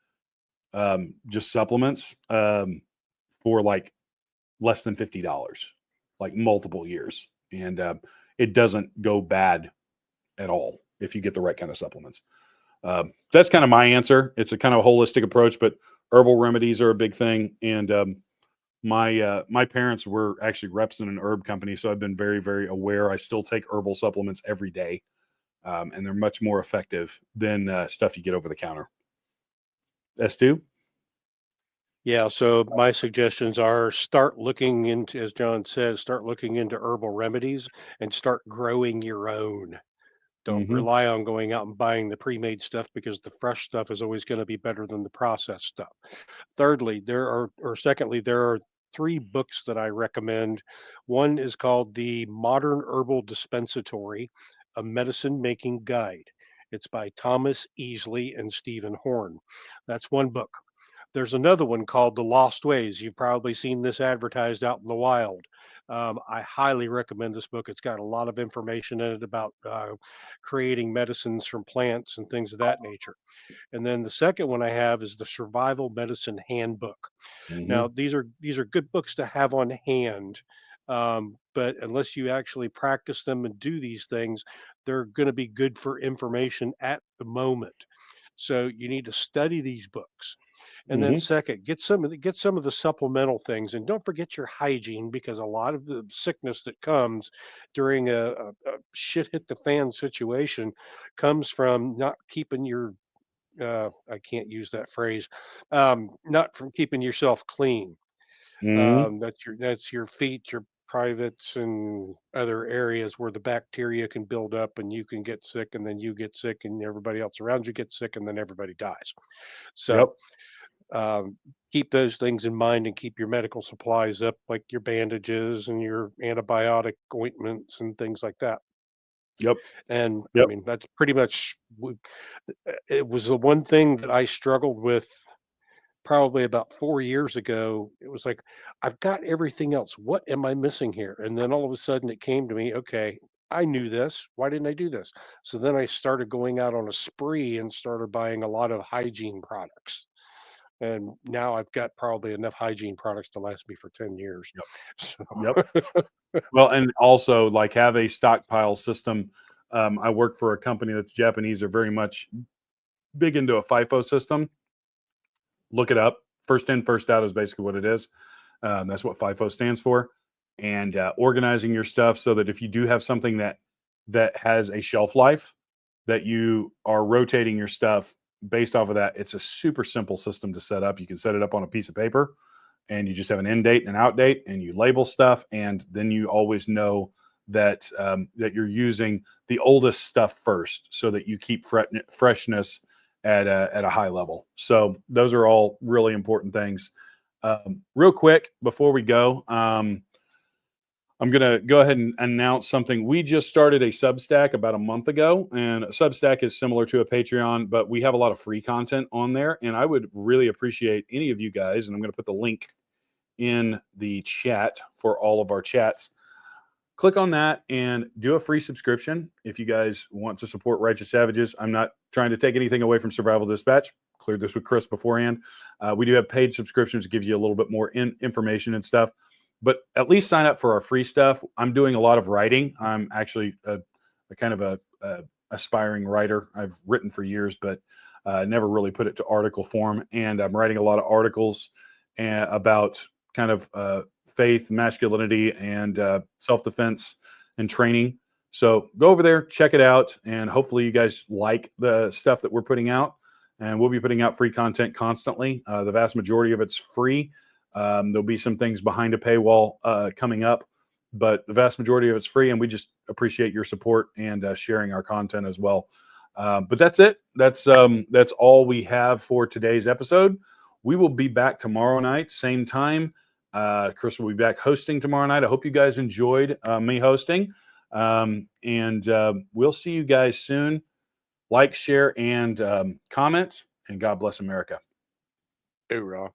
just supplements, for like less than $50, like multiple years. And it doesn't go bad at all if you get the right kind of supplements. That's kind of my answer. It's a kind of holistic approach, but herbal remedies are a big thing. And my parents were actually reps in an herb company, so I've been very, very aware. I still take herbal supplements every day, and they're much more effective than stuff you get over the counter. S2? Yeah, so my suggestions are start looking into, as John says, start looking into herbal remedies and start growing your own. Don't rely on going out and buying the pre-made stuff, because the fresh stuff is always going to be better than the processed stuff. Secondly, there are 3 books that I recommend. One is called The Modern Herbal Dispensatory, a Medicine Making Guide. It's by Thomas Easley and Stephen Horn. That's one book. There's another one called The Lost Ways. You've probably seen this advertised out in the wild. I highly recommend this book. It's got a lot of information in it about creating medicines from plants and things of that nature. And then the second one I have is the Survival Medicine Handbook. Now, these are good books to have on hand, but unless you actually practice them and do these things, they're going to be good for information at the moment. So you need to study these books. And then second, get some of the supplemental things, and don't forget your hygiene, because a lot of the sickness that comes during a shit hit the fan situation comes from not keeping your I can't use that phrase, not from keeping yourself clean. That's your feet, your privates, and other areas where the bacteria can build up and you can get sick, and then you get sick and everybody else around you gets sick, and then everybody dies. So keep those things in mind and keep your medical supplies up, like your bandages and your antibiotic ointments and things like that. And I mean, that's pretty much, it was the one thing that I struggled with probably about 4 years ago. It was like, I've got everything else. What am I missing here? And then all of a sudden it came to me, okay, I knew this. Why didn't I do this? So then I started going out on a spree and started buying a lot of hygiene products. And now I've got probably enough hygiene products to last me for 10 years. So. Well, and also like have a stockpile system. I work for a company that's Japanese. They're very much big into a FIFO system. Look it up. First in, first out is basically what it is. That's what FIFO stands for. And organizing your stuff so that if you do have something that has a shelf life, that you are rotating your stuff based off of that. It's a super simple system to set up. You can set it up on a piece of paper, and you just have an end date and an out date, and you label stuff, and then you always know that that you're using the oldest stuff first, so that you keep freshness at a high level. So those are all really important things. Real quick before we go, I'm going to go ahead and announce something. We just started a Substack about a month ago, and a Substack is similar to a Patreon, but we have a lot of free content on there, and I would really appreciate any of you guys, and I'm going to put the link in the chat for all of our chats. Click on that and do a free subscription if you guys want to support Righteous Savages. I'm not trying to take anything away from Survival Dispatch. Cleared this with Chris beforehand. We do have paid subscriptions to give you a little bit more information and stuff, but at least sign up for our free stuff. I'm doing a lot of writing. I'm actually a kind of a aspiring writer. I've written for years, but never really put it to article form. And I'm writing a lot of articles about kind of faith, masculinity, and self-defense and training. So go over there, check it out, and hopefully you guys like the stuff that we're putting out. And we'll be putting out free content constantly. The vast majority of it's free. There'll be some things behind a paywall coming up, but the vast majority of it's free, and we just appreciate your support and sharing our content as well. But that's it. That's all we have for today's episode. We will be back tomorrow night, same time. Chris will be back hosting tomorrow night. I hope you guys enjoyed me hosting. And we'll see you guys soon. Like, share, and comment. And God bless America. Hoorah.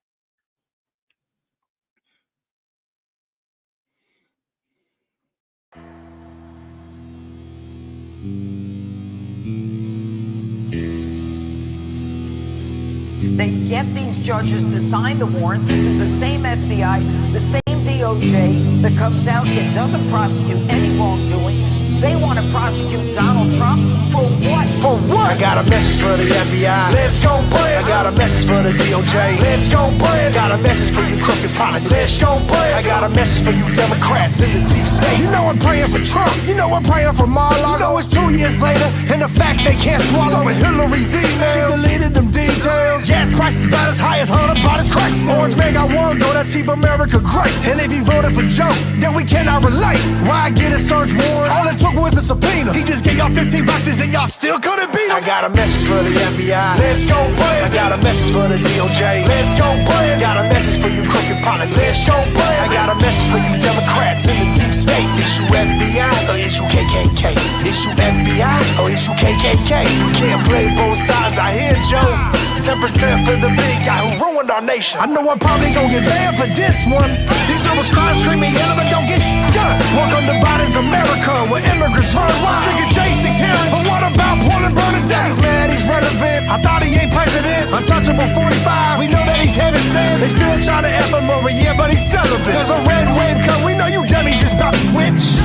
They get these judges to sign the warrants. This is the same FBI, the same DOJ that comes out and doesn't prosecute any wrongdoing. They want to prosecute Donald Trump for what? For what? I got a message for the FBI. Let's go play. I got a message for the DOJ. Let's go play. I got a message for you crooked politicians. Let's go play. I got a message for you Democrats in the deep state. You know I'm praying for Trump. You know I'm praying for Mar-a-Lago. You know it's 2 years later and the facts they can't swallow. With Hillary's email, she deleted them details. Gas prices about as high as Hunter bought his crack. Orange man got one go, let's keep America great. And if he voted for Joe, then we cannot relate. Why get a search warrant? All it took was a subpoena. He just gave y'all 15 boxes and y'all still couldn't beat him. I got a message for the FBI. Let's go play. I got a message for the DOJ. Let's go play. I got a message for you crooked politicians. Let's go play. I got a message for you Democrats in the deep state. Is you FBI or is you KKK? Is you FBI or is you KKK? You can't play both sides. I hear Joe. 10% for the big guy who ruined our nation. I know I'm probably gonna get banned for this one. These rebels crying, screaming, yelling, but don't get done. Welcome to Biden's America, where immigrants run wild. Sick of J6 hearing, but what about Portland burning down? He's mad, he's relevant. I thought he ain't president. Untouchable 45. We know that he's heaven sent. They still trying to F him over, yeah, but he's celibate. There's a red wave come. We know you dummies is about to switch.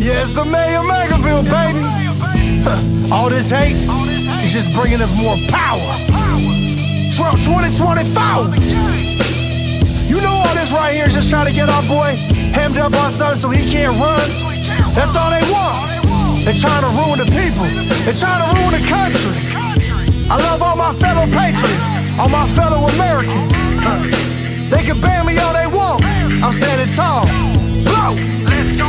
Yeah, it's the mayor of Megaville, baby. All this hate is just bringing us more power. Trump 2024. You know all this right here is just trying to get our boy hemmed up on something so he can't run. That's all they want. They're trying to ruin the people. They're trying to ruin the country. I love all my fellow patriots, all my fellow Americans. They can ban me all they want. I'm standing tall. Blow. Let's go.